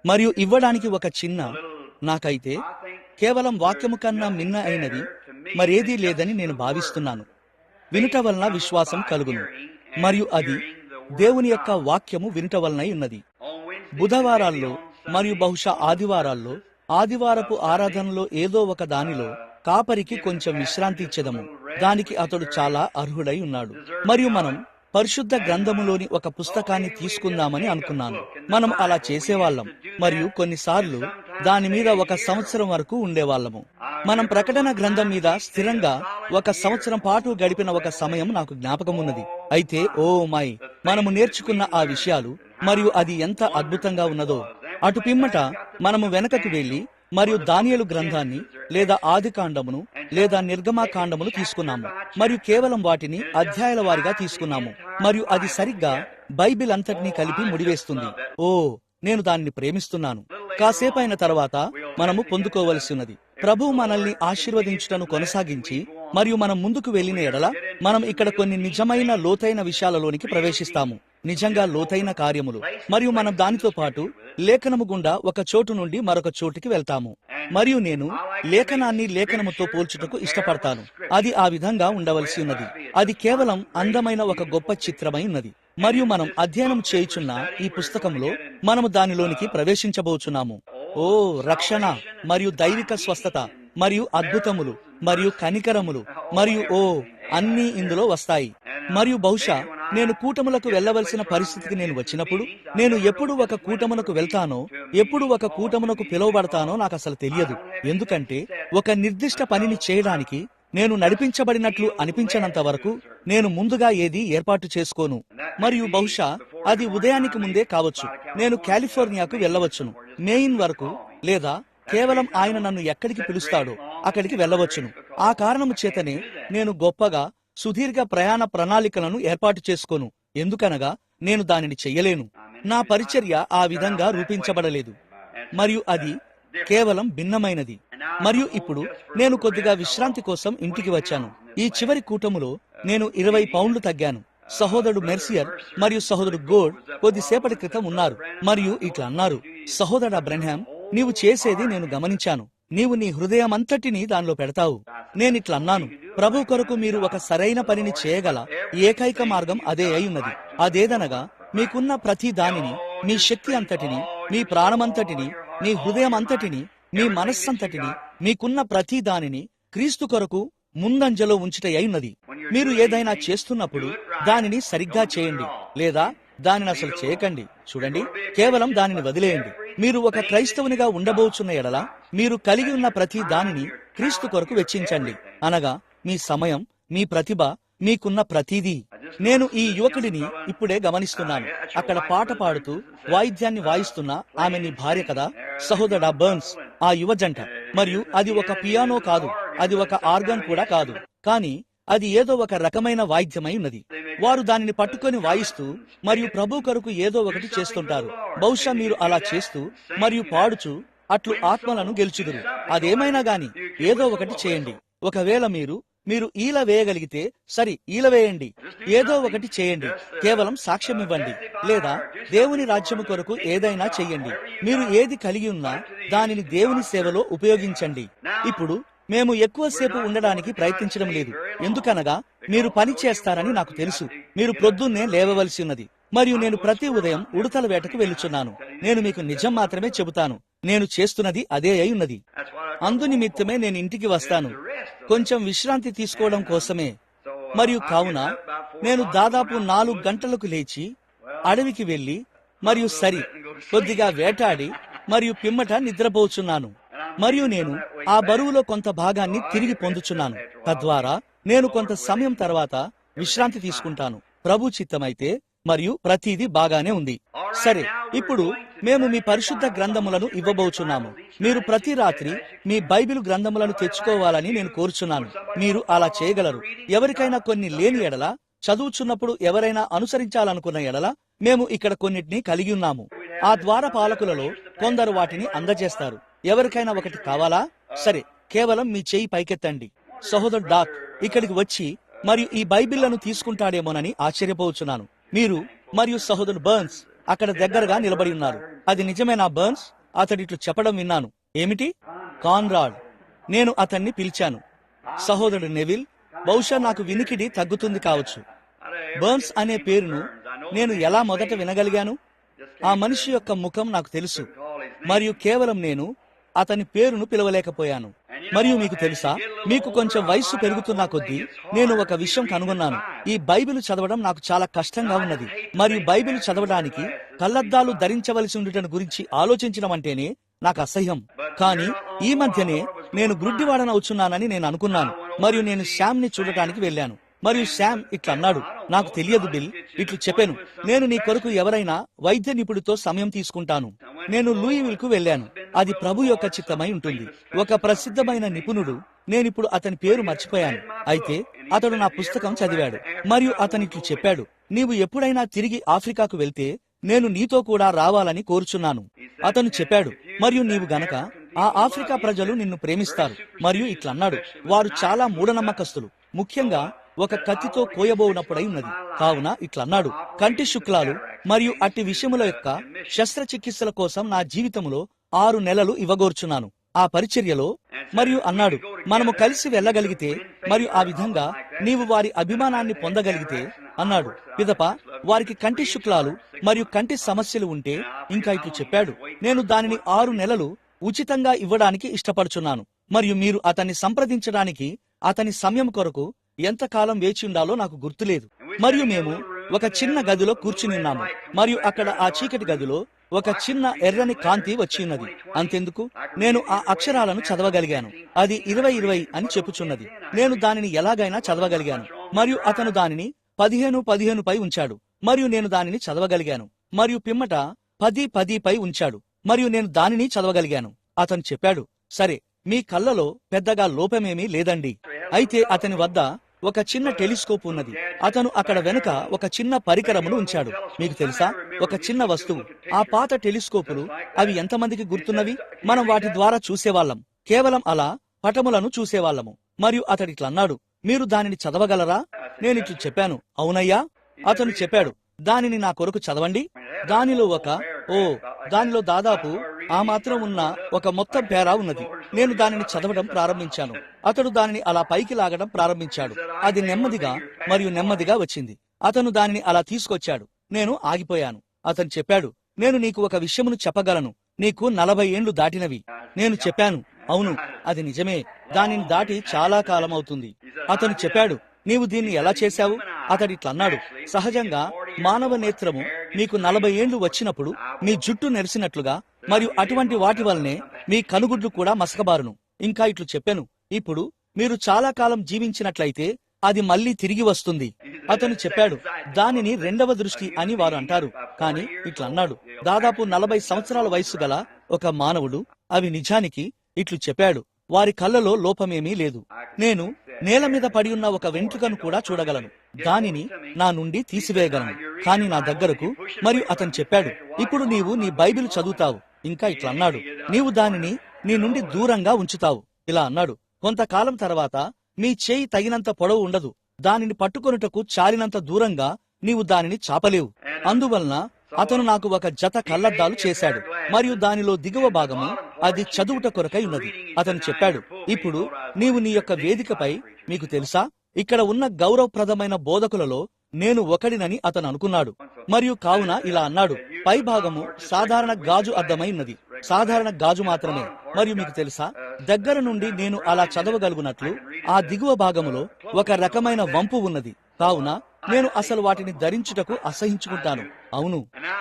మరియు ఇవ్వడానికి ఒక చిన్న, నాకైతే కేవలం వాక్యము కన్నా మిన్న అయినది మరేదీ లేదని నేను భావిస్తున్నాను. వినుట వలన విశ్వాసం కలుగును, మరియు అది దేవుని యొక్క వాక్యము వినుట వలనై ఉన్నది. బుధవారాల్లో మరియు బహుశా ఆదివారాల్లో, ఆదివారపు ఆరాధనలో ఏదో ఒక దానిలో కాపరికి కొంచెం విశ్రాంతి ఇచ్చేదము. దానికి అతడు చాలా అర్హుడై ఉన్నాడు. మరియు మనం పరిశుద్ధ గ్రంథములోని ఒక పుస్తకాన్ని తీసుకుందామని అనుకున్నాను. మనం అలా చేసేవాళ్ళం, మరియు కొన్నిసార్లు దాని మీద 1 సంవత్సరం వరకు ఉండేవాళ్ళము. మనం ప్రకటన గ్రంథం మీద స్థిరంగా 1 సంవత్సరం పాటు గడిపిన ఒక సమయం నాకు జ్ఞాపకం ఉన్నది. అయితే ఓ మై, మనము నేర్చుకున్న ఆ విషయాలు మరియు అది ఎంత అద్భుతంగా ఉన్నదో. అటు పిమ్మట మనము వెనకకు వెళ్లి మరియు దానియేలు గ్రంథాన్ని లేదా ఆదికాండమును లేదా నిర్గమాకాండమును తీసుకున్నాము, మరియు కేవలం వాటిని అధ్యాయాల వారిగా తీసుకున్నాము, మరియు అది సరిగ్గా బైబిల్ అంతటినీ కలిపి ముడివేస్తుంది. ఓ, నేను దానిని ప్రేమిస్తున్నాను. కాసేపైన తర్వాత మనము పొందుకోవలసి ఉన్నది. ప్రభువు మనల్ని ఆశీర్వదించుటను కొనసాగించి మరియు మనం ముందుకు వెళ్లిన ఎడల మనం ఇక్కడ కొన్ని నిజమైన లోతైన విషయాలలోనికి ప్రవేశిస్తాము, నిజంగా లోతైన కార్యములు. మరియు మనం దానితో పాటు లేఖనము గుండా ఒక చోటు నుండి మరొక చోటుకి వెళ్తాము. మరియు నేను లేఖనాన్ని లేఖనముతో పోల్చుటకు ఇష్టపడతాను. అది ఆ విధంగా ఉండవలసి ఉన్నది. అది కేవలం అందమైన ఒక గొప్ప చిత్రమై ఉన్నది. మరియు మనం అధ్యయనం చేయుచున్న ఈ పుస్తకంలో మనము దానిలోనికి ప్రవేశించబోచున్నాము. ఓ, రక్షణ మరియు దైవిక స్వస్థత మరియు అద్భుతములు మరియు కనికరములు మరియు ఓ, అన్నీ ఇందులో వస్తాయి. మరియు బహుశా నేను కూటములకు వెళ్లవలసిన పరిస్థితికి నేను వచ్చినప్పుడు, నేను ఎప్పుడు ఒక కూటమునకు వెళ్తానో, ఎప్పుడు ఒక కూటమునకు పిలువబడతానో నాకు అసలు తెలియదు. ఎందుకంటే ఒక నిర్దిష్ట పనిని చేయడానికి నేను నడిపించబడినట్లు అనిపించనంత వరకు నేను ముందుగా ఏది ఏర్పాటు చేసుకోను. మరియు బహుశా అది ఉదయానికి ముందే కావచ్చు. నేను కాలిఫోర్నియాకు వెళ్ళవచ్చును, మెయిన్ వరకు, లేదా కేవలం ఆయన నన్ను ఎక్కడికి పిలుస్తాడో అక్కడికి వెళ్ళవచ్చును. ఆ కారణము చేతనే నేను గొప్పగా సుదీర్ఘ ప్రయాణ ప్రణాళికలను ఏర్పాటు చేసుకోను. ఎందుకనగా నేను దానిని చెయ్యలేను. నా పరిచర్య ఆ విధంగా రూపించబడలేదు, మరియు అది కేవలం భిన్నమైనది. మరియు ఇప్పుడు నేను కొద్దిగా విశ్రాంతి కోసం ఇంటికి వచ్చాను. ఈ చివరి కూటములో నేను 20 పౌండ్లు తగ్గాను. సహోదరుడు మెర్సియర్ మరియు సహోదరుడు గోడ్ కొద్దిసేపటి క్రితం ఉన్నారు, మరియు ఇట్లా అన్నారు, సహోదరుడు అబ్రహాం, నీవు చేసేది నేను గమనించాను. నీవు నీ హృదయమంతటినీ దానిలో పెడతావు. నేనిట్లా అన్నాను, ప్రభు కొరకు మీరు ఒక సరైన పనిని చేయగల ఏకైక మార్గం అదే అయి ఉన్నది. అదేదనగా మీకున్న ప్రతి దానిని, మీ శక్తి అంతటిని, మీ ప్రాణమంతటిని, మీ హృదయం అంతటిని, మీ మనస్సంతటిని, మీకున్న ప్రతి దానిని క్రీస్తు కొరకు ముందంజలో ఉంచుటయ్యున్నది. మీరు ఏదైనా చేస్తున్నప్పుడు దానిని సరిగ్గా చేయండి, లేదా దానిని అసలు చేయకండి. చూడండి, కేవలం దానిని వదిలేయండి. మీరు ఒక క్రైస్తవునిగా ఉండబోచున్న ఎడల మీరు కలిగి ఉన్న ప్రతి దానిని క్రీస్తు కొరకు వెచ్చించండి, అనగా మీ సమయం, మీ ప్రతిభ, మీకున్న ప్రతిదీ. నేను ఈ యువకుడిని ఇప్పుడే గమనిస్తున్నాను. అక్కడ పాట పాడుతూ వాయిద్యాన్ని వాయిస్తున్న ఆమె నీ భార్య కదా, సహోదరుడా బర్న్స్, ఆ యువ జంట. మరియు అది ఒక పియానో కాదు, అది ఒక ఆర్గన్ కూడా కాదు, కానీ అది ఏదో ఒక రకమైన వాయిద్యమై ఉన్నది. వారు దానిని పట్టుకొని వాయిస్తూ మరియు ప్రభు కొరకు ఏదో ఒకటి చేస్తుంటారు. బహుశా మీరు అలా చేస్తూ మరియు పాడుచు అట్లు ఆత్మలను గెలుచుదురు. అదేమైనా గాని ఏదో ఒకటి చేయండి. ఒకవేళ మీరు ఈల వేయగలిగితే సరి, ఈల వేయండి. ఏదో ఒకటి చేయండి. కేవలం సాక్ష్యం ఇవ్వండి, లేదా దేవుని రాజ్యము కొరకు ఏదైనా చెయ్యండి. మీరు ఏది కలిగి ఉన్నా దానిని దేవుని సేవలో ఉపయోగించండి. ఇప్పుడు మేము ఎక్కువసేపు ఉండడానికి ప్రయత్నించడం లేదు, ఎందుకనగా మీరు పని చేస్తారని నాకు తెలుసు. మీరు ప్రొద్దున్నే లేవవలసి ఉన్నది, మరియు నేను ప్రతి ఉదయం ఉడతల వేటకు వెళ్ళుచున్నాను. నేను మీకు నిజం మాత్రమే చెబుతాను, నేను చేస్తున్నది అదే అయి ఉన్నది. అందునిమిత్తమే నేను ఇంటికి వస్తాను, కొంచెం విశ్రాంతి తీసుకోవడం కోసమే. మరియు కావున నేను దాదాపు 4 గంటలకు లేచి అడవికి వెళ్లి మరియు కొద్దిగా వేటాడి మరియు పిమ్మట నిద్రపోచున్నాను. మరియు నేను ఆ బరువులో కొంత భాగాన్ని తిరిగి పొందుచున్నాను. తద్వారా నేను కొంత సమయం తర్వాత విశ్రాంతి తీసుకుంటాను, ప్రభు చిత్తమైతే. మరియు ప్రతిదీ బాగానే ఉంది. సరే, ఇప్పుడు మేము మీ పరిశుద్ధ గ్రంథములను ఇవ్వబోచున్నాము. మీరు ప్రతి రాత్రి మీ బైబిల్ గ్రంథములను తెచ్చుకోవాలని నేను కోరుచున్నాను. మీరు అలా చేయగలరు. ఎవరికైనా కొన్ని లేని ఎడల, చదువుచున్నప్పుడు ఎవరైనా అనుసరించాలనుకున్న ఎడల, మేము ఇక్కడ కొన్నిటిని కలిగి ఉన్నాము. ఆ ద్వార పాలకులలో కొందరు వాటిని అందజేస్తారు. ఎవరికైనా ఒకటి కావాలా? సరే, కేవలం మీ చేయి పైకెత్తండి. సహోదరుడు డాక్ ఇక్కడికి వచ్చి మరియు ఈ బైబిళ్లను తీసుకుంటాడేమోనని ఆశ్చర్యపోవచ్చున్నాను. మీరు మరియు సహోదరుడు బర్న్స్ అక్కడ దగ్గరగా నిలబడి ఉన్నారు. అది నిజమేనా బర్న్స్? అతడిట్లు చెప్పడం విన్నాను. ఏమిటి? కాన్రాడ్. నేను అతన్ని పిలిచాను. సహోదరుడు నెవిల్, బహుశా నాకు వినికిడి తగ్గుతుంది కావచ్చు. బర్న్స్ అనే పేరును నేను ఎలా మొదట వినగలిగాను? ఆ మనిషి యొక్క ముఖం నాకు తెలుసు, మరియు కేవలం నేను అతని పేరును పిలవలేకపోయాను. మరియు మీకు తెలుసా, మీకు కొంచెం వయస్సు పెరుగుతున్న కొద్దీ నేను ఒక విషయం కనుగొన్నాను. ఈ బైబిల్ చదవడం నాకు చాలా కష్టంగా ఉన్నది. మరియు బైబిల్ చదవడానికి కళ్లద్దాలు ధరించవలసి ఉండటం గురించి ఆలోచించడం అంటేనే నాకు అసహ్యం. కానీ ఈ మధ్యనే నేను గుడ్డివాడనవుచున్నానని నేను అనుకున్నాను, మరియు నేను శామ్ ని చూడటానికి వెళ్ళాను. మరియు శామ్ ఇట్లా అన్నాడు, నాకు తెలియదు బిల్, ఇట్లు చెప్పాను, నేను నీ కొరకు ఎవరైనా వైద్య నిపుణుడితో సమయం తీసుకుంటాను. నేను లూయివిల్ కు వెళ్ళాను. అది ప్రభు యొక్క చిత్తమై ఉంటుంది. ఒక ప్రసిద్ధమైన నిపుణుడు, నేనిప్పుడు అతని పేరు మర్చిపోయాను, అయితే అతడు నా పుస్తకం చదివాడు. మరియు అతనిట్లు చెప్పాడు, నీవు ఎప్పుడైనా తిరిగి ఆఫ్రికాకు వెళ్తే నేను నీతో కూడా రావాలని కోరుచున్నాను. అతను చెప్పాడు, మరియు నీవు గనక ఆ ఆఫ్రికా ప్రజలు నిన్ను ప్రేమిస్తారు. మరియు ఇట్లన్నాడు, వారు చాలా మూఢనమ్మకస్తులు, ముఖ్యంగా ఒక కత్తితో కోయబోనప్పుడై ఉన్నది. కావున ఇట్లన్నాడు, కంటి శుక్లాలు మరియు అట్టి విషయముల యొక్క శస్త్రచికిత్సల కోసం నా జీవితంలో 6 నెలలు ఇవ్వగోర్చున్నాను ఆ పరిచర్యలో. మరియు అన్నాడు, మనము కలిసి వెళ్ళగలిగితే మరియు ఆ విధంగా నీవు వారి అభిమానాన్ని పొందగలిగితే అన్నాడు. పిదప వారికి కంటి శుక్లాలు మరియు కంటి సమస్యలు ఉంటే ఇంకా ఇట్లు చెప్పాడు, నేను దానిని 6 నెలలు ఉచితంగా ఇవ్వడానికి ఇష్టపడుచున్నాను. మరియు మీరు అతన్ని సంప్రదించడానికి అతని సమయం కొరకు ఎంతకాలం వేచి ఉండాలో నాకు గుర్తులేదు. మరియు మేము ఒక చిన్న గదిలో కూర్చుని ఉన్నాము. మరియు అక్కడ ఆ చీకటి గదిలో ఒక చిన్న ఎర్రని కాంతి వచ్చి ఉన్నది. అంతెందుకు, నేను ఆ అక్షరాలను చదవగలిగాను. అది 2020 అని చెప్పుచున్నది. నేను దానిని ఎలాగైనా చదవగలిగాను. మరియు అతను దానిని 15 పై ఉంచాడు. మరియు నేను దానిని చదవగలిగాను. మరియు పిమ్మట 10 పై ఉంచాడు. మరియు నేను దానిని చదవగలిగాను. అతను చెప్పాడు, సరే, మీ కళ్ళలో పెద్దగా లోపమేమీ లేదండి. అయితే అతని వద్ద ఒక చిన్న టెలిస్కోప్ ఉన్నది. అతను అక్కడ వెనుక ఒక చిన్న పరికరమును ఉంచాడు. మీకు తెలుసా, ఒక చిన్న వస్తువు. ఆ పాత టెలిస్కోపులు, అవి ఎంతమందికి గుర్తున్నవి? మనం వాటి ద్వారా చూసేవాళ్ళం. కేవలం అలా పటములను చూసేవాళ్ళము. మరియు అతడిట్లన్నాడు, మీరు దానిని చదవగలరా? నేనిట్లు చెప్పాను, అవునయ్యా. అతను చెప్పాడు, దానిని నా కొరకు చదవండి. దానిలో దాదాపు ఆ మాత్రం ఉన్న ఒక మొత్తం పేరా ఉన్నది. నేను దానిని చదవడం ప్రారంభించాను. అతడు దానిని అలా పైకి లాగడం ప్రారంభించాడు. అది నెమ్మదిగా మరియు నెమ్మదిగా వచ్చింది. అతను దానిని అలా తీసుకొచ్చాడు. నేను ఆగిపోయాను. అతను చెప్పాడు, నేను నీకు ఒక విషయమును చెప్పగలను. నీకు 40 ఏండ్లు దాటినవి. నేను చెప్పాను, అవును, అది నిజమే. దానిని దాటి చాలా కాలం అవుతుంది. అతను చెప్పాడు, నీవు దీన్ని ఎలా చేశావు? అతడిట్లన్నాడు, సహజంగా మానవ నేత్రము మీకు 40 ఏండ్లు వచ్చినప్పుడు మీ జుట్టు నెరిసినట్లుగా మరియు అటువంటి వాటి వల్లనే మీ కనుగుడ్లు కూడా మసకబారును. ఇంకా ఇట్లు చెప్పాను, ఇప్పుడు మీరు చాలా కాలం జీవించినట్లయితే అది మళ్లీ తిరిగి వస్తుంది. అతను చెప్పాడు, దానిని 2వ దృష్టి అని వారు అంటారు. కానీ ఇట్లన్నాడు, దాదాపు 40 సంవత్సరాల వయస్సు గల ఒక మానవుడు అవి నిజానికి ఇట్లు చెప్పాడు, వారి కళ్ళలో లోపమేమీ లేదు. నేను నేల మీద పడి ఉన్న ఒక వెంట్రుకను కూడా చూడగలను. దానిని నా నుండి తీసివేయగలను, కానీ నా దగ్గరకు. మరియు అతను చెప్పాడు, ఇప్పుడు నీవు నీ బైబిల్ చదువుతావు. ఇంకా ఇట్లా అన్నాడు, నీవు దానిని నీ నుండి దూరంగా ఉంచుతావు. ఇలా అన్నాడు, కొంతకాలం తర్వాత మీ చేయి తగినంత పొడవు ఉండదు. దానిని పట్టుకొనుటకు చాలినంత దూరంగా నీవు దానిని చాపలేవు. అందువలన అతను నాకు ఒక జత కళ్లద్దాలు చేశాడు. మరియు దానిలో దిగువ భాగము అది చదువుట కొరకై ఉన్నది. అతను చెప్పాడు, ఇప్పుడు నీవు నీ యొక్క వేదికపై, మీకు తెలుసా, ఇక్కడ ఉన్న గౌరవప్రదమైన బోధకులలో నేను ఒకడినని అతను అనుకున్నాడు. మరియు కావున ఇలా అన్నాడు, పై భాగము సాధారణ గాజు అద్దమై ఉన్నది. సాధారణ గాజు మాత్రమే. మరియు మీకు తెలుసా, దగ్గర నుండి నేను అలా చదవగలుగునట్లు ఆ దిగువ భాగములో ఒక రకమైన వంపు ఉన్నది. కావున నేను అసలు వాటిని ధరించుటకు అసహించుకుంటాను. అవును.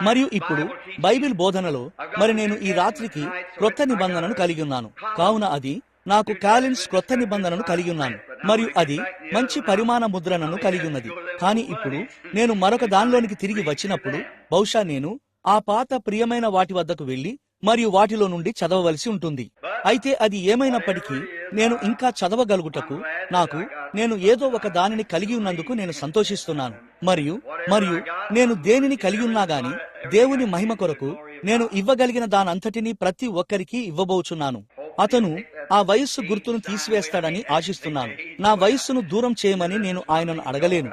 మరియు ఇప్పుడు బైబిల్ బోధనలో మరి నేను ఈ రాత్రికి క్రొత్త నిబంధనను కలిగి ఉన్నాను. కావున అది నాకు కాలిన్స్ క్రొత్త నిబంధనను కలిగి ఉన్నాను. మరియు అది మంచి పరిమాణ ముద్రణను కలిగి ఉన్నది. కానీ ఇప్పుడు నేను మరొక దానిలోనికి తిరిగి వచ్చినప్పుడు బహుశా నేను ఆ పాత ప్రియమైన వాటి వద్దకు వెళ్లి మరియు వాటిలో నుండి చదవవలసి ఉంటుంది. అయితే అది ఏమైనప్పటికీ నేను ఇంకా చదవగలుగుటకు నేను ఏదో ఒక దానిని కలిగి ఉన్నందుకు నేను సంతోషిస్తున్నాను. మరియు నేను దేనిని కలిగి ఉన్నా గాని దేవుని మహిమ కొరకు నేను ఇవ్వగలిగిన దానంతటినీ ప్రతి ఒక్కరికి ఇవ్వబోచున్నాను. అతను ఆ వయస్సు గుర్తును తీసివేస్తాడని ఆశిస్తున్నాను. నా వయస్సును దూరం చేయమని నేను ఆయనను అడగలేను.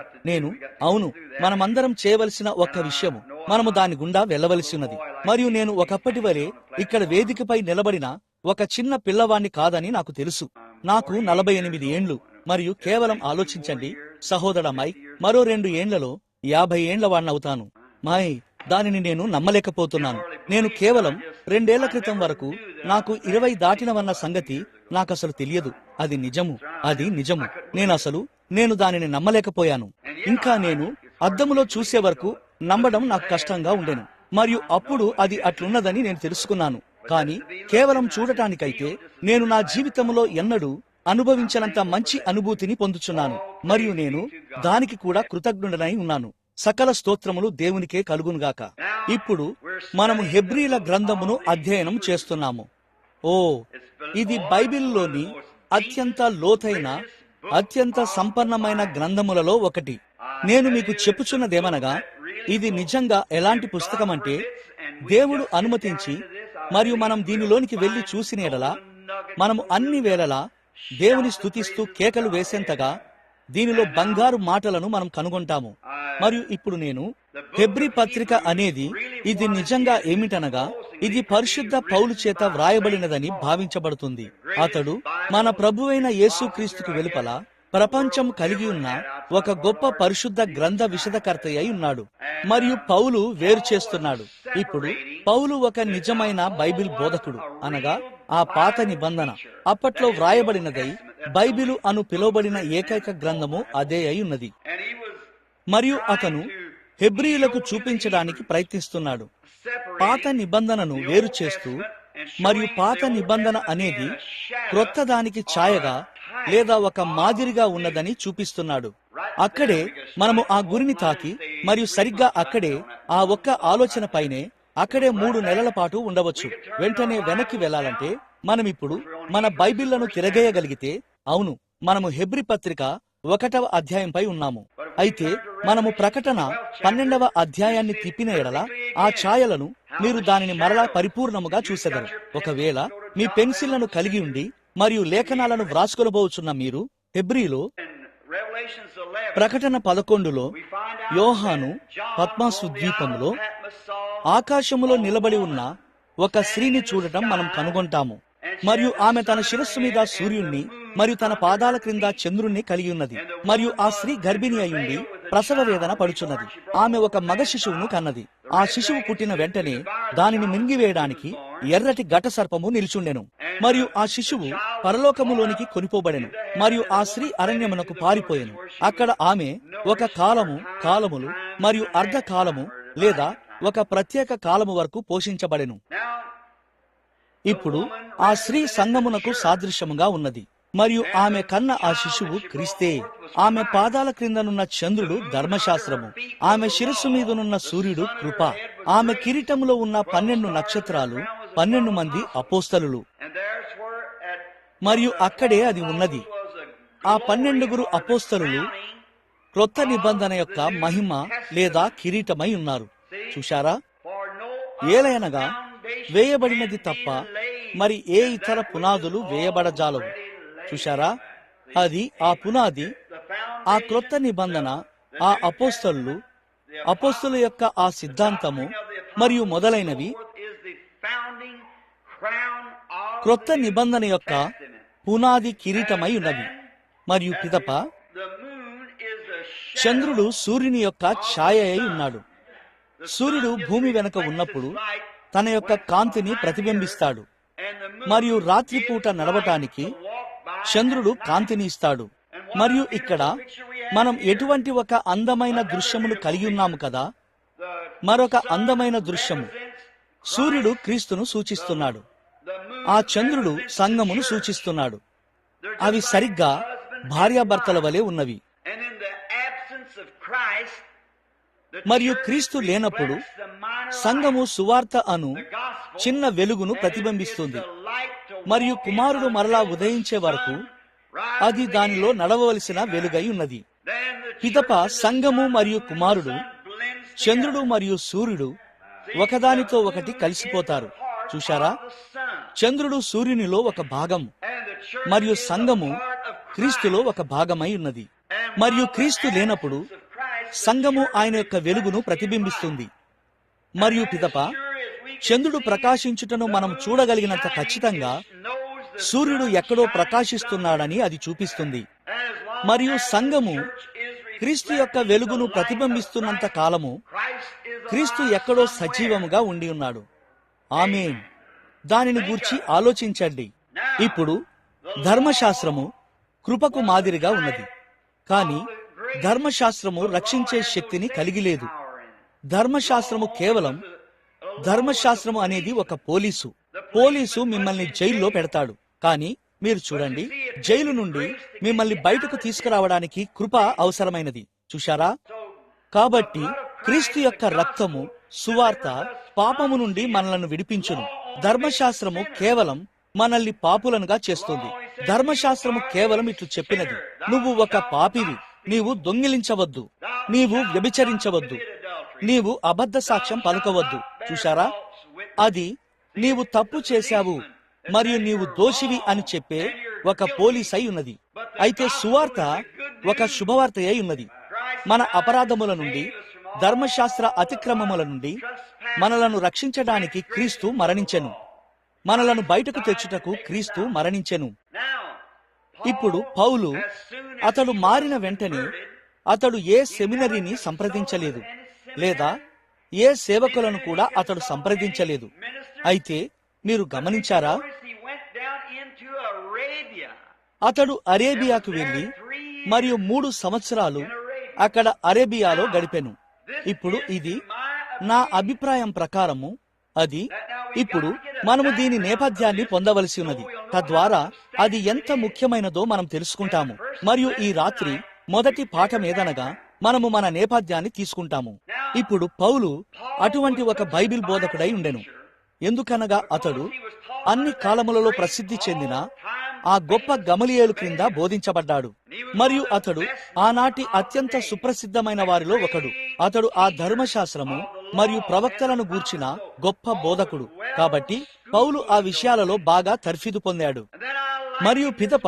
అవును, మనమందరం చేయవలసిన ఒక్క విషయము, మనము దాని గుండా వెళ్ళవలసి ఉన్నది. మరియు నేను ఒకప్పటి వలె ఇక్కడ వేదికపై నిలబడిన ఒక చిన్న పిల్లవాణ్ణి కాదని నాకు తెలుసు. నాకు 48 ఏండ్లు. మరియు కేవలం ఆలోచించండి సహోదర మైక్, మరో 2 ఏండ్లలో 50 ఏండ్ల వాణ్ణవుతాను. దానిని నేను నమ్మలేకపోతున్నాను. నేను కేవలం 2 ఏళ్ల క్రితం వరకు నాకు 20 దాటినవన్న సంగతి నాకసలు తెలియదు. అది నిజము, అది నిజము. నేను దానిని నమ్మలేకపోయాను. ఇంకా నేను అద్దములో చూసే వరకు నమ్మడం నాకు కష్టంగా ఉండెను. మరియు అప్పుడు అది అట్లున్నదని నేను తెలుసుకున్నాను. కానీ కేవలం చూడటానికైతే నేను నా జీవితంలో ఎన్నడూ అనుభవించినంత మంచి అనుభూతిని పొందుచున్నాను. మరియు నేను దానికి కూడా కృతజ్ఞుడనై ఉన్నాను. సకల స్తోత్రములు దేవునికే కలుగునుగాక. ఇప్పుడు మనము హెబ్రీల గ్రంథమును అధ్యయనం చేస్తున్నాము. ఇది బైబిల్లోని అత్యంత లోతైన, అత్యంత సంపన్నమైన గ్రంథములలో ఒకటి. నేను మీకు చెప్పుచున్నదేమనగా, ఇది నిజంగా ఎలాంటి పుస్తకమంటే, దేవుడు అనుమతించి మరియు మనం దీనిలోనికి వెళ్లి చూసిన ఎడల మనము అన్ని వేళలా దేవుని స్తుతిస్తూ కేకలు వేసేంతగా దీనిలో బంగారు మాటలను మనం కనుగొంటాము. మరియు ఇప్పుడు నేను హెబ్రీ పత్రిక అనేది ఇది నిజంగా ఏమిటనగా, ఇది పరిశుద్ధ పౌలు చేత వ్రాయబడినదని భావించబడుతుంది. అతడు మన ప్రభువైన యేసుక్రీస్తుకు వెలుపల ప్రపంచం కలిగి ఉన్న ఒక గొప్ప పరిశుద్ధ గ్రంథ విశదకర్త అయి ఉన్నాడు. మరియు పౌలు వేరు చేస్తున్నాడు. ఇప్పుడు పౌలు ఒక నిజమైన బైబిల్ బోధకుడు, అనగా ఆ పాత నిబంధన అప్పట్లో వ్రాయబడినదై బైబిలు అను పిలువబడిన ఏకైక గ్రంథము అదే అయి ఉన్నది. మరియు అతను హెబ్రీయులకు చూపించడానికి ప్రయత్నిస్తున్నాడు. పాత నిబంధనను వేరు చేస్తూ, మరియు పాత నిబంధన అనేది క్రొత్త దానికి ఛాయగా లేదా ఒక మాదిరిగా ఉన్నదని చూపిస్తున్నాడు. అక్కడే మనము ఆ గురిని తాకి, మరియు సరిగ్గా అక్కడే ఆ ఒక్క ఆలోచన పైనే అక్కడే 3 నెలల పాటు ఉండవచ్చు. వెంటనే వెనక్కి వెళ్లాలంటే మనమిప్పుడు మన బైబిళ్లను తిరగేయగలిగితే, అవును, మనము హెబ్రీ పత్రిక 1వ అధ్యాయంపై ఉన్నాము. అయితే మనము ప్రకటన 12వ అధ్యాయాన్ని తిప్పిన ఎడల ఆ ఛాయలను మీరు దానిని మరలా పరిపూర్ణముగా చూసెదరు. ఒకవేళ మీ పెన్సిళ్లను కలిగి ఉండి మరియు లేఖనాలను వ్రాసుకొనబోచున్న మీరు హెబ్రీలో ప్రకటన 11లో యోహాను పద్మాసు ద్వీపంలో ఆకాశములో నిలబడి ఉన్న ఒక స్త్రీని చూడటం మనం కనుగొంటాము. మరియు ఆమె తన శిరస్సు మీద సూర్యుణ్ణి మరియు తన పాదాల క్రింద చంద్రుణ్ణి కలిగి ఉన్నది. మరియు ఆ స్త్రీ గర్భిణి అయ్యుండి ప్రసవ వేదన పడుచున్నది. ఆమె ఒక మగ శిశువును కన్నది. ఆ శిశువు పుట్టిన వెంటనే దానిని మింగివేయడానికి ఎర్రటి ఘట సర్పము నిల్చుండెను. మరియు ఆ శిశువు పరలోకములోనికి కొనిపోబడెను. మరియు ఆ స్త్రీ అరణ్యమునకు పారిపోయెను. అక్కడ ఆమె ఒక కాలములు మరియు అర్ధ కాలము లేదా ఒక ప్రత్యేక కాలము వరకు పోషించబడెను. ఇప్పుడు ఆ స్త్రీ సంగమునకు సాదృశ్యముగా ఉన్నది. మరియు ఆమె కన్న ఆ శిశువు క్రీస్తే. ఆమె పాదాల క్రిందనున్న చంద్రుడు ధర్మశాస్త్రము, ఆమె శిరస్సు మీదనున్న సూర్యుడు కృప, ఆమె కిరీటములో ఉన్న 12 నక్షత్రాలు 12 మంది అపోస్తలులు. మరియు అక్కడే అది ఉన్నది. ఆ 12 అపోస్తలులు క్రొత్త నిబంధన యొక్క మహిమ లేదా కిరీటమై ఉన్నారు. చూశారా? ఏలయనగా వేయబడినది తప్ప మరి ఏ ఇతర పునాదులు వేయబడజాలవు. చూశారా? అది ఆ పునాది, ఆ క్రొత్త నిబంధన, ఆ అపోస్తలుల యొక్క ఆ సిద్ధాంతము మరియు మొదలైనవి క్రొత్త నిబంధన యొక్క పునాది కిరీటమై ఉన్నవి. మరియు పిదప చంద్రుడు సూర్యుని యొక్క ఛాయ అయి ఉన్నాడు. సూర్యుడు భూమి వెనుక ఉన్నప్పుడు తన యొక్క కాంతిని ప్రతిబింబిస్తాడు. మరియు రాత్రిపూట నడవటానికి చంద్రుడు కాంతిని ఇస్తాడు. మరియు ఇక్కడ మనం ఎటువంటి ఒక అందమైన దృశ్యమును కలిగి ఉన్నాము కదా. మరొక అందమైన దృశ్యము, సూర్యుడు క్రీస్తును సూచిస్తున్నాడు. ఆ చంద్రుడు సంఘమును సూచిస్తున్నాడు. అవి సరిగ్గా భార్యాభర్తల వలె ఉన్నవి. మరియు క్రీస్తు లేనప్పుడు సంఘము సువార్త అను చిన్న వెలుగును ప్రతిబింబిస్తుంది. మరియు కుమారుడు మరలా ఉదయించే వరకు అది దానిలో నడవవలసిన వెలుగై ఉన్నది. పిదప సంఘము మరియు కుమారుడు, చంద్రుడు మరియు సూర్యుడు ఒకదానితో ఒకటి కలిసిపోతారు. చూశారా? చంద్రుడు సూర్యునిలో ఒక భాగం మరియు సంఘము క్రీస్తులో ఒక భాగమై ఉన్నది. మరియు క్రీస్తు లేనప్పుడు సంఘము ఆయన యొక్క వెలుగును ప్రతిబింబిస్తుంది. మరియు పిదప చంద్రుడు ప్రకాశించుటను మనం చూడగలిగినంత ఖచ్చితంగా సూర్యుడు ఎక్కడో ప్రకాశిస్తున్నాడని అది చూపిస్తుంది. మరియు సంఘము క్రీస్తు యొక్క వెలుగును ప్రతిబింబిస్తున్నంత కాలము క్రీస్తు ఎక్కడో సజీవముగా ఉండి ఉన్నాడు. ఆమేన్. దానిని గూర్చి ఆలోచించండి. ఇప్పుడు ధర్మశాస్త్రము కృపకు మాదిరిగా ఉన్నది, కానీ ధర్మశాస్త్రము రక్షించే శక్తిని కలిగి లేదు. ధర్మశాస్త్రము కేవలం ధర్మశాస్త్రము అనేది ఒక పోలీసు మిమ్మల్ని జైల్లో పెడతాడు. కానీ మీరు చూడండి, జైలు నుండి మిమ్మల్ని బయటకు తీసుకురావడానికి కృప అవసరమైనది. చూశారా? కాబట్టి క్రీస్తు యొక్క రక్తము, సువార్త పాపము నుండి మనలను విడిపించును. ధర్మశాస్త్రము కేవలం మనల్ని పాపులనుగా చేస్తుంది. ధర్మశాస్త్రము కేవలం ఇట్లు చెప్పినది, నువ్వు ఒక పాపివి, నీవు దొంగిలించవద్దు, నీవు వ్యభిచరించవద్దు, నీవు అబద్ధ సాక్ష్యం పలకవద్దు. చూశారా? అది నీవు తప్పు చేశావు మరియు నీవు దోషివి అని చెప్పే ఒక పోలీస్ అయి ఉన్నది. అయితే సువార్త ఒక శుభవార్త అయి ఉన్నది. మన అపరాధముల నుండి, ధర్మశాస్త్ర అతిక్రమముల నుండి మనలను రక్షించడానికి క్రీస్తు మరణించెను. మనలను బయటకు తెచ్చుటకు క్రీస్తు మరణించెను. ఇప్పుడు పౌలు అతడు మారిన వెంటనే అతడు ఏ సెమినరీని సంప్రదించలేదు, లేదా ఏ సేవకులను కూడా అతడు సంప్రదించలేదు. అయితే మీరు గమనించారా? అతడు అరేబియాకు వెళ్లి మరియు 3 సంవత్సరాలు అక్కడ అరేబియాలో గడిపెను. ఇప్పుడు ఇది నా అభిప్రాయం ప్రకారము అది ఇప్పుడు మనము దీని నేపథ్యాన్ని పొందవలసి ఉన్నది. తద్వారా అది ఎంత ముఖ్యమైనదో మనం తెలుసుకుంటాము. మరియు ఈ రాత్రి మొదటి పాఠం ఏదనగా మనము మన నేపథ్యాన్ని తీసుకుంటాము. ఇప్పుడు పౌలు అటువంటి ఒక బైబిల్ బోధకుడై ఉండెను. ఎందుకనగా అతడు అన్ని కాలములలో ప్రసిద్ధి చెందిన ఆ గొప్ప గమలియేలు క్రింద బోధించబడ్డాడు. మరియు అతడు ఆనాటి అత్యంత సుప్రసిద్ధమైన వారిలో ఒకడు. అతడు ఆ ధర్మశాస్త్రము మరియు ప్రవక్తలను గూర్చిన గొప్ప బోధకుడు. కాబట్టి పౌలు ఆ విషయాలలో బాగా తర్ఫీదు పొందాడు. మరియు పిదప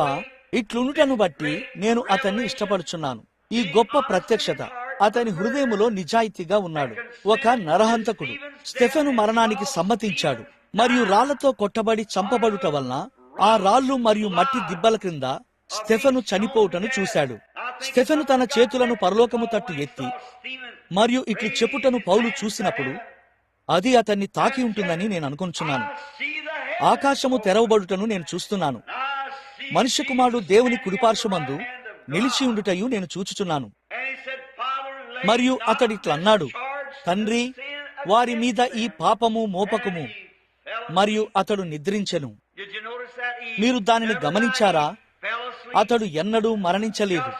ఇట్లునుటను బట్టి నేను అతన్ని ఇష్టపడుచున్నాను. ఈ గొప్ప ప్రత్యక్షత అతని హృదయములో నిజాయితీగా ఉన్నాడు. ఒక నరహంతకుడు స్టెఫెను మరణానికి సమ్మతించాడు మరియు రాళ్లతో కొట్టబడి చంపబడుట వలన ఆ రాళ్లు మరియు మట్టి దిబ్బల క్రింద స్టెఫెను చనిపోవుటను చూశాడు. స్టెఫెను తన చేతులను పరలోకము తట్టు ఎత్తి మరియు ఇట్లు చెప్పుటను పౌలు చూసినప్పుడు అది అతన్ని తాకి ఉంటుందని నేను అనుకుంటున్నాను. ఆకాశము తెరవబడుటను నేను చూస్తున్నాను. మనుష్య కుమారుడు దేవుని కుడిపార్శ్వమందు నిలిచి ఉండుటయు నేను చూచుచున్నాను. మరియు అతడిట్లన్నాడు, తండ్రి, వారి మీద ఈ పాపము మోపకము. మరియు అతడు నిద్రించెను. మీరు దానిని గమనించారా? అతడు ఎన్నడూ మరణించలేదు,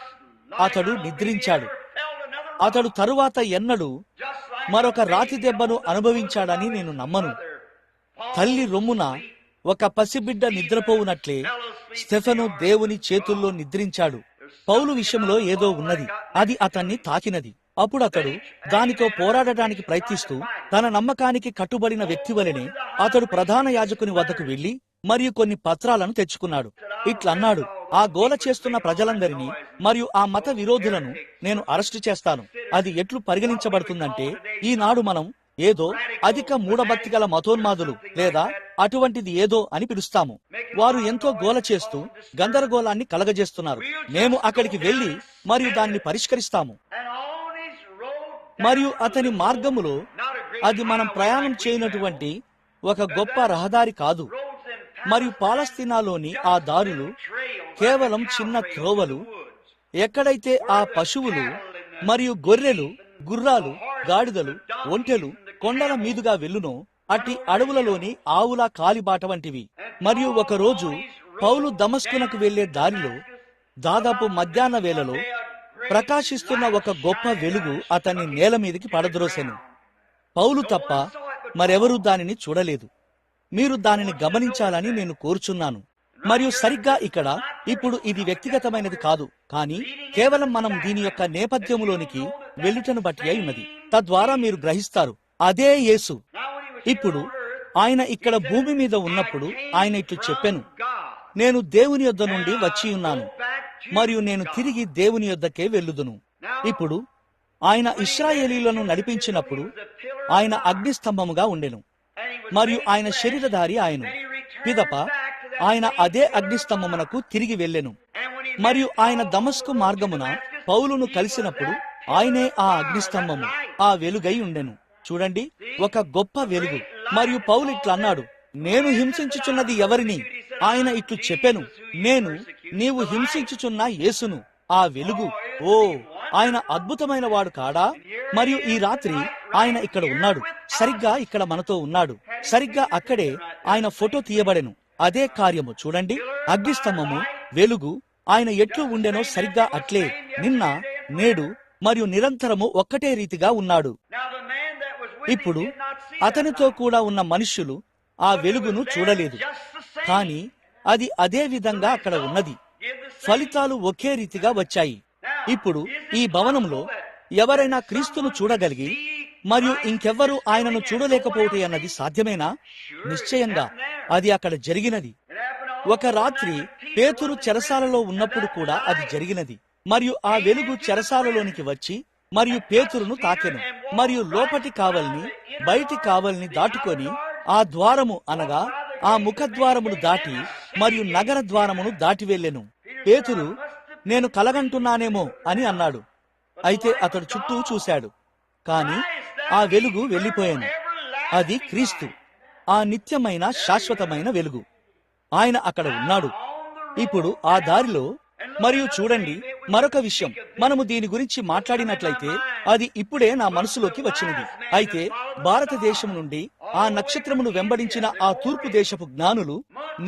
అతడు నిద్రించాడు. అతడు తరువాత ఎన్నడూ మరొక రాతి దెబ్బను అనుభవించాడని నేను నమ్మను. తల్లి రొమ్మున ఒక పసిబిడ్డ నిద్రపోవునట్లే స్టెఫెను దేవుని చేతుల్లో నిద్రించాడు. పౌలు విషయంలో ఏదో ఉన్నది, అది అతన్ని తాకినది. అప్పుడు అతడు దానితో పోరాడటానికి ప్రయత్నిస్తూ తన నమ్మకానికి కట్టుబడిన వ్యక్తి వలెనే అతడు ప్రధాన యాజకుని వద్దకు వెళ్లి మరియు కొన్ని పత్రాలను తెచ్చుకున్నాడు. ఇట్లన్నాడు, ఆ గోల చేస్తున్న ప్రజలందరినీ మరియు ఆ మత విరోధులను నేను అరెస్టు చేస్తాను. అది ఎట్లు పరిగణించబడుతుందంటే, ఈనాడు మనం ఏదో అధిక మూఢభక్తి గల మతోన్మాదులు లేదా అటువంటిది ఏదో అని పిలుస్తాము. వారు ఎంతో గోల చేస్తూ గందరగోళాన్ని కలగజేస్తున్నారు. మేము అక్కడికి వెళ్లి మరియు దాన్ని పరిష్కరిస్తాము. మరియు అతని మార్గములో అది మనం ప్రయాణం చేయనటువంటి ఒక గొప్ప రహదారి కాదు. మరియు పాలస్తీనాలోని ఆ దారులు కేవలం చిన్న త్రోవలు. ఎక్కడైతే ఆ పశువులు మరియు గొర్రెలు, గుర్రాలు, గాడిదలు, ఒంటెలు కొండల మీదుగా వెళ్ళునో అట్టి అడవులలోని ఆవుల కాలిబాట వంటివి. మరియు ఒకరోజు పౌలు దమస్కునకు వెళ్లే దారిలో దాదాపు మధ్యాహ్న వేళలో ప్రకాశిస్తున్న ఒక గొప్ప వెలుగు అతన్ని నేల మీదకి పడద్రోసెను. పౌలు తప్ప మరెవరూ దానిని చూడలేదు. మీరు దానిని గమనించాలని నేను కోరుచున్నాను. మరియు సరిగ్గా ఇక్కడ ఇప్పుడు ఇది వ్యక్తిగతమైనది కాదు, కానీ కేవలం మనం దీని యొక్క నేపథ్యములోనికి వెళ్ళుటను బట్టి అయి ఉన్నది. తద్వారా మీరు గ్రహిస్తారు, అదే యేసు. ఇప్పుడు ఆయన ఇక్కడ భూమి మీద ఉన్నప్పుడు ఆయన ఇట్లు చెప్పెను, నేను దేవుని యొద్ద నుండి వచ్చి ఉన్నాను మరియు నేను తిరిగి దేవుని యొద్దకే వెళ్ళుదును. ఇప్పుడు ఆయన ఇశ్రాయేలీయులను నడిపించినప్పుడు ఆయన అగ్నిస్తంభముగా ఉండెను, మరియు ఆయన శరీరధారి ఆయన. పిదప ఆయన అదే అగ్నిస్తంభమునకు తిరిగి వెళ్ళెను. మరియు ఆయన దమస్కు మార్గమున పౌలును కలిసినప్పుడు ఆయనే ఆ అగ్నిస్తంభము, ఆ వెలుగై ఉండెను. చూడండి, ఒక గొప్ప వెలుగు. మరియు పౌలు ఇట్లా అన్నాడు, నేను హింసించుచున్నది ఎవరిని? ఆయన ఇట్లు చెప్పెను, నేను నీవు హింసించుచున్న యేసును, ఆ వెలుగు. ఓ, ఆయన అద్భుతమైన వాడు కాడా? మరియు ఈ రాత్రి ఆయన ఇక్కడ ఉన్నాడు, సరిగ్గా ఇక్కడ మనతో ఉన్నాడు. సరిగ్గా అక్కడే ఆయన ఫోటో తీయబడెను. అదే కార్యము. చూడండి, అగ్నిస్తంభము, వెలుగు. ఆయన ఎట్లు ఉండెనో సరిగ్గా అట్లే నిన్న, నేడు మరియు నిరంతరము ఒక్కటే రీతిగా ఉన్నాడు. ఇప్పుడు అతనితో కూడా ఉన్న మనుష్యులు ఆ వెలుగును చూడలేదు, కానీ అది అదే విధంగా అక్కడ ఉన్నది. ఫలితాలు ఒకే రీతిగా వచ్చాయి. ఇప్పుడు ఈ భవనంలో ఎవరైనా క్రీస్తును చూడగలిగి మరియు ఇంకెవ్వరూ ఆయనను చూడలేకపోతే అన్నది సాధ్యమేనా? నిశ్చయంగా అది అక్కడ జరిగినది. ఒక రాత్రి పేతురు చెరసాలలో ఉన్నప్పుడు కూడా అది జరిగినది. మరియు ఆ వెలుగు చెరసాలలోనికి వచ్చి మరియు పేతురును తాకెను. మరియు లోపటి కావలిని, బయటి కావలిని దాటుకొని ఆ ద్వారము అనగా ఆ ముఖద్వారమును దాటి మరియు నగర ద్వారమును దాటి వెళ్ళెను. పేతురు, నేను కలగంటున్నానేమో అని అన్నాడు. అయితే అతడు చుట్టూ చూశాడు, కాని ఆ వెలుగు వెళ్ళిపోయాను. అది క్రీస్తు, ఆ నిత్యమైన శాశ్వతమైన వెలుగు. ఆయన అక్కడ ఉన్నాడు ఇప్పుడు ఆ దారిలో. మరియు చూడండి, మరొక విషయం, మనము దీని గురించి మాట్లాడినట్లయితే అది ఇప్పుడే నా మనసులోకి వచ్చినది. అయితే భారతదేశం నుండి ఆ నక్షత్రమును వెంబడించిన ఆ తూర్పు దేశపు జ్ఞానులు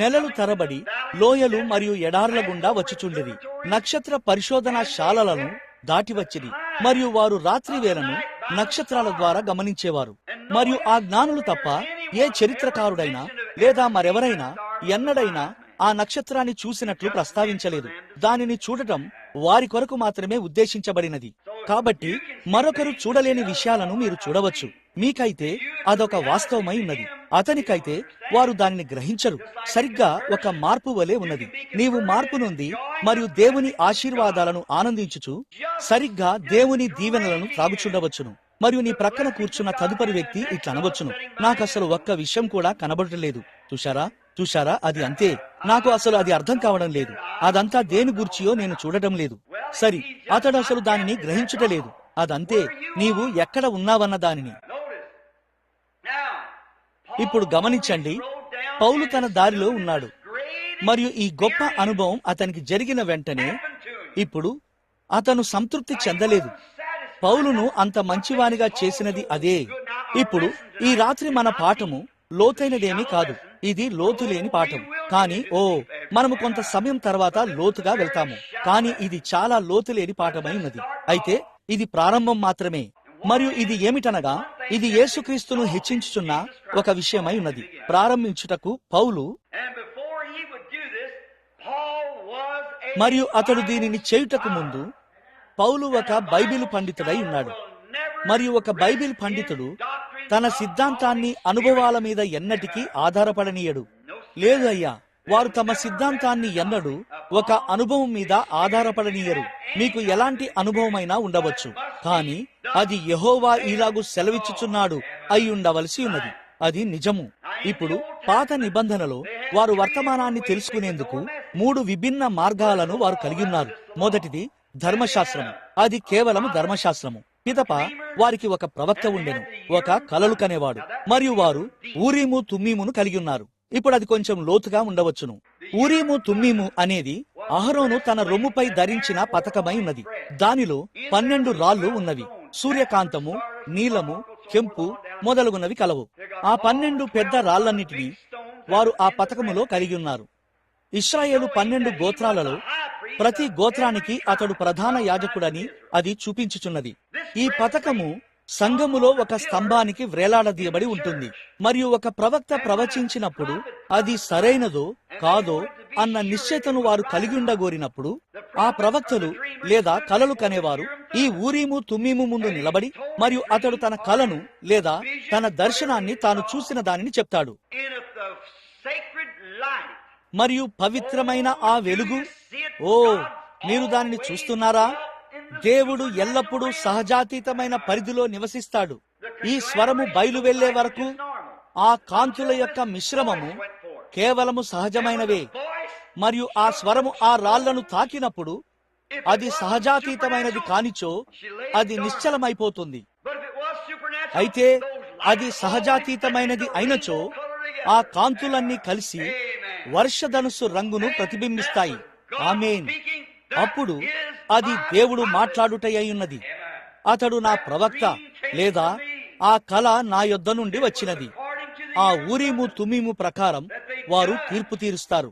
నెలలు తరబడి లోయలు మరియు ఎడారుల గుండా వచ్చుచుండిరి. నక్షత్ర పరిశోధనా శాలలను దాటి వచ్చిరి. మరియు వారు రాత్రి వేళను నక్షత్రాల ద్వారా గమనించేవారు. మరియు ఆ జ్ఞానులు తప్ప ఏ చరిత్రకారుడైనా లేదా మరెవరైనా ఎన్నడైనా ఆ నక్షత్రాన్ని చూసినట్లు ప్రస్తావించలేదు. దానిని చూడటం వారి కొరకు మాత్రమే ఉద్దేశించబడినది. కాబట్టి మరొకరు చూడలేని విషయాలను మీరు చూడవచ్చు. మీకైతే అదొక వాస్తవమై ఉన్నది, అతనికైతే వారు దానిని గ్రహించరు. సరిగ్గా ఒక మార్పు వలె ఉన్నది. నీవు మార్పు నొంది మరియు దేవుని ఆశీర్వాదాలను ఆనందించుచు సరిగ్గా దేవుని దీవెనలను త్రాగుచుండవచ్చును. మరియు నీ ప్రక్కన కూర్చున్న తదుపరి వ్యక్తి ఇట్లా అనవచ్చును, నాకు అసలు ఒక్క విషయం కూడా కనబడలేదు. చూశారా, అది అంతే. నాకు అసలు అది అర్థం కావడం లేదు. అదంతా దేని గూర్చియో నేను చూడటం లేదు. సరి, అతడు అసలు దానిని గ్రహించుటలేదు. అదంతే, నీవు ఎక్కడ ఉన్నావన్న దానిని. ఇప్పుడు గమనించండి, పౌలు తన దారిలో ఉన్నాడు మరియు ఈ గొప్ప అనుభవం అతనికి జరిగిన వెంటనే ఇప్పుడు అతను సంతృప్తి చెందలేదు. పౌలును అంత మంచివానిగా చేసినది అదే. ఇప్పుడు ఈ రాత్రి మన పాఠము లోతైనదేమీ కాదు, ఇది లోతు లేని పాఠం. కానీ మనము కొంత సమయం తర్వాత లోతుగా వెళ్తాము. కానీ ఇది చాలా లోతు లేని పాఠమై ఉన్నది. అయితే ఇది ప్రారంభం మాత్రమే. మరియు ఇది ఏమిటనగా, ఇది యేసుక్రీస్తును హెచ్చించుచున్న ఒక విషయమై ఉన్నది. ప్రారంభించుటకు పౌలు మరియు అతడు దీనిని చేయుటకు ముందు పౌలు ఒక బైబిల్ పండితుడై ఉన్నాడు. మరియు ఒక బైబిల్ పండితుడు తన సిద్ధాంతాన్ని అనుభవాల మీద ఎన్నటికీ ఆధారపడనీయడు. లేదు అయ్యా, వారు తమ సిద్ధాంతాన్ని ఎన్నడూ ఒక అనుభవం మీద ఆధారపడనీయరు. మీకు ఎలాంటి అనుభవమైనా ఉండవచ్చు, కానీ అది యెహోవా ఇలాగు సెలవిచ్చుచున్నాడు అయి ఉండవలసి ఉన్నది. అది నిజము. ఇప్పుడు పాత నిబంధనలో వారు వర్తమానాన్ని తెలుసుకునేందుకు 3 విభిన్న మార్గాలను వారు కలిగి ఉన్నారు. మొదటిది ధర్మశాస్త్రము. అది కేవలం ధర్మశాస్త్రము. పిదప వారికి ఒక ప్రవక్త ఉండెను, ఒక కలలు కనేవాడు. మరియు వారు ఊరీము తుమ్మీమును కలిగి ఉన్నారు. ఇప్పుడు అది కొంచెం లోతుగా ఉండవచ్చును. ఊరీము తుమ్మీము అనేది అహరోను తన రొమ్ముపై ధరించిన పతకమై ఉన్నది. దానిలో 12 రాళ్లు ఉన్నవి. సూర్యకాంతము, నీలము, కెంపు మొదలగునవి కలవు. ఆ 12 పెద్ద రాళ్లన్నిటినీ వారు ఆ పతకములో కలిగి ఉన్నారు. ఇశ్రాయేలు 12 గోత్రాలలో ప్రతి గోత్రానికి అతడు ప్రధాన యాజకుడని అది చూపించుచున్నది. ఈ పతకము సంఘములో ఒక స్తంభానికి వ్రేలాడదీయబడి ఉంటుంది. మరియు ఒక ప్రవక్త ప్రవచించినప్పుడు అది సరైనదో కాదో అన్న నిశ్చయతను వారు కలిగి ఉండగోరినప్పుడు ఆ ప్రవక్తలు లేదా కలలు కనేవారు ఈ ఊరీము తుమ్మీము ముందు నిలబడి మరియు అతడు తన కలను లేదా తన దర్శనాన్ని తాను చూసిన దానిని చెప్తాడు. మరియు పవిత్రమైన ఆ వెలుగు, మీరు దానిని చూస్తున్నారా? దేవుడు ఎల్లప్పుడూ సహజాతీతమైన పరిధిలో నివసిస్తాడు. ఈ స్వరము బయలు వెళ్లే వరకు ఆ కాంతుల యొక్క మిశ్రమము కేవలము సహజమైనవే. మరియు ఆ స్వరము ఆ రాళ్లను తాకినప్పుడు అది సహజాతీతమైనది కానిచో అది నిశ్చలమైపోతుంది. అయితే అది సహజాతీతమైనది అయినచో ఆ కాంతులన్నీ కలిసి వర్షధనుస్సు రంగును ప్రతిబింబిస్తాయి. ఆమేన్. అప్పుడు అది దేవుడు మాట్లాడుటయ్యున్నది. అతడు నా ప్రవక్త, లేదా ఆ కళ నా యొద్ద నుండి వచ్చినది. ఆ ఊరీము తుమీము ప్రకారం వారు తీర్పు తీరుస్తారు.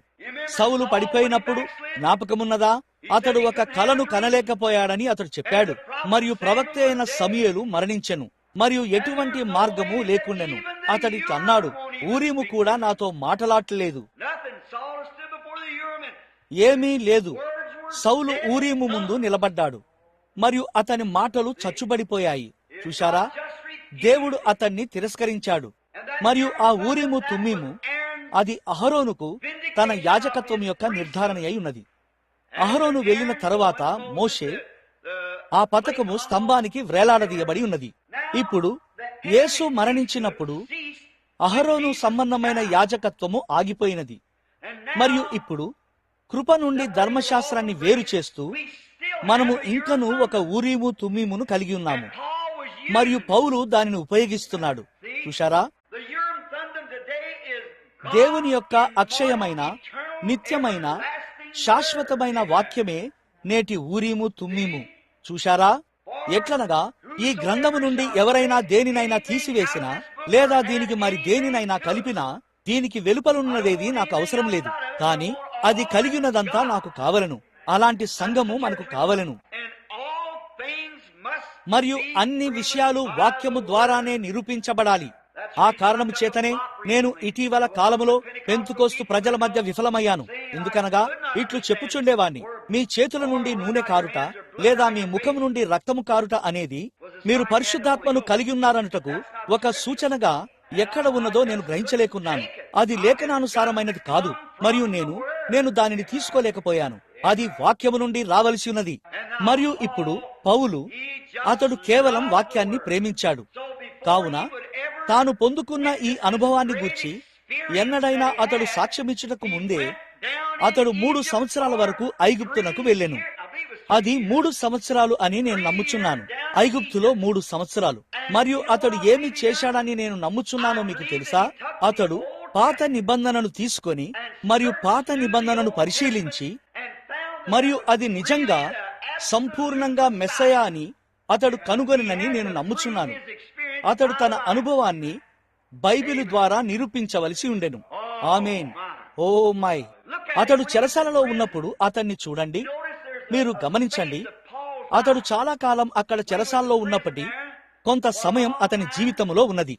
సౌలు పడిపోయినప్పుడు జ్ఞాపకమున్నదా? అతడు ఒక కలను కనలేకపోయాడని అతడు చెప్పాడు. మరియు ప్రవక్త అయిన సమూయేలు మరణించెను మరియు ఎటువంటి మార్గము లేకుండెను. అతడికి అన్నాడు, ఊరీము కూడా నాతో మాటలాడలేదు. ఏమీ లేదు. సౌలు ఊరీము ముందు నిలబడ్డాడు మరియు అతని మాటలు చచ్చుబడిపోయాయి. చూశారా? దేవుడు అతన్ని తిరస్కరించాడు. మరియు ఆ ఊరీము తుమ్మీము అది అహరోనుకు తన యాజకత్వం యొక్క నిర్ధారణ అయి ఉన్నది. అహరోను వెళ్లిన తరువాత మోషే ఆ పతకము స్తంభానికి వ్రేలాడదీయబడి ఉన్నది. ఇప్పుడు యేసు మరణించినప్పుడు అహరోను సంబంధమైన యాజకత్వము ఆగిపోయినది. మరియు ఇప్పుడు కృప నుండి ధర్మశాస్త్రాన్ని వేరు చేస్తూ మనము ఇంకను ఒక ఊరీము తుమ్మీమును కలిగి ఉన్నాము. మరియు పౌలు దానిని ఉపయోగిస్తున్నాడు. చూశారా? దేవుని యొక్క అక్షయమైన, నిత్యమైన, శాశ్వతమైన వాక్యమే నేటి ఊరీము తుమ్మీము. చూశారా? ఎట్లనగా ఈ గ్రంథము నుండి ఎవరైనా దేనినైనా తీసివేసినా లేదా దీనికి మరి దేనినైనా కలిపినా దీనికి వెలుపలున్నదేది నాకు అవసరం లేదు, కానీ అది కలిగినదంతా నాకు కావలను. అలాంటి సంఘము మనకు కావలను. మరియు అన్ని విషయాలు వాక్యము ద్వారానే నిరూపించబడాలి. ఆ కారణము చేతనే నేను ఇటీవల కాలములో పెంతుకోస్తు ప్రజల మధ్య విఫలమయ్యాను. ఎందుకనగా ఇట్లు చెప్పుచుండేవాణ్ణి, మీ చేతుల నుండి నూనె కారుట లేదా మీ ముఖము నుండి రక్తము కారుట అనేది మీరు పరిశుద్ధాత్మను కలిగి ఉన్నారనుటకు ఒక సూచనగా ఎక్కడ ఉన్నదో నేను గ్రహించలేకున్నాను. అది లేఖనానుసారమైనది కాదు మరియు నేను దానిని తీసుకోలేకపోయాను. అది వాక్యము నుండి రావలసి ఉన్నది. మరియు ఇప్పుడు పౌలు అతడు కేవలం వాక్యాన్ని ప్రేమించాడు. కావున తాను పొందుకున్న ఈ అనుభవాన్ని గూర్చి ఎన్నడైనా అతడు సాక్ష్యమిచ్చుటకు ముందే అతడు 3 సంవత్సరాల వరకు ఐగుప్తునకు వెళ్ళెను. అది 3 సంవత్సరాలు అని నేను నమ్ముచున్నాను. ఐగుప్తులో 3 సంవత్సరాలు. మరియు అతడు ఏమి చేశాడని నేను నమ్ముచున్నానో మీకు తెలుసా? అతడు పాత నిబంధనను తీసుకొని మరియు పాత నిబంధనను పరిశీలించి మరియు అది నిజంగా సంపూర్ణంగా మెస్సయా అని అతడు కనుగొనని నేను నమ్ముచున్నాను. అతడు తన అనుభవాన్ని బైబిలు ద్వారా నిరూపించవలసి ఉండెను. ఆమేన్. Oh my. అతడు చెరసాలలో ఉన్నప్పుడు అతన్ని చూడండి. మీరు గమనించండి, అతడు చాలా కాలం అక్కడ చెరసాలలో ఉన్నప్పటి కొంత సమయం అతని జీవితంలో ఉన్నది.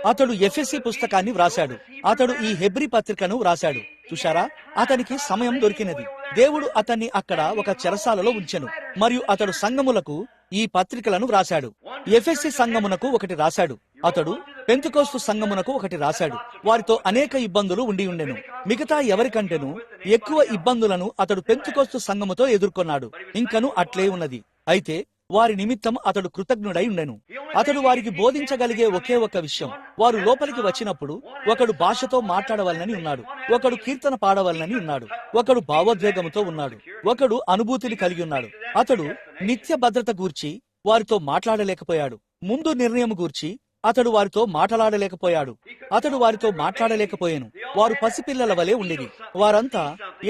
అతడు ఎఫెసీ పుస్తకాన్ని వ్రాశాడు. అతడు ఈ హెబ్రీ పత్రికను వ్రాశాడు. చూశారా? అతనికి సమయం దొరికినది. దేవుడు అతన్ని అక్కడ ఒక చెరసాలలో ఉంచెను మరియు అతడు సంఘములకు ఈ పత్రికలను వ్రాశాడు. ఎఫెసీ సంఘమునకు ఒకటి రాశాడు. అతడు పెంతెకోస్తు సంఘమునకు ఒకటి రాశాడు. వారితో అనేక ఇబ్బందులు ఉండి ఉండెను. మిగతా ఎవరికంటేనూ ఎక్కువ ఇబ్బందులను అతడు పెంతెకోస్తు సంఘముతో ఎదుర్కొన్నాడు. ఇంకను అట్లే ఉన్నది. అయితే వారి నిమిత్తం అతడు కృతజ్ఞుడై ఉండెను. అతడు వారికి బోధించగలిగే ఒకే ఒక విషయం, వారు లోపలికి వచ్చినప్పుడు ఒకడు భాషతో మాట్లాడవలనని ఉన్నాడు, ఒకడు కీర్తన పాడవలనని ఉన్నాడు, ఒకడు భావోద్వేగంతో ఉన్నాడు, ఒకడు అనుభూతిని కలిగి ఉన్నాడు. అతడు నిత్య భద్రత గూర్చి వారితో మాట్లాడలేకపోయాడు. ముందు నిర్ణయం గూర్చి అతడు వారితో మాట్లాడలేకపోయాడు. అతడు వారితో మాట్లాడలేకపోయాను. వారు పసిపిల్లల వలె ఉండేది. వారంతా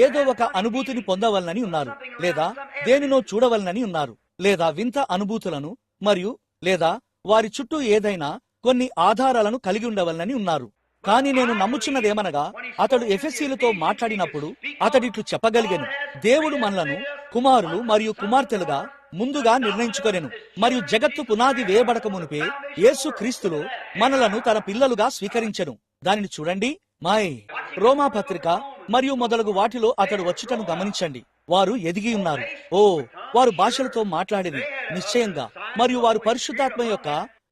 ఏదో ఒక అనుభూతిని పొందవలనని ఉన్నారు, లేదా దేనినో చూడవలనని ఉన్నారు, లేదా వింత అనుభూతులను మరియు లేదా వారి చుట్టూ ఏదైనా కొన్ని ఆధారాలను కలిగి ఉండవలనని ఉన్నారు. కానీ నేను నమ్ముచున్నదేమనగా, అతడు ఎఫెసీలతో మాట్లాడినప్పుడు అతడిట్లు చెప్పగలిగెను, దేవుడు మనలను కుమారులు మరియు కుమార్తెలుగా ముందుగా నిర్ణయించుకొనెను మరియు జగత్తు పునాది వేయబడక మునిపే యేసు క్రీస్తులో మనలను తన పిల్లలుగా స్వీకరించెను. దానిని చూడండి. మాయ్ రోమా పత్రిక మరియు మొదలగు వాటిలో అతడు వచ్చుటను గమనించండి. వారు ఎదిగి ఉన్నారు. ఓ, వారు భాషలతో మాట్లాడేది నిశ్చయంగా, మరియు వారు పరిశుద్ధాత్మ యొక్క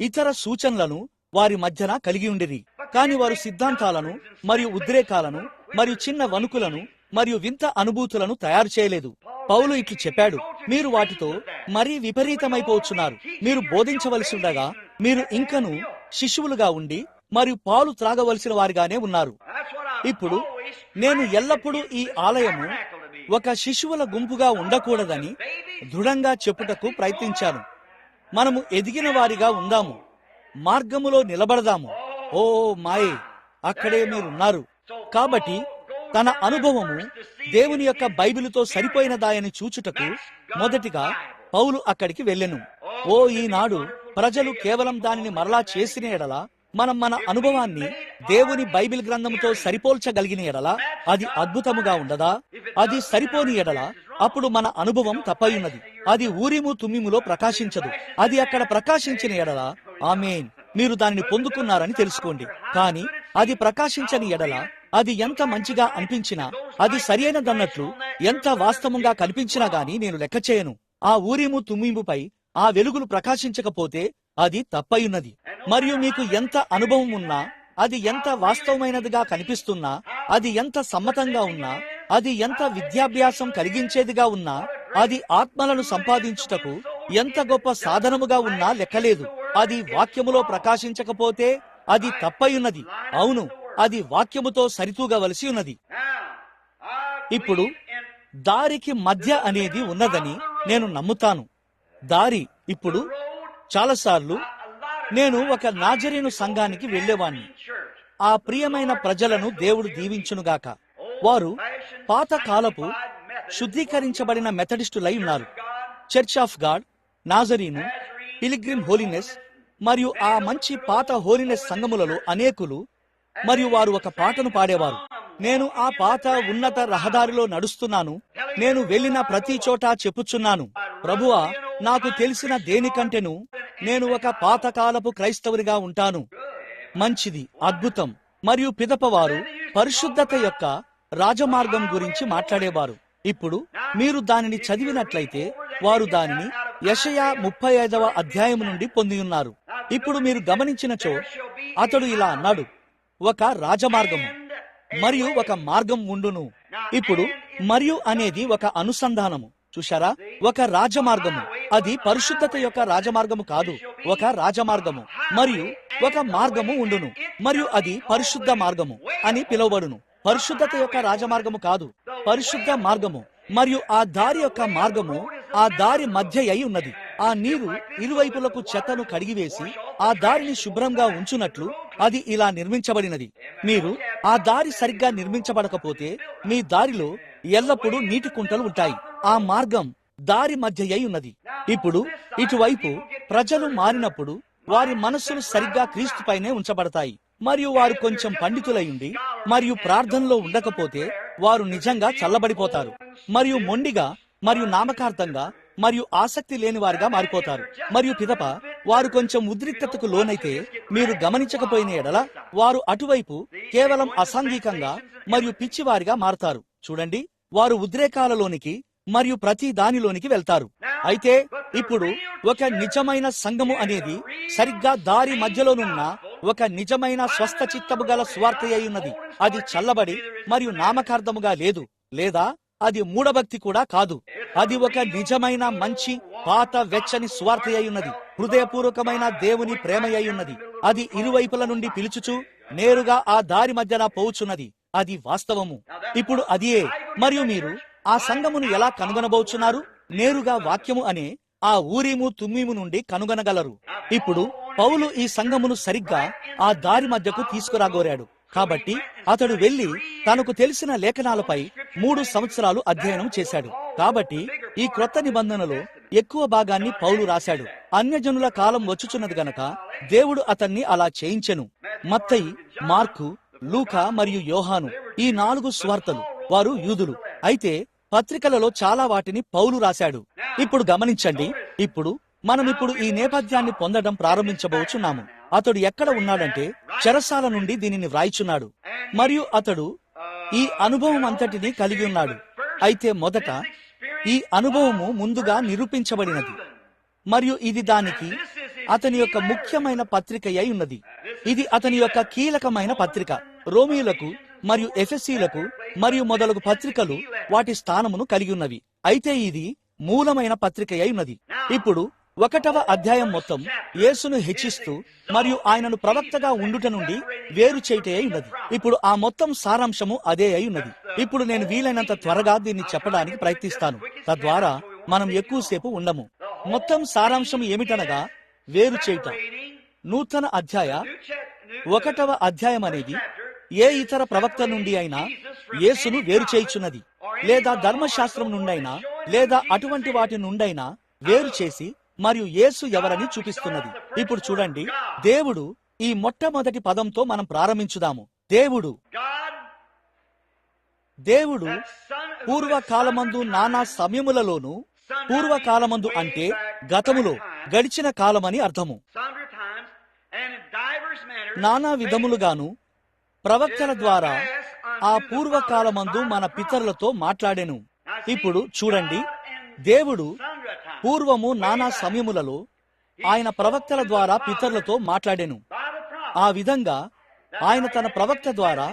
ఇతర సూచనలను వారి మధ్యన కలిగి ఉండిరి. కాని వారు సిద్ధాంతాలను మరియు ఉద్రేకాలను మరియు చిన్న వణుకులను మరియు వింత అనుభూతులను తయారు చేయలేదు. పౌలు ఇట్లు చెప్పాడు, మీరు వాటితో మరీ విపరీతమైపోవచ్చున్నారు. మీరు బోధించవలసి ఉండగా మీరు ఇంకను శిశువులుగా ఉండి మరియు పాలు త్రాగవలసిన వారిగానే ఉన్నారు. ఇప్పుడు నేను ఎల్లప్పుడూ ఈ ఆలయము ఒక శిశువుల గుంపుగా ఉండకూడదని దృఢంగా చెప్పుటకు ప్రయత్నించాను. మనము ఎదిగిన వారిగా ఉందాము, మార్గములో నిలబడదాము. ఓ మాయే, అక్కడే మీరున్నారు. కాబట్టి తన అనుభవము దేవుని యొక్క బైబిలుతో సరిపోయినదాయని చూచుటకు మొదటిగా పౌలు అక్కడికి వెళ్ళెను. ఓ ఈనాడు ప్రజలు కేవలం దానిని మరలా చేసిన ఎడల, మనం మన అనుభవాన్ని దేవుని బైబిల్ గ్రంథముతో సరిపోల్చగలిగిన ఎడల అది అద్భుతముగా ఉండదా? అది సరిపోని ఎడల అప్పుడు మన అనుభవం తప్పయున్నది. అది ఊరిము తుమ్మిములో ప్రకాశించదు. అది అక్కడ ప్రకాశించిన ఎడల ఆమేన్, మీరు దానిని పొందుకున్నారని తెలుసుకోండి. కానీ అది ప్రకాశించని ఎడల అది ఎంత మంచిగా అనిపించినా, అది సరియైనదన్నట్లు ఎంత వాస్తవంగా కనిపించినా గాని నేను లెక్క చేయను. ఆ ఊరిము తుమ్మిముపై ఆ వెలుగులు ప్రకాశించకపోతే అది తప్పయున్నది. మరియు మీకు ఎంత అనుభవం ఉన్నా, అది ఎంత వాస్తవమైనదిగా కనిపిస్తున్నా, అది ఎంత సమ్మతంగా ఉన్నా, అది ఎంత విద్యాభ్యాసం కలిగించేదిగా ఉన్నా, అది ఆత్మలను సంపాదించుటకు ఎంత గొప్ప సాధనముగా ఉన్నా లెక్కలేదు. అది వాక్యములో ప్రకాశించకపోతే అది తప్పయున్నది. అవును, అది వాక్యముతో సరితూగవలసి ఉన్నది. ఇప్పుడు దారికి మధ్య అనేది ఉన్నదని నేను నమ్ముతాను. దారి. ఇప్పుడు చాలాసార్లు నేను ఒక నాజరీను సంఘానికి వెళ్ళేవాణ్ణి. ఆ ప్రియమైన ప్రజలను దేవుడు దీవించునుగాక. వారు పాతకాలపు శుద్ధీకరించబడిన మెథడిస్టులై ఉన్నారు. Church of God, Nazarene, Pilgrim Holiness మరియు ఆ మంచి పాత హోలీనెస్ సంఘములలో అనేకులు. మరియు వారు ఒక పాటను పాడేవారు. నేను ఆ పాత ఉన్నత రహదారిలో నడుస్తున్నాను, నేను వెళ్ళిన ప్రతి చోట చెప్పుచున్నాను, ప్రభువా, నాకు తెలిసిన దేనికంటేను నేను ఒక పాతకాలపు క్రైస్తవునిగా ఉంటాను. మంచిది, అద్భుతం. మరియు పిదపవారు పరిశుద్ధత యొక్క రాజమార్గం గురించి మాట్లాడేవారు. ఇప్పుడు మీరు దానిని చదివినట్లయితే వారు దానిని యెషయా 35వ అధ్యాయము నుండి పొంది ఉన్నారు. ఇప్పుడు మీరు గమనించినచో అతడు ఇలా అన్నాడు, ఒక రాజమార్గము మరియు ఒక మార్గం ఉండును. ఇప్పుడు మరియు అనేది ఒక అనుసంధానము. చూశారా? ఒక రాజమార్గము, అది పరిశుద్ధత యొక్క రాజమార్గము కాదు, ఒక రాజమార్గము. మరియు ఒక మార్గము ఉండును, మరియు అది పరిశుద్ధ మార్గము అని పిలువబడును. పరిశుద్ధత యొక్క రాజమార్గము కాదు, పరిశుద్ధ మార్గము. మరియు ఆ దారి యొక్క మార్గము ఆ దారి మధ్య అయి ఉన్నది. ఆ నీరు ఇరువైపులకు చెత్తను కడిగివేసి ఆ దారిని శుభ్రంగా ఉంచునట్లు అది ఇలా నిర్మించబడినది. మీరు ఆ దారి సరిగ్గా నిర్మించబడకపోతే మీ దారిలో ఎల్లప్పుడూ నీటి కుంటలు ఉంటాయి. ఆ మార్గం దారి మధ్య అయి ఉన్నది. ఇప్పుడు ఇటువైపు ప్రజలు మారినప్పుడు వారి మనస్సులు సరిగ్గా క్రీస్తుపైనే ఉంచబడతాయి. మరియు వారు కొంచెం పండితులయ్యుండి మరియు ప్రార్థనలో ఉండకపోతే వారు నిజంగా చల్లబడిపోతారు. మరియు మొండిగా మరియు నామకార్థంగా మరియు ఆసక్తి లేని వారిగా మారిపోతారు. మరియు పిదప వారు కొంచెం ఉద్రిక్తతకు లోనైతే మీరు గమనించకపోయిన ఎడల వారు అటువైపు కేవలం అసాంఘికంగా మరియు పిచ్చివారిగా మారతారు. చూడండి, వారు ఉద్రేకాలలోనికి మరియు ప్రతి దానిలోనికి వెళ్తారు. అయితే ఇప్పుడు ఒక నిజమైన సంఘము అనేది సరిగ్గా దారి మధ్యలోనున్న ఒక నిజమైన స్వస్థ చిత్తము గల సువార్త అయి ఉన్నది. అది చల్లబడి మరియు నామకార్థముగా లేదు, లేదా అది మూఢభక్తి కూడా కాదు. అది ఒక నిజమైన మంచి పాత వెచ్చని సువార్త అయి ఉన్నది. హృదయపూర్వకమైన దేవుని ప్రేమ అయి ఉన్నది. అది ఇరువైపుల నుండి పిలుచుచు నేరుగా ఆ దారి మధ్యన పోవుచున్నది. అది వాస్తవము. ఇప్పుడు అదియే. మరియు మీరు ఆ సంఘమును ఎలా కనుగొనబోచున్నారు? నేరుగా వాక్యము అనే ఆ ఊరిము తుమ్మిము నుండి కనుగొనగలరు. ఇప్పుడు పౌలు ఈ సంఘమును సరిగ్గా ఆ దారి మధ్యకు తీసుకురాగోరాడు. కాబట్టి అతడు వెళ్లి తనకు తెలిసిన లేఖనాలపై 3 సంవత్సరాలు అధ్యయనం చేశాడు. కాబట్టి ఈ క్రొత్త నిబంధనలో ఎక్కువ భాగాన్ని పౌలు రాశాడు. అన్యజనుల కాలం వచ్చుచున్నది గనక దేవుడు అతన్ని అలా చేయించెను. మత్తయి, మార్కు, లూకా మరియు యోహాను, ఈ 4 సువార్తలు. వారు యూదులు. అయితే పత్రికలలో చాలా వాటిని పౌలు రాశాడు. ఇప్పుడు గమనించండి, ఇప్పుడు ఈ నేపథ్యాన్ని పొందడం ప్రారంభించబోచున్నాము. అతడు ఎక్కడ ఉన్నాడంటే చెరసాల నుండి దీనిని వ్రాయిచున్నాడు. మరియు అతడు ఈ అనుభవం అంతటిని కలిగి ఉన్నాడు. అయితే మొదట ఈ అనుభవము ముందుగా నిరూపించబడినది మరియు ఇది దానికి అతని యొక్క ముఖ్యమైన పత్రిక అయి ఉన్నది. ఇది అతని యొక్క కీలకమైన పత్రిక. రోమియులకు మరియు ఎఫెసీలకు మరియు మొదలగు పత్రికలు వాటి స్థానమును కలిగి ఉన్నవి. అయితే ఇది మూలమైన పత్రిక అయి ఉన్నది. ఇప్పుడు 1వ అధ్యాయం మొత్తం యేసును హెచ్చిస్తూ మరియు ఆయనను ప్రవక్తగా ఉండుట నుండి వేరు చేయటే అయి ఉన్నది. ఇప్పుడు ఆ మొత్తం సారాంశము అదే అయి ఉన్నది. ఇప్పుడు నేను వీలైనంత త్వరగా దీన్ని చెప్పడానికి ప్రయత్నిస్తాను, తద్వారా మనం ఎక్కువసేపు ఉండము. మొత్తం సారాంశం ఏమిటనగా వేరు చేయుట. నూతన అధ్యాయ 1వ అధ్యాయం అనేది ఏ ఇతర ప్రవక్త నుండి అయినా యేసును వేరు చేయుచున్నది, లేదా ధర్మశాస్త్రం నుండైనా లేదా అటువంటి వాటి నుండైనా వేరు చేసి మరియు యేసు ఎవరని చూపిస్తున్నది. ఇప్పుడు చూడండి, దేవుడు, ఈ మొట్టమొదటి పదంతో మనం ప్రారంభించుదాము. దేవుడు పూర్వకాలమందు నానా సమయములలోను, పూర్వకాలమందు అంటే గతములో, గడిచిన కాలమని అర్థము, నానా విధములుగాను ప్రవక్తల ద్వారా ఆ పూర్వకాలమందు మన పితరులతో మాట్లాడెను. ఇప్పుడు చూడండి, దేవుడు పూర్వము నానా సమయములలో ఆయన ప్రవక్తల ద్వారా పితరులతో మాట్లాడెను. ఆ విధంగా ఆయన తన ప్రవక్త ద్వారా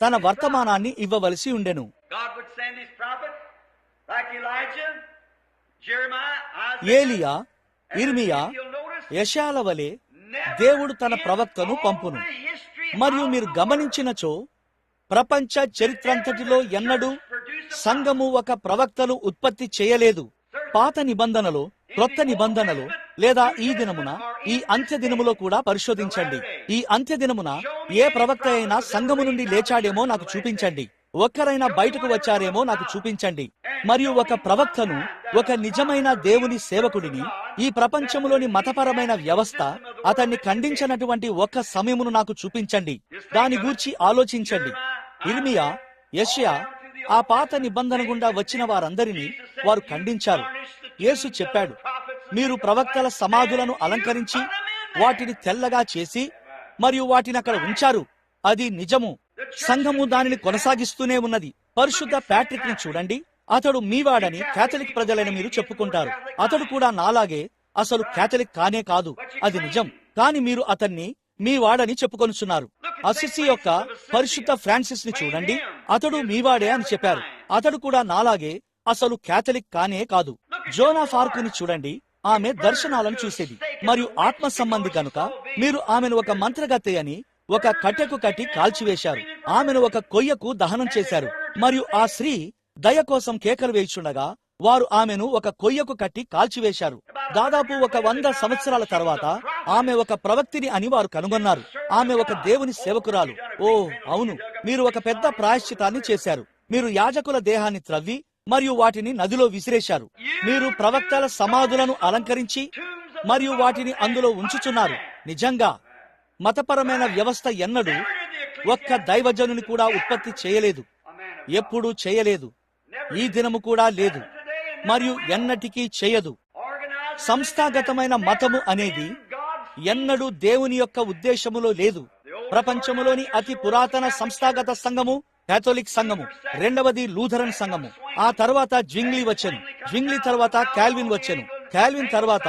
తన వర్తమానాన్ని ఇవ్వవలసి ఉండెను. ఏలియా, ఇర్మియా, యెషయాల వలె దేవుడు తన ప్రవక్తను పంపును. మరియు మీరు గమనించినచో ప్రపంచ చరిత్రంతటిలో ఎన్నడూ సంఘము ఒక ప్రవక్తను ఉత్పత్తి చేయలేదు. పాత నిబంధనలో, క్రొత్త నిబంధనలో, లేదా ఈ దినమున, ఈ అంత్య దినములో కూడా పరిశోధించండి. ఈ అంత్య దినమున ఏ ప్రవక్త అయినా సంఘము నుండి లేచాడేమో నాకు చూపించండి. ఒక్కరైనా బయటకు వచ్చారేమో నాకు చూపించండి. మరియు ఒక ప్రవక్తను, ఒక నిజమైన దేవుని సేవకుడిని, ఈ ప్రపంచములోని మతపరమైన వ్యవస్థ అతన్ని ఖండించినటువంటి ఒక్క సమయమును నాకు చూపించండి. దాని గూర్చి ఆలోచించండి. ఇర్మియా, యెషయా ఆ పాత నిబంధన గుండా వచ్చిన వారందరినీ వారు ఖండించారు. యేసు చెప్పాడు, మీరు ప్రవక్తల సమాధులను అలంకరించి వాటిని తెల్లగా చేసి మరియు వాటిని అక్కడ ఉంచారు. అది నిజము. సంఘము దానిని కొనసాగిస్తూనే ఉన్నది. పరిశుద్ధ ప్యాట్రిక్ ని చూడండి. అతడు మీవాడని కేథలిక్ ప్రజలైన మీరు చెప్పుకుంటారు. అతడు కూడా నాలాగే అసలు కేథలిక్ కానే కాదు, అది నిజం. కాని మీరు అతన్ని మీ వాడని చెప్పుకొనుచున్నారు. అసిసి యొక్క పరిశుద్ధ ఫ్రాన్సిస్ ని చూడండి. అతడు మీవాడే అని చెప్పారు. అతడు కూడా నాలాగే అసలు కేథలిక్ కానే కాదు. జోనా ఫార్క్ ని చూడండి. ఆమె దర్శనాలను చూసేది మరియు ఆత్మ సంబంధి కనుక మీరు ఆమెను ఒక మంత్రగత్తె అని ఒక కట్టెకు కట్టి కాల్చివేశారు. ఆమెను ఒక కొయ్యకు దహనం చేశారు. మరియు ఆ స్త్రీ దయ కోసం కేకలు వేయుచుండగా వారు ఆమెను ఒక కొయ్యకు కట్టి కాల్చివేశారు. దాదాపు 100 సంవత్సరాల తర్వాత ఆమె ఒక ప్రవక్తిని అని వారు కనుగొన్నారు. ఆమె ఒక దేవుని సేవకురాలు. ఓ అవును, మీరు ఒక పెద్ద ప్రాయశ్చితాన్ని చేశారు. మీరు యాజకుల దేహాన్ని త్రవ్వి మరియు వాటిని నదిలో విసిరేశారు. మీరు ప్రవక్తల సమాధులను అలంకరించి మరియు వాటిని అందులో ఉంచుచున్నారు. నిజంగా మతపరమైన వ్యవస్థ ఎన్నడూ ఒక్క దైవజనుని కూడా ఉత్పత్తి చేయలేదు, ఎప్పుడూ చేయలేదు, ఈ దినము కూడా లేదు మరియు ఎన్నటికీ చేయదు. సంస్థాగతమైన మతము అనేది ఎన్నడూ దేవుని యొక్క ఉద్దేశములో లేదు. ప్రపంచములోని అతి పురాతన సంస్థాగత సంఘము కేథోలిక్ సంఘము, రెండవది లూథరన్ సంఘము, ఆ తర్వాత జ్వింగ్లీ వచ్చెను, జ్వింగ్లీ తర్వాత కాల్విన్ వచ్చెను, కాల్విన్ తర్వాత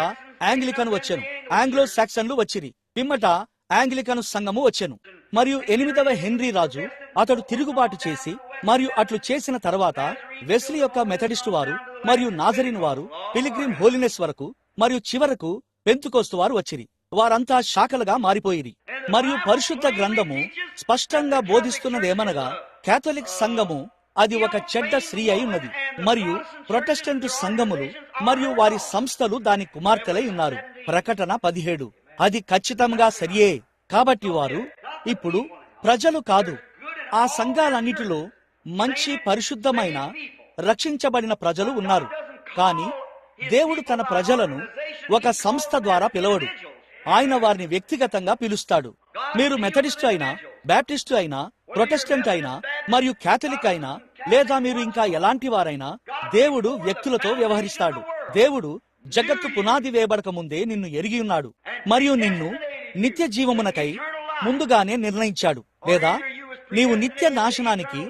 ఆంగ్లికన్ వచ్చెను, ఆంగ్లో సాక్సన్లు వచ్చిరి, పిమ్మట ఆంగ్లికన్ సంఘము వచ్చెను. మరియు 8వ హెన్రీ రాజు అతడు తిరుగుబాటు చేసి మరియు అట్లు చేసిన తర్వాత వెస్లీ యొక్క మెథడిస్టు వారు మరియు నాజరిన్ వారు పిలిగ్రిమ్ హోలినెస్ వరకు మరియు చివరకు పెంతుకోస్తు వారు వచ్చిరి. వారంతా శాఖలుగా మారిపోయిరి. మరియు పరిశుద్ధ గ్రంథము స్పష్టంగా బోధిస్తున్నదేమనగా కేథలిక్ సంఘము అది ఒక చెడ్డ స్త్రీ అయి ఉన్నది మరియు ప్రొటెస్టెంట్ సంఘములు మరియు వారి సంస్థలు దాని కుమార్తెలై ఉన్నారు. ప్రకటన 17. అది ఖచ్చితంగా సరియే. కాబట్టి వారు ఇప్పుడు ప్రజలు కాదు. ఆ సంఘాలన్నిటిలో మంచి పరిశుద్ధమైన రక్షించబడిన ప్రజలు ఉన్నారు. కానీ దేవుడు తన ప్రజలను ఒక సంస్థ ద్వారా పిలవడు. ఆయన వారిని వ్యక్తిగతంగా పిలుస్తాడు. మీరు మెథడిస్టు అయినా, బ్యాప్టిస్టు అయినా, ప్రొటెస్టెంట్ అయినా మరియు కేథలిక్ అయినా, లేదా మీరు ఇంకా ఎలాంటి వారైనా, దేవుడు వ్యక్తులతో వ్యవహరిస్తాడు. దేవుడు జగత్తు పునాది వేయబడక ముందే నిన్ను ఎరిగి ఉన్నాడు మరియు నిన్ను నిత్య జీవమునకై ముందుగానే నిర్ణయించాడు. లేదా నీవు నిత్య నాశనానికి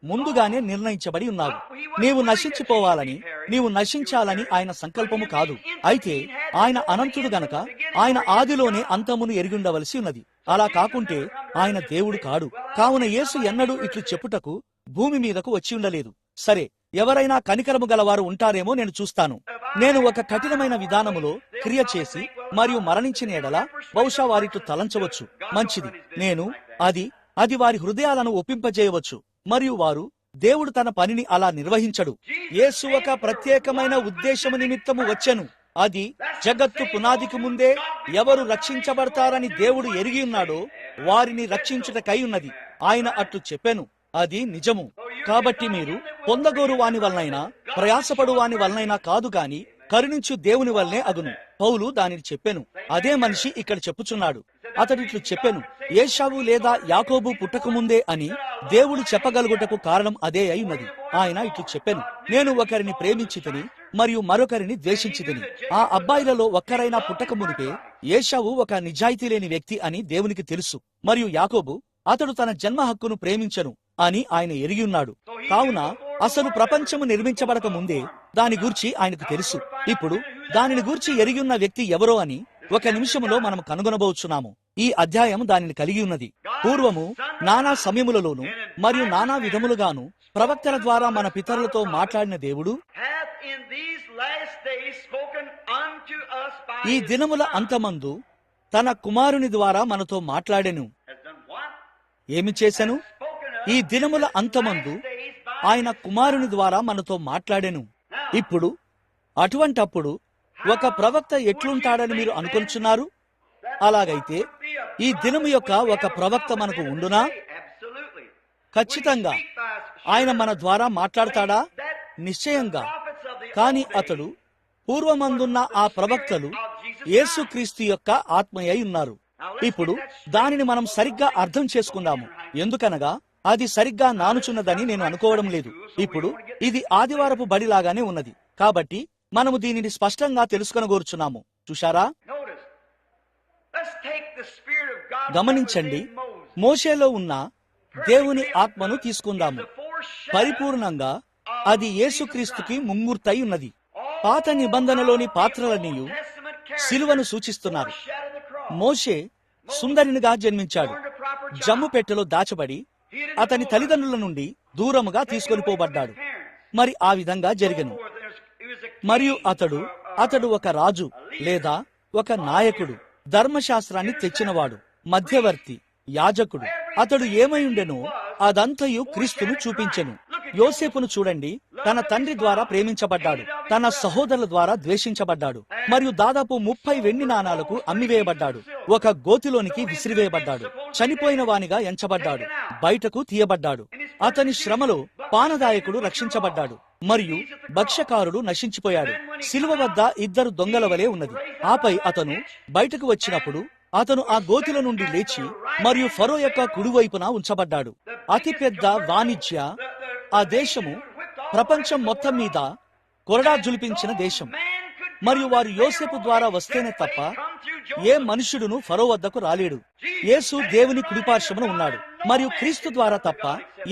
ముందుగానే నిర్ణయించబడి ఉన్నావు. నీవు నశించిపోవాలని, నీవు నశించాలని ఆయన సంకల్పము కాదు. అయితే ఆయన అనంతుడు గనక ఆయన ఆదిలోనే అంతమును ఎరిగిండవలసి ఉన్నది. అలా కాకుంటే ఆయన దేవుడు కాడు. కావున యేసు ఎన్నడూ ఇట్లు చెప్పుటకు భూమి మీదకు వచ్చి ఉండలేదు. సరే, ఎవరైనా కనికరము గలవారు ఉంటారేమో నేను చూస్తాను. నేను ఒక కఠినమైన విధానములో క్రియ చేసి మరియు మరణించిన ఎడల బహుశా వారితో తలంచవచ్చు. మంచిది, నేను అది వారి హృదయాలను ఒప్పింపజేయవచ్చు మరియు వారు దేవుడు తన పనిని అలా నిర్వహించడు. యేసు ఒక ప్రత్యేకమైన ఉద్దేశము నిమిత్తము వచ్చెను. అది జగత్తు పునాదికి ముందే ఎవరు రక్షించబడతారని దేవుడు ఎరిగి ఉన్నాడో వారిని రక్షించుటకై ఉన్నది. ఆయన అట్లు చెప్పెను. అది నిజము. కాబట్టి మీరు పొందగోరు వాని వలనైనా ప్రయాసపడు వాని వలనైనా కాదు గాని కరుణించు దేవుని వల్లనే అగును. పౌలు దానిని చెప్పెను. అదే మనిషి ఇక్కడ చెప్పుచున్నాడు. అతడిట్లు చెప్పెను, ఏశావు లేదా యాకోబు పుట్టకముందే అని దేవుడు చెప్పగలుగుటకు కారణం అదే అయి ఉన్నది. ఆయన ఇట్లు చెప్పెను, నేను ఒకరిని ప్రేమించితిని మరియు మరొకరిని ద్వేషించితిని. ఆ అబ్బాయిలలో ఒక్కరైనా పుట్టక మునిపే ఏశావు ఒక నిజాయితీ లేని వ్యక్తి అని దేవునికి తెలుసు, మరియు యాకోబు అతడు తన జన్మ హక్కును ప్రేమించను అని ఆయన ఎరిగి ఉన్నాడు. కావున అసలు ప్రపంచము నిర్మించబడక ముందే దాని గూర్చి ఆయనకు తెలుసు. ఇప్పుడు దానిని గూర్చి ఎరిగి ఉన్న వ్యక్తి ఎవరో అని ఒక నిమిషములో మనం కనుగొనబోచున్నాము. ఈ అధ్యాయం దానిని కలిగి ఉన్నది. పూర్వము నానా సమయములలోను మరియు నానా విధములుగాను ప్రవక్తల ద్వారా మన పితరులతో మాట్లాడిన దేవుడు ఈ దినముల అంతమందు తన కుమారుని ద్వారా మనతో మాట్లాడెను. ఏమి చేసెను? ఈ దినముల అంతమందు ఆయన కుమారుని ద్వారా మనతో మాట్లాడెను. ఇప్పుడు అటువంటప్పుడు ఒక ప్రవక్త ఎట్లుంటాడని మీరు అనుకొనుచున్నారు? అలాగైతే ఈ దినము యొక్క ఒక ప్రవక్త మనకు ఉండునా? ఖచ్చితంగా ఆయన మన ద్వారా మాట్లాడతాడా? నిశ్చయంగా. కాని అతడు పూర్వమందున్న ఆ ప్రవక్తలు యేసుక్రీస్తు యొక్క ఆత్మయై ఉన్నారు. ఇప్పుడు దానిని మనం సరిగ్గా అర్థం చేసుకుందాము. ఎందుకనగా అది సరిగ్గా నానుచున్నదని నేను అనుకోవడం లేదు. ఇప్పుడు ఇది ఆదివారపు బడిలాగానే ఉన్నది. కాబట్టి మనము దీనిని స్పష్టంగా తెలుసుకొనగోరుచున్నాము. చూశారా? గమనించండి, మోషేలో ఉన్న దేవుని ఆత్మను తీసుకుందాము. పరిపూర్ణంగా అది యేసుక్రీస్తుకి ముంగుర్తై ఉన్నది. పాత నిబంధనలోని పాత్రలన్నీయు సిలువను సూచిస్తున్నారు. మోషే సుందరినిగా జన్మించాడు. జమ్ము పెట్టెలో దాచబడి అతని తల్లిదండ్రుల నుండి దూరముగా తీసుకొని పోబడ్డాడు. మరి ఆ విధంగా జరిగెను. మరియు అతడు ఒక రాజు లేదా ఒక నాయకుడు, ధర్మశాస్త్రాన్ని తెచ్చినవాడు, మధ్యవర్తి, యాజకుడు. అతడు ఏమైయుండెనో అదంతయు క్రీస్తును చూపించెను. యోసేపును చూడండి. తన తండ్రి ద్వారా ప్రేమించబడ్డాడు, తన సహోదరుల ద్వారా ద్వేషించబడ్డాడు, మరియు దాదాపు 30 వెండి నాణాలకు అమ్మివేయబడ్డాడు. ఒక గోతిలోనికి విసిరివేయబడ్డాడు. చనిపోయిన వానిగా ఎంచబడ్డాడు, బయటకు తీయబడ్డాడు. అతని శ్రమలో పానదాయకుడు రక్షించబడ్డాడు మరియు భక్ష్యకారుడు నశించిపోయాడు. శిలువ వద్ద 2 దొంగల వలె ఉన్నది. ఆపై అతను బయటకు వచ్చినప్పుడు అతను ఆ గోతిల నుండి లేచి మరియు ఫరో యొక్క కుడివైపున ఉంచబడ్డాడు. అతిపెద్ద వాణిజ్య ఆ దేశము ప్రపంచం మొత్తం మీద కొరడా జులిపించిన దేశం. మరియు వారు యోసేపు ద్వారా వస్తేనే తప్ప ఏ మనుషుడును ఫరో వద్దకు రాలేడు. యేసు దేవుని కుడిపార్శ్వమున ఉన్నాడు మరియు క్రీస్తు ద్వారా తప్ప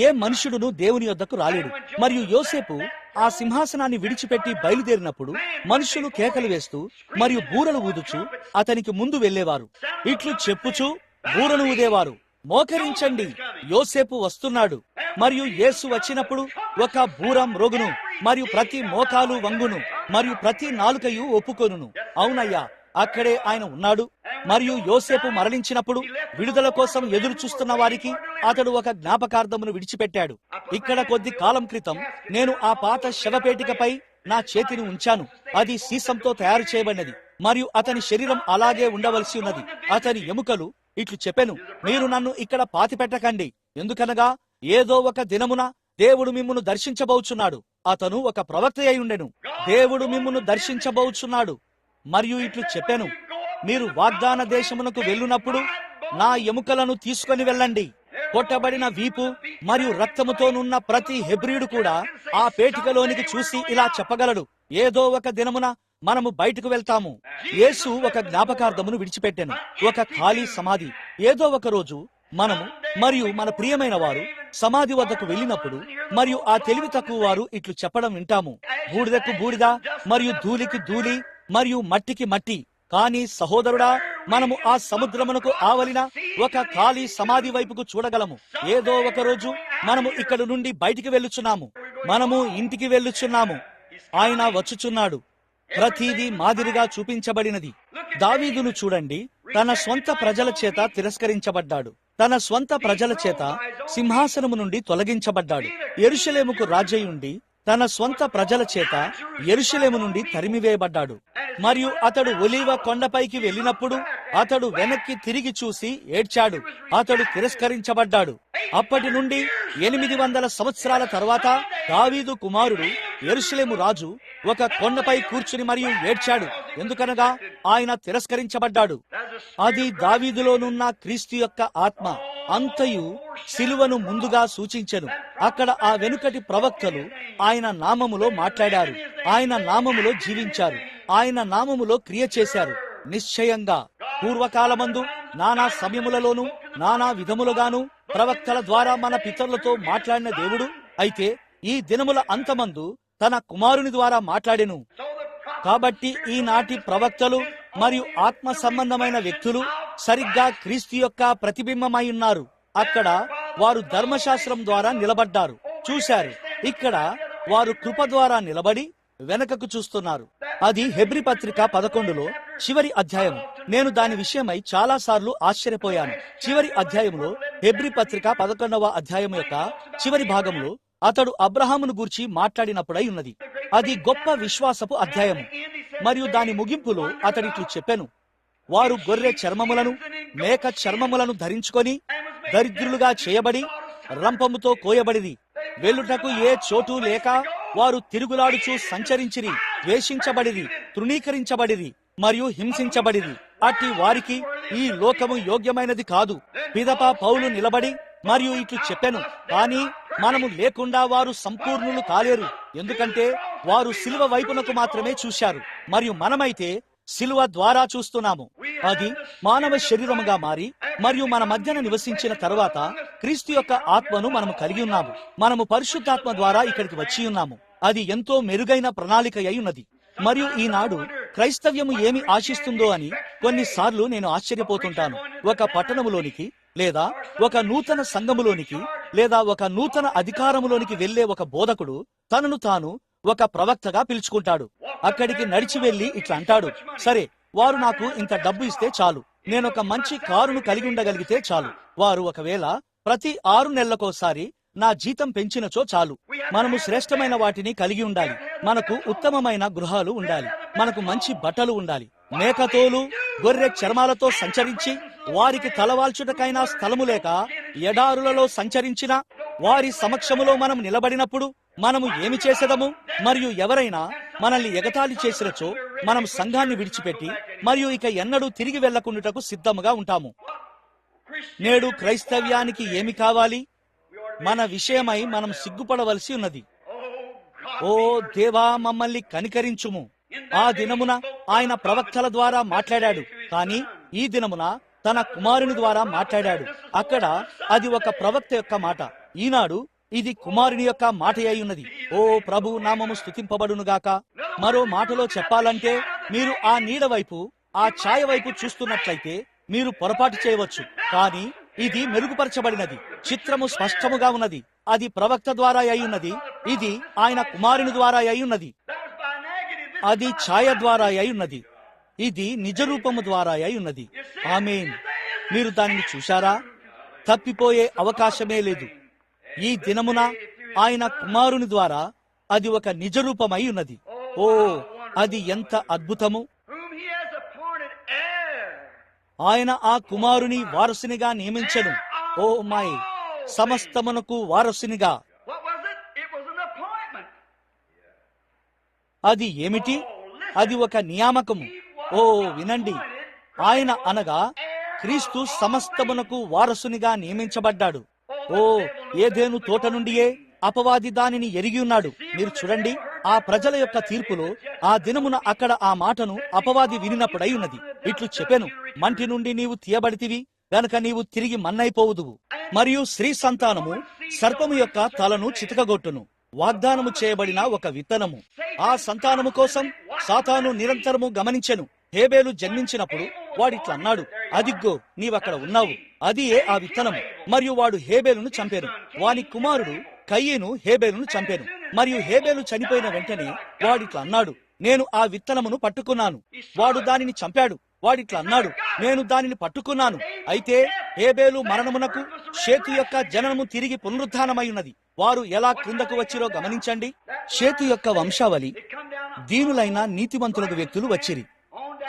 ఏ మనుషుడును దేవుని వద్దకు రాలేడు. మరియు యోసేపు ఆ సింహాసనాన్ని విడిచిపెట్టి బయలుదేరినప్పుడు మనుషులు కేకలు వేస్తూ మరియు బూరలు ఊదుచు అతనికి ముందు వెళ్లేవారు. ఇట్లు చెప్పుచు బూరలు ఊదేవారు, మోకరించండి, యోసేపు వస్తున్నాడు. మరియు యేసు వచ్చినప్పుడు ఒక బూరం రోగును మరియు ప్రతి మోకాలు వంగును మరియు ప్రతి నాలుకయు ఒప్పుకొనును. అవునయ్యా, అక్కడే ఆయన ఉన్నాడు. మరియు యోసేపు మరణించినప్పుడు విడుదల కోసం ఎదురు చూస్తున్న వారికి అతడు ఒక జ్ఞాపకార్థమును విడిచిపెట్టాడు. ఇక్కడ కొద్ది కాలం క్రితం నేను ఆ పాత శవపేటికపై నా చేతిని ఉంచాను. అది సీసంతో తయారు చేయబడినది మరియు అతని శరీరం అలాగే ఉండవలసి ఉన్నది. అతని ఎముకలు ఇట్లు చెప్పెను, మీరు నన్ను ఇక్కడ పాతిపెట్టకండి, ఎందుకనగా ఏదో ఒక దినమున దేవుడు మిమ్మును దర్శించబోచున్నాడు. అతను ఒక ప్రవక్త అయి ఉండెను. దేవుడు మిమ్మును దర్శించబోచున్నాడు మరియు ఇట్లు చెప్పెను, మీరు వాగ్దాన దేశమునకు వెళ్ళునప్పుడు నా ఎముకలను తీసుకొని వెళ్ళండి. కొట్టబడిన వీపు మరియు రక్తముతోనున్న ప్రతి హెబ్రీయుడు కూడా ఆ పేటికలోనికి చూసి ఇలా చెప్పగలడు, ఏదో ఒక దినమున మనము బయటకు వెళ్తాము. యేసు ఒక జ్ఞాపకార్థమును విడిచిపెట్టెను, ఒక ఖాళీ సమాధి. ఏదో ఒక రోజు మనము మరియు మన ప్రియమైన వారు సమాధి వద్దకు వెళ్ళినప్పుడు మరియు ఆ తెలివి తక్కువ వారు ఇట్లు చెప్పడం వింటాము, బూడిదకు బూడిద మరియు ధూళికి ధూళి మరియు మట్టికి మట్టి. కానీ సహోదరుడా, మనము ఆ సముద్రమునకు ఆవలిన ఒక ఖాళీ సమాధి వైపుకు చూడగలము. ఏదో ఒక రోజు మనము ఇక్కడ నుండి బయటికి వెళ్ళుచున్నాము. మనము ఇంటికి వెళ్ళుచున్నాము. ఆయన వచ్చుచున్నాడు. ప్రతిదీ మాదిరిగా చూపించబడినది. దావీదును చూడండి. తన స్వంత ప్రజల చేత తిరస్కరించబడ్డాడు. తన స్వంత ప్రజల చేత సింహాసనము నుండి తొలగించబడ్డాడు. యెరూషలేముకు రాజయ్యుండి తన స్వంత ప్రజల చేత యెరూషలేము నుండి తరిమివేయబడ్డాడు. మరియు అతడు ఒలీవ కొండపైకి వెళ్ళినప్పుడు అతడు వెనక్కి తిరిగి చూసి ఏడ్చాడు. అతడు తిరస్కరించబడ్డాడు. అప్పటి నుండి 800 సంవత్సరాల తర్వాత దావీదు కుమారుడు యెరూషలేము రాజు ఒక కొండపై కూర్చుని మరియు ఏడ్చాడు. ఎందుకనగా ఆయన తిరస్కరించబడ్డాడు. అది దావీదులోనున్న క్రీస్తు యొక్క ఆత్మ అంతయు సిలువను ముందుగా సూచించెను. అక్కడ ఆ వెనుకటి ప్రవక్తలు ఆయన నామములో మాట్లాడారు, ఆయన నామములో జీవించారు, ఆయన నామములో క్రియ చేశారు. నిశ్చయంగా పూర్వకాలమందు నానా సమయములలోను నానా విధములుగాను ప్రవక్తల ద్వారా మన పితరులతో మాట్లాడిన దేవుడు అయితే ఈ దినముల అంతమందు తన కుమారుని ద్వారా మాట్లాడెను. కాబట్టి ఈనాటి ప్రవక్తలు మరియు ఆత్మ సంబంధమైన వ్యక్తులు సరిగ్గా క్రీస్తు యొక్క ప్రతిబింబమై ఉన్నారు. అక్కడ వారు ధర్మశాస్త్రం ద్వారా నిలబడ్డారు, చూశారు. ఇక్కడ వారు కృప ద్వారా నిలబడి వెనకకు చూస్తున్నారు. అది హెబ్రీ పత్రిక 11లో చివరి అధ్యాయం. నేను దాని విషయమై చాలా సార్లు ఆశ్చర్యపోయాను. చివరి అధ్యాయంలో హెబ్రీ పత్రిక 11వ అధ్యాయం యొక్క చివరి భాగంలో అతడు అబ్రహామును గూర్చి మాట్లాడినప్పుడై ఉన్నది. అది గొప్ప విశ్వాసపు అధ్యాయము. మరియు దాని ముగింపులో అతడిట్లు చెప్పెను, వారు గొర్రె చర్మములను మేక చర్మములను ధరించుకొని దరిద్రులుగా చేయబడి రంపముతో కోయబడిరి. వెల్లుటకు ఏ చోటు లేక వారు తిరుగులాడుచూ సంచరించిరి, ద్వేషించబడిరి, తృణీకరించబడిరి మరియు హింసించబడిరి. అట్టి వారికి ఈ లోకము యోగ్యమైనది కాదు. పిదప పౌలు నిలబడి మరియు ఇట్లు చెప్పెను, కానీ మనము లేకుండా వారు సంపూర్ణులు కాలేరు. ఎందుకంటే వారు సిలువ వైపునకు మాత్రమే చూశారు, మరియు మనమైతే సిలువ ద్వారా చూస్తున్నాము. అది మానవ శరీరముగా మారి మరియు మన మధ్యన నివసించిన తరువాత క్రీస్తు యొక్క ఆత్మను మనము కలిగి ఉన్నాము. మనము పరిశుద్ధాత్మ ద్వారా ఇక్కడికి వచ్చి ఉన్నాము. అది ఎంతో మెరుగైన ప్రణాళిక అయి ఉన్నది. మరియు ఈనాడు క్రైస్తవ్యము ఏమి ఆశిస్తుందో అని కొన్నిసార్లు నేను ఆశ్చర్యపోతుంటాను. ఒక పట్టణములోనికి లేదా ఒక నూతన సంఘములోనికి లేదా ఒక నూతన అధికారములోనికి వెళ్లే ఒక బోధకుడు తనను తాను ఒక ప్రవక్తగా పిలుచుకుంటాడు. అక్కడికి నడిచి వెళ్లి ఇట్లా అంటాడు, సరే వారు నాకు ఇంత డబ్బు ఇస్తే చాలు, నేనొక మంచి కారును కలిగి ఉండగలిగితే చాలు, వారు ఒకవేళ ప్రతి 6 నెలలకోసారి నా జీతం పెంచినచో చాలు. మనము శ్రేష్టమైన వాటిని కలిగి ఉండాలి. మనకు ఉత్తమమైన గృహాలు ఉండాలి. మనకు మంచి బట్టలు ఉండాలి. మేకతోలు గొర్రె చర్మాలతో సంచరించి వారికి తలవాల్చుటకైనా స్థలము లేక ఎడారులలో సంచరించిన వారి సమక్షములో మనం నిలబడినప్పుడు మనము ఏమి చేసేదము? మరియు ఎవరైనా మనల్ని ఎగతాళి చేసినచో మనం సంఘాన్ని విడిచిపెట్టి మరియు ఇక ఎన్నడూ తిరిగి వెళ్లకుండుటకు సిద్ధముగా ఉంటాము. నేడు క్రైస్తవ్యానికి ఏమి కావాలి? మన విషయమై మనం సిగ్గుపడవలసి ఉన్నది. ఓ దేవా, మమ్మల్ని కనికరించుము. ఆ దినమున ఆయన ప్రవక్తల ద్వారా మాట్లాడాడు, కానీ ఈ దినమున తన కుమారుని ద్వారా మాట్లాడాడు. అక్కడ అది ఒక ప్రవక్త యొక్క మాట. ఈనాడు ఇది కుమారుని యొక్క మాట అయి ఉన్నది. ఓ ప్రభు నామము స్తుతింపబడునుగాక. మరో మాటలో చెప్పాలంటే మీరు ఆ నీడ వైపు, ఆ ఛాయ వైపు చూస్తున్నట్లయితే మీరు పొరపాటు చేయవచ్చు, కానీ ఇది మెరుగుపరచబడినది. చిత్రము స్పష్టముగా ఉన్నది. అది ప్రవక్త ద్వారా అయి ఉన్నది. ఇది ఆయన కుమారుని ద్వారా అయి ఉన్నది. అది ఛాయ ద్వారా అయి ఉన్నది. ఇది నిజ రూపము ద్వారా అయి ఉన్నది. ఆమేన్. మీరు దానిని చూశారా? తప్పిపోయే అవకాశమే లేదు. ఈ దినమున ఆయన కుమారుని ద్వారా అది ఒక నిజ రూపమై ఉన్నది. ఓ, అది ఎంత అద్భుతము! ఆయన ఆ కుమారుని వారసునిగా నియమించెను. Oh my, సమస్తమునకు వారసునిగా. అది ఏమిటి? అది ఒక నియామకము. ఓ వినండి, ఆయన అనగా క్రీస్తు సమస్తమునకు వారసునిగా నియమించబడ్డాడు. ఓ, ఏదేను తోట నుండియే అపవాది దానిని ఎరిగి ఉన్నాడు. మీరు చూడండి, ఆ ప్రజల యొక్క తీర్పులో ఆ దినమున అక్కడ ఆ మాటను అపవాది వినినప్పుడై ఉన్నది. ఇట్లు చెప్పెను, మంటి నుండి నీవు తీయబడితివి గనక నీవు తిరిగి మన్నైపోవుదువు. మరియు స్త్రీ సంతానము సర్పము యొక్క తలను చితకగొట్టును. వాగ్దానము చేయబడిన ఒక విత్తనము. ఆ సంతానము కోసం సాతాను నిరంతరము గమనించెను. హేబేలు జన్మించినప్పుడు వాడిట్లా అన్నాడు, అదిగ్గో నీవక్కడ ఉన్నావు. అది ఆ విత్తనము. మరియు వాడు హేబేలును చంపెను. వాని కుమారుడు కయీను హేబేలును చంపెను. మరియు హేబేలు చనిపోయిన వెంటనే వాడిట్లా అన్నాడు, నేను ఆ విత్తనమును పట్టుకున్నాను. వాడు దానిని చంపాడు. వాడిట్లా అన్నాడు, నేను దానిని పట్టుకున్నాను. అయితే హేబేలు మరణమునకు షేతు యొక్క జననము తిరిగి పునరుద్ధానమై ఉన్నది. వారు ఎలా క్రిందకు వచ్చిరో గమనించండి. షేతు యొక్క వంశావళి దీనులైన నీతిమంతులకు వ్యక్తులు వచ్చిరి.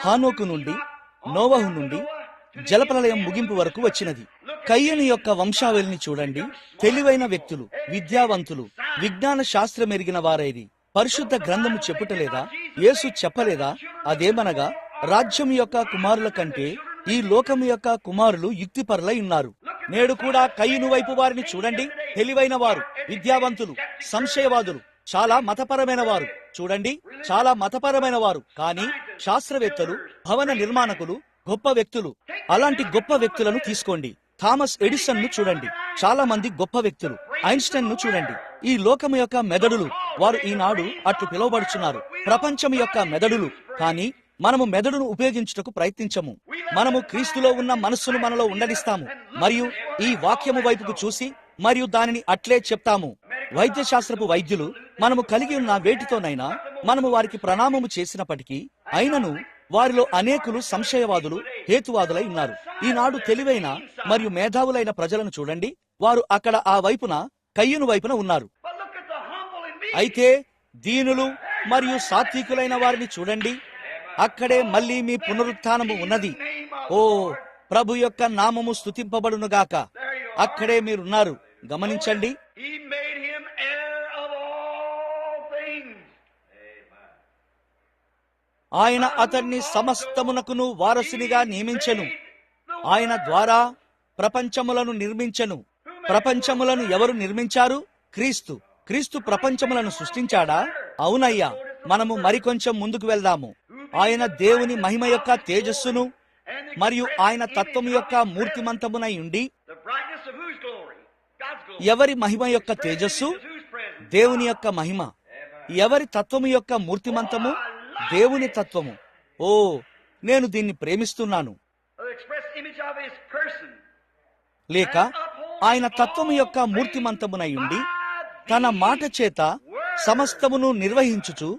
హానోకు నుండి నోవహు నుండి జలప్రలయం ముగింపు వరకు వచ్చినది. కయ్యను యొక్క వంశావళిని చూడండి. తెలివైన వ్యక్తులు, విద్యావంతులు, విజ్ఞాన శాస్త్రం ఎరిగిన వారైది. పరిశుద్ధ గ్రంథము చెప్పుటలేదా? యేసు చెప్పలేదా? అదేమనగా రాజ్యం యొక్క కుమారుల కంటే ఈ లోకము యొక్క కుమారులు యుక్తిపరులై ఉన్నారు. నేడు కూడా కయ్యను వైపు వారిని చూడండి. తెలివైన వారు, విద్యావంతులు, సంశయవాదులు, చాలా మతపరమైన వారు. చూడండి, చాలా మతపరమైన వారు, కానీ శాస్త్రవేత్తలు, భవన నిర్మాణకులు, గొప్ప వ్యక్తులు. అలాంటి గొప్ప వ్యక్తులను తీసుకోండి. థామస్ ఎడిసన్ ను చూడండి, చాలా మంది గొప్ప వ్యక్తులు. ఐన్స్టైన్ ను చూడండి. ఈ లోకము యొక్క మెదడులు. వారు ఈనాడు అట్లు పిలువబడుచున్నారు, ప్రపంచం యొక్క మెదడులు. కానీ మనము మెదడును ఉపయోగించుటకు ప్రయత్నించము. మనము క్రీస్తులో ఉన్న మనస్సును మనలో ఉండనిస్తాము మరియు ఈ వాక్యము వైపుకు చూసి మరియు దానిని అట్లే చెప్తాము. వైద్యశాస్త్రపు వైద్యులు మనము కలిగి ఉన్న వేటితోనైనా మనము వారికి ప్రణామము చేసినప్పటికీ అయినను వారిలో అనేకులు సంశయవాదులు, హేతువాదులై ఉన్నారు. ఈనాడు తెలివైన మరియు మేధావులైన ప్రజలను చూడండి. వారు అక్కడ ఆ వైపున, కయ్యను వైపున ఉన్నారు. అయితే దీనులు మరియు సాత్వికులైన వారిని చూడండి. అక్కడే మళ్ళీ మీ పునరుత్థానము ఉన్నది. ఓ ప్రభు యొక్క నామము స్తుతింపబడునుగాక. అక్కడే మీరున్నారు. గమనించండి. ఆయన అతన్ని సమస్తమునకును వారసునిగా నియమించెను. ఆయన ద్వారా ప్రపంచములను నిర్మించెను. ప్రపంచములను ఎవరు నిర్మించారు? క్రీస్తు. క్రీస్తు ప్రపంచములను సృష్టించాడా? అవునయ్యా. మనము మరికొంచెం ముందుకు వెళ్దాము. ఆయన దేవుని మహిమ యొక్క తేజస్సును మరియు ఆయన తత్వము యొక్క మూర్తిమంతమునై ఉండి, ఎవరి మహిమ యొక్క తేజస్సు? దేవుని యొక్క మహిమ. ఎవరి తత్వము యొక్క మూర్తిమంతము? దేవుని తత్వము. ఓ, నేను దీన్ని ప్రేమిస్తున్నాను. లేక ఆయన తత్వము యొక్క మూర్తిమంతమునై ఉండి తన మాట చేత సమస్తమును నిర్వహించుచు,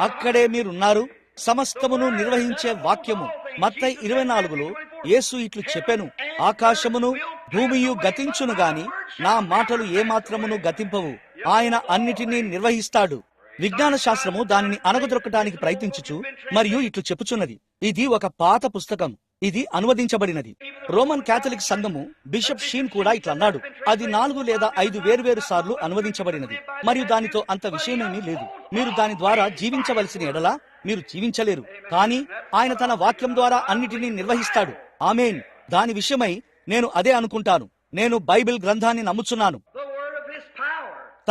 అక్కడే మీరున్నారు. సమస్తమును నిర్వహించే వాక్యము. మత్తయి 24లో యేసు ఇట్లు చెప్పెను, ఆకాశమును భూమియు గతించును గాని నా మాటలు ఏమాత్రమును గతింపవు. ఆయన అన్నిటినీ నిర్వహిస్తాడు. విజ్ఞాన శాస్త్రము దానిని అణగదొక్కటానికి ప్రయత్నించుచు మరియు ఇట్లు చెప్పుచున్నది. ఇది ఒక పాత పుస్తకం. ఇది అనువదించబడినది. రోమన్ క్యాథలిక్ సంఘము బిషప్ షీన్ కూడా ఇట్లా అన్నాడు. అది 4 లేదా 5 వేర్వేరు సార్లు అనువదించబడినది మరియు దానితో అంత విషయమేమీ లేదు. మీరు దాని ద్వారా జీవించవలసిన ఎడలా మీరు జీవించలేరు. కానీ ఆయన తన వాక్యం ద్వారా అన్నిటినీ నిర్వహిస్తాడు. ఆమేన్. దాని విషయమై నేను అదే అనుకుంటాను. నేను బైబిల్ గ్రంథాన్ని నమ్ముచున్నాను.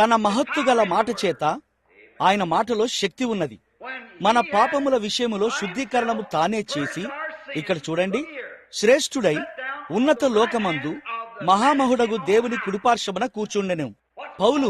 తన మహత్తు గల మాట చేత ఆయన మాటలో శక్తి ఉన్నది. మన పాపముల విషయములో శుద్ధీకరణము తానే చేసి, ఇక్కడ చూడండి, శ్రేష్ఠుడై ఉన్నత లోకమందు మహామహుడగు దేవుని కుడిపార్శ్వమున కూర్చుండెను. పౌలు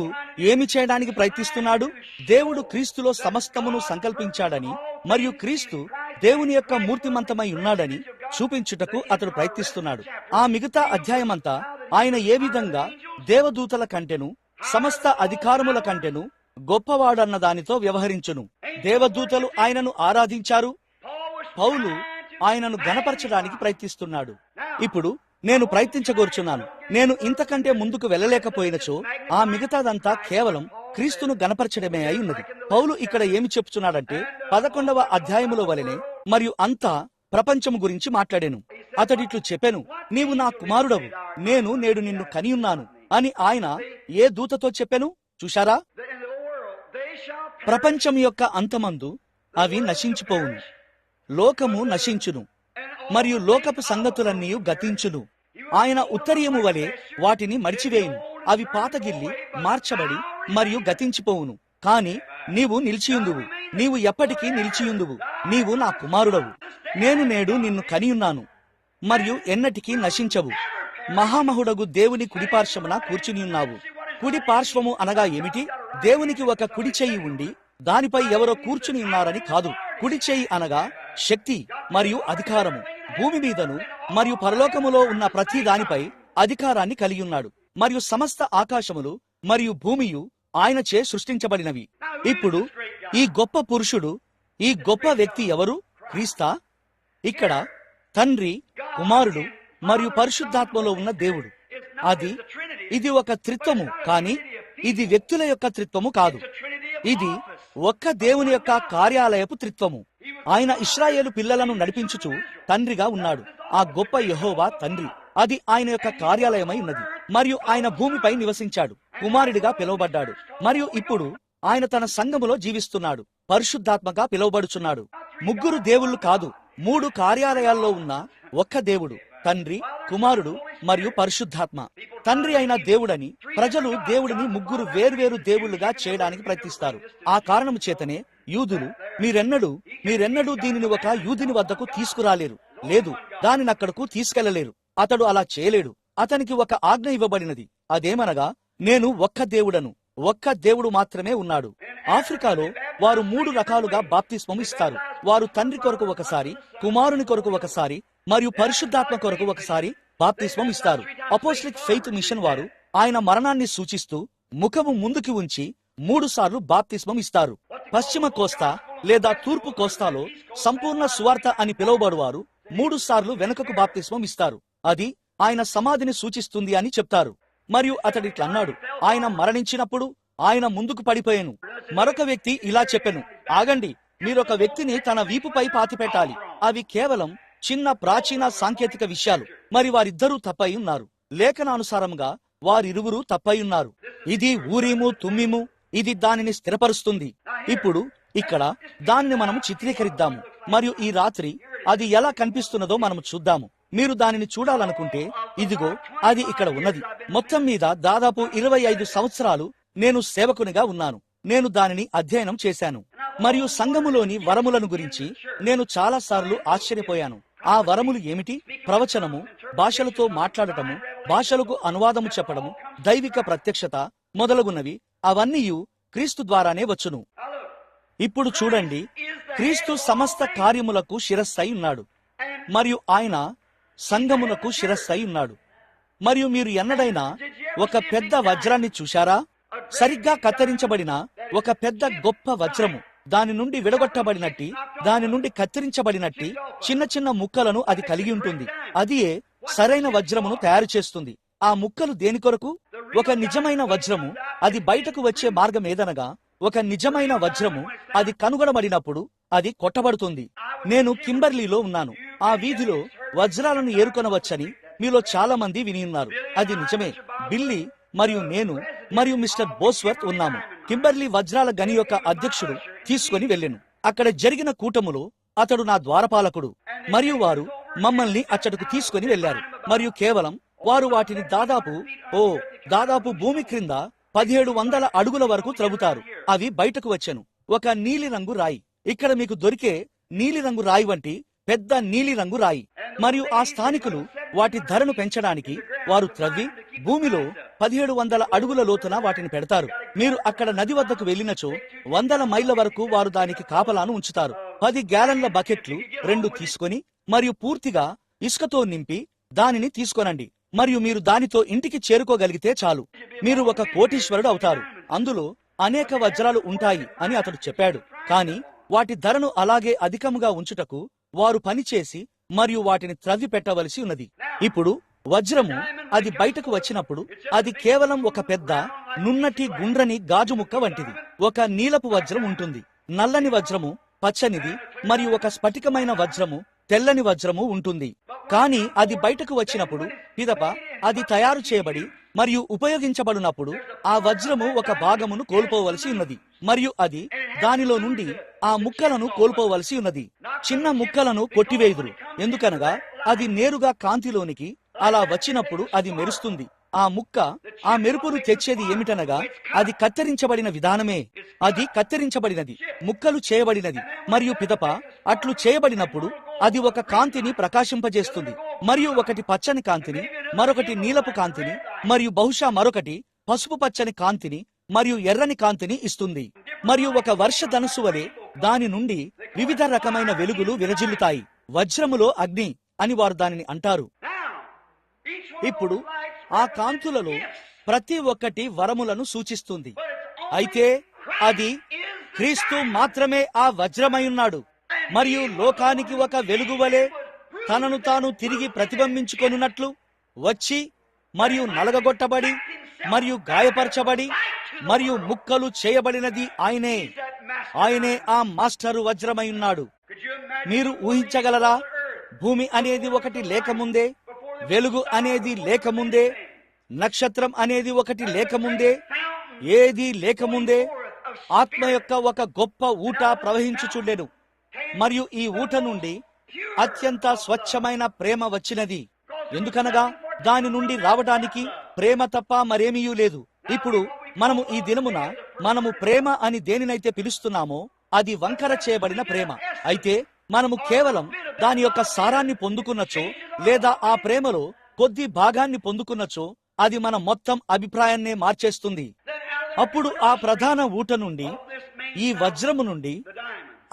ఏమి చేయడానికి ప్రయత్నిస్తున్నాడు? దేవుడు క్రీస్తులో సమస్తమును సంకల్పించాడని మరియు క్రీస్తు దేవుని యొక్క మూర్తిమంతమై ఉన్నాడని చూపించుటకు అతడు ప్రయత్నిస్తున్నాడు. ఆ మిగతా అధ్యాయమంతా ఆయన ఏ విధంగా దేవదూతల కంటెను, సమస్త అధికారముల కంటెను గొప్పవాడన్న దానితో వ్యవహరించును. దేవదూతలు ఆయనను ఆరాధించారు. పౌలు ఆయనను గణపరచడానికి ప్రయత్నిస్తున్నాడు. ఇప్పుడు నేను ప్రయత్నించగోరుచున్నాను. నేను ఇంతకంటే ముందుకు వెళ్ళలేకపోయినచో ఆ మిగతాదంతా కేవలం క్రీస్తును గణపరచడమే అయి ఉన్నది. పౌలు ఇక్కడ ఏమి చెప్తున్నాడంటే 11వ అధ్యాయములో వలెనే మరియు అంతా ప్రపంచము గురించి మాట్లాడాను. అతడిట్లు చెప్పెను, నీవు నా కుమారుడవు, నేను నేడు నిన్ను కనియున్నాను అని ఆయన ఏ దూతతో చెప్పెను? చూశారా? ప్రపంచం యొక్క అంతమందు అవి నశించిపోవును. లోకము నశించును మరియు లోకపు సంగతులన్నీ గతించును. ఆయన ఉత్తరీయము వలె వాటిని మడిచివేయును. అవి పాతగిల్లి మార్చబడి మరియు గతించిపోవును. కాని నీవు నిలిచియుందువు. నీవు ఎప్పటికీ నిలిచియుందువు. నీవు నా కుమారుడవు. నేను నేడు నిన్ను కనియున్నాను మరియు ఎన్నటికీ నశించవు. మహామహుడగు దేవుని కుడిపార్శ్వమున కూర్చుని ఉన్నావు. కుడి పార్శ్వము అనగా ఏమిటి? దేవునికి ఒక కుడి చెయ్యి ఉండి దానిపై ఎవరో కూర్చుని ఉన్నారని కాదు. కుడి చెయ్యి అనగా శక్తి మరియు అధికారము. భూమి మీదను మరియు పరలోకములో ఉన్న ప్రతి దానిపై అధికారాన్ని కలిగి ఉన్నాడు. మరియు సమస్త ఆకాశములు మరియు భూమియు ఆయనచే సృష్టించబడినవి. ఇప్పుడు ఈ గొప్ప పురుషుడు, ఈ గొప్ప వ్యక్తి ఎవరు? క్రీస్తా? ఇక్కడ తండ్రి, కుమారుడు మరియు పరిశుద్ధాత్మలో ఉన్న దేవుడు. ఇది ఒక త్రిత్వము, కానీ ఇది వ్యక్తుల యొక్క త్రిత్వము కాదు. ఇది ఒక్క దేవుని యొక్క కార్యాలయపు త్రిత్వము. ఆయన ఇశ్రాయేలు పిల్లలను నడిపించుచు తండ్రిగా ఉన్నాడు. ఆ గొప్ప యెహోవా తండ్రి. అది ఆయన యొక్క కార్యాలయమై ఉన్నది. మరియు ఆయన భూమిపై నివసించాడు, కుమారుడిగా పిలువబడ్డాడు. మరియు ఇప్పుడు ఆయన తన సంఘములో జీవిస్తున్నాడు, పరిశుద్ధాత్మగా పిలువబడుచున్నాడు. ముగ్గురు దేవుళ్ళు కాదు, 3 కార్యాలయాల్లో ఉన్న ఒక్క దేవుడు, తండ్రి, కుమారుడు మరియు పరిశుద్ధాత్మ. తండ్రి అయిన దేవుడని ప్రజలు దేవుడిని 3 వేర్వేరు దేవుళ్ళుగా చేయడానికి ప్రయత్నిస్తారు. ఆ కారణము చేతనే యూదులు మీరెన్నడూ దీనిని ఒక యూదుని వద్దకు తీసుకురాలేరు, లేదు, దానిని అక్కడకు తీసుకెళ్లలేరు. అతడు అలా చేయలేడు. అతనికి ఒక ఆజ్ఞ ఇవ్వబడినది. అదేమనగా, నేను ఒక్క దేవుడను, ఒక్క దేవుడు మాత్రమే ఉన్నాడు. ఆఫ్రికాలో వారు 3 రకాలుగా బాప్తిస్మం ఇస్తారు. వారు తండ్రి కొరకు ఒకసారి, కుమారుని కొరకు ఒకసారి మరియు పరిశుద్ధాత్మ కొరకు ఒకసారి బాప్తిస్మం ఇస్తారు. అపోస్టలిక్ ఫెయిత్ మిషన్ వారు ఆయన మరణాన్ని సూచిస్తూ ముఖము ముందుకి ఉంచి 3 సార్లు బాప్తిస్మం ఇస్తారు. పశ్చిమ కోస్తా లేదా తూర్పు కోస్తాలో సంపూర్ణ సువార్త అని పిలువబడువారు 3 సార్లు వెనుకకు బాప్తిస్మం ఇస్తారు. అది ఆయన సమాధిని సూచిస్తుంది అని చెప్తారు. మరియు అతడిట్లన్నాడు, ఆయన మరణించినప్పుడు ఆయన ముందుకు పడిపోయాను. మరొక వ్యక్తి ఇలా చెప్పెను, ఆగండి, మీరొక వ్యక్తిని తన వీపుపై పాతిపెట్టాలి. అవి కేవలం చిన్న ప్రాచీన సాంకేతిక విషయాలు. మరి వారిద్దరూ తప్పై ఉన్నారు. లేఖనానుసారంగా వారిరువురు తప్పై ఉన్నారు. ఇది ఊరీము తుమ్మీము. ఇది దానిని స్థిరపరుస్తుంది. ఇప్పుడు ఇక్కడ దానిని మనము చిత్రీకరిద్దాము మరియు ఈ రాత్రి అది ఎలా కనిపిస్తున్నదో మనము చూద్దాము. మీరు దానిని చూడాలనుకుంటే ఇదిగో అది ఇక్కడ ఉన్నది. మొత్తం మీద దాదాపు 25 సంవత్సరాలు నేను సేవకునిగా ఉన్నాను. నేను దానిని అధ్యయనం చేశాను మరియు సంఘములోని వరములను గురించి నేను చాలా సార్లు ఆశ్చర్యపోయాను. ఆ వరములు ఏమిటి? ప్రవచనము, భాషలతో మాట్లాడటము, భాషలకు అనువాదము చెప్పడము, దైవిక ప్రత్యక్షత మొదలగున్నవి. అవన్నీ క్రీస్తు ద్వారానే వచ్చును. ఇప్పుడు చూడండి, క్రీస్తు సమస్త కార్యములకు శిరస్సై ఉన్నాడు మరియు ఆయన సంఘమునకు శిరస్సై ఉన్నాడు. మరియు మీరు ఎన్నడైనా ఒక పెద్ద వజ్రాన్ని చూశారా? సరిగ్గా కత్తిరించబడిన ఒక పెద్ద గొప్ప వజ్రము, దాని నుండి విడగొట్టబడినట్టి, దాని నుండి కత్తిరించబడినట్టి చిన్న చిన్న ముక్కలను అది కలిగి ఉంటుంది. అదియే సరైన వజ్రమును తయారు చేస్తుంది. ఆ ముక్కలు దేని కొరకు? ఒక నిజమైన వజ్రము అది బయటకు వచ్చే మార్గం ఏదనగా, ఒక నిజమైన వజ్రము అది కనుగొనబడినప్పుడు అది కొట్టబడుతుంది. నేను కింబర్లీలో ఉన్నాను. ఆ వీధిలో వజ్రాలను ఏరుకొనవచ్చని మీలో చాలా మంది విని ఉన్నారు. అది నిజమే. బిల్లీ మరియు నేను మరియు మిస్టర్ బోస్వర్త్ ఉన్నాము. కింబర్లీ వజ్రాల గని యొక్క అధ్యక్షుడు తీసుకుని వెళ్ళెను. అక్కడ జరిగిన కూటములో అతడు నా ద్వారపాలకుడు మరియు వారు మమ్మల్ని అచ్చటకు తీసుకుని వెళ్లారు. మరియు కేవలం వారు వాటిని దాదాపు భూమి క్రింద 1700 అడుగుల వరకు త్రవ్వుతారు. అవి బయటకు వచ్చెను. ఒక నీలిరంగు రాయి, ఇక్కడ మీకు దొరికే నీలిరంగు రాయి వంటి పెద్ద నీలిరంగు రాయి. మరియు ఆ స్థానికులు వాటి ధరను పెంచడానికి వారు త్రవ్వి భూమిలో 1700 అడుగుల లోతున వాటిని పెడతారు. మీరు అక్కడ నది వద్దకు వెళ్లినచో 100 మైళ్ళ వరకు వారు దానికి కాపలాను ఉంచుతారు. 10 గ్యాలన్ల బకెట్లు 2 తీసుకొని మరియు పూర్తిగా ఇసుకతో నింపి దానిని తీసుకొనండి. మరియు మీరు దానితో ఇంటికి చేరుకోగలిగితే చాలు, మీరు ఒక కోటీశ్వరుడు అవుతారు. అందులో అనేక వజ్రాలు ఉంటాయి అని అతడు చెప్పాడు. కాని వాటి ధరను అలాగే అధికముగా ఉంచుటకు వారు పనిచేసి మరియు వాటిని త్రవ్వి పెట్టవలసి ఉన్నది. ఇప్పుడు వజ్రము అది బయటకు వచ్చినప్పుడు అది కేవలం ఒక పెద్ద నున్నటి గుండ్రని గాజు ముక్క వంటిది. ఒక నీలపు వజ్రం ఉంటుంది, నల్లని వజ్రము పచ్చనిది మరియు ఒక స్ఫటికమైన వజ్రము తెల్లని వజ్రము ఉంటుంది. కానీ అది బయటకు వచ్చినప్పుడు పిదప అది తయారు చేయబడి మరియు ఉపయోగించబడినప్పుడు ఆ వజ్రము ఒక భాగమును కోల్పోవలసి ఉన్నది మరియు అది దానిలో నుండి ఆ ముక్కలను కోల్పోవలసి ఉన్నది. చిన్న ముక్కలను కొట్టివేయుదురు, ఎందుకనగా అది నేరుగా కాంతిలోనికి అలా వచ్చినప్పుడు అది మెరుస్తుంది. ఆ ముక్క ఆ మెరుపును తెచ్చేది ఏమిటనగా అది కత్తిరించబడిన విధానమే. అది కత్తిరించబడినది, ముక్కలు చేయబడినది మరియు పిదప అట్లు చేయబడినప్పుడు అది ఒక కాంతిని ప్రకాశింపజేస్తుంది. మరియు ఒకటి పచ్చని కాంతిని, మరొకటి నీలపు కాంతిని మరియు బహుశా మరొకటి పసుపు పచ్చని కాంతిని మరియు ఎర్రని కాంతిని ఇస్తుంది. మరియు ఒక వర్షధనుస్సు వలె దాని నుండి వివిధ రకమైన వెలుగులు విరజిల్లుతాయి. వజ్రములో అగ్ని అని వారు దానిని అంటారు. ఇప్పుడు ఆ కాంతులలో ప్రతి ఒక్కటి వరములను సూచిస్తుంది. అయితే అది క్రీస్తు మాత్రమే ఆ వజ్రమై ఉన్నాడు. మరియు లోకానికి ఒక వెలుగువలే తనను తాను తిరిగి ప్రతిబింబించుకొనున్నట్లు వచ్చి మరియు నలగగొట్టబడి మరియు గాయపరచబడి మరియు ముక్కలు చేయబడినది ఆయనే. ఆయనే ఆ మాస్టరు వజ్రమై ఉన్నాడు. మీరు ఊహించగలరా? భూమి అనేది ఒకటి లేకముందే, వెలుగు అనేది లేకముందే, నక్షత్రం అనేది ఒకటి లేకముందే, ఏది లేకముందే ఆత్మ యొక్క ఒక గొప్ప ఊట ప్రవహించుచుండెను. మరియు ఈ ఊట నుండి అత్యంత స్వచ్ఛమైన ప్రేమ వచ్చినది. ఎందుకనగా దాని నుండి రావడానికి ప్రేమ తప్ప మరేమీ లేదు. ఇప్పుడు మనము ఈ దినమున మనము ప్రేమ అని దేనినైతే పిలుస్తున్నామో అది వంకర చేయబడిన ప్రేమ. అయితే మనము కేవలం దాని యొక్క సారాన్ని పొందుకున్నచో లేదా ఆ ప్రేమలో కొద్ది భాగాన్ని పొందుకున్నచో అది మన మొత్తం అభిప్రాయాన్నే మార్చేస్తుంది. అప్పుడు ఆ ప్రధాన ఊట నుండి, ఈ వజ్రము నుండి,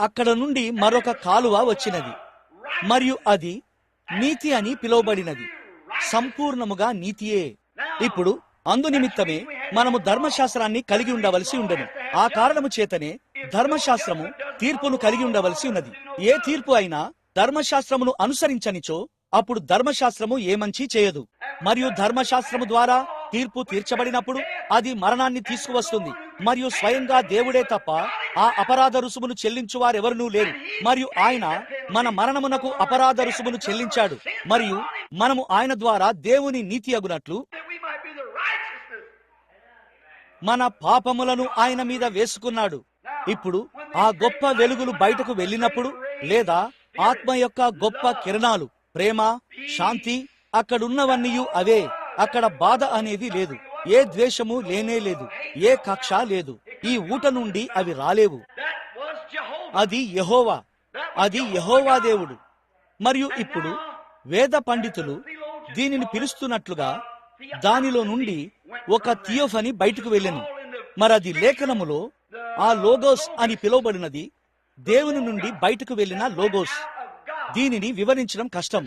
అక్కడ నుండి మరొక కాలువ వచ్చినది. మరియు అది నీతి అని పిలువబడినది. సంపూర్ణముగా నీతియే. ఇప్పుడు అందునిమిత్తమే మనము ధర్మశాస్త్రాన్ని కలిగి ఉండవలసి ఉండెను. ఆ కారణము చేతనే ధర్మశాస్త్రము తీర్పును కలిగి ఉండవలసి ఉన్నది. ఏ తీర్పు అయినా ధర్మశాస్త్రమును అనుసరించనిచో అప్పుడు ధర్మశాస్త్రము ఏ మంచి చేయదు. మరియు ధర్మశాస్త్రము ద్వారా తీర్పు తీర్చబడినప్పుడు అది మరణాన్ని తీసుకువస్తుంది. మరియు స్వయంగా దేవుడే తప్ప ఆ అపరాధ రుసుమును చెల్లించు వారెవరూ లేరు. మరియు ఆయన మన మరణమునకు అపరాధ రుసుమును చెల్లించాడు. మరియు మనము ఆయన ద్వారా దేవుని నీతి అగునట్లు మన పాపములను ఆయన మీద వేసుకున్నాడు. ఇప్పుడు ఆ గొప్ప వెలుగులు బయటకు వెళ్ళినప్పుడు, లేదా ఆత్మ యొక్క గొప్ప కిరణాలు, ప్రేమ, శాంతి అక్కడున్నవన్నీ అవే. అక్కడ బాధ అనేది లేదు, ఏ ద్వేషము లేనే లేదు, ఏ కక్ష లేదు. ఈ ఊట నుండి అవి రాలేవు. అది యెహోవా, అది యెహోవా దేవుడు. మరియు ఇప్పుడు వేద పండితులు దీనిని పిలుస్తున్నట్లుగా దానిలో నుండి ఒక థియోఫనీ బయటకు వెళ్ళెను. మరది లేఖనములో ఆ లోగోస్ అని పిలువబడినది దేవుని నుండి బయటకు వెళ్ళిన లోగోస్. దీనిని వివరించడం కష్టం,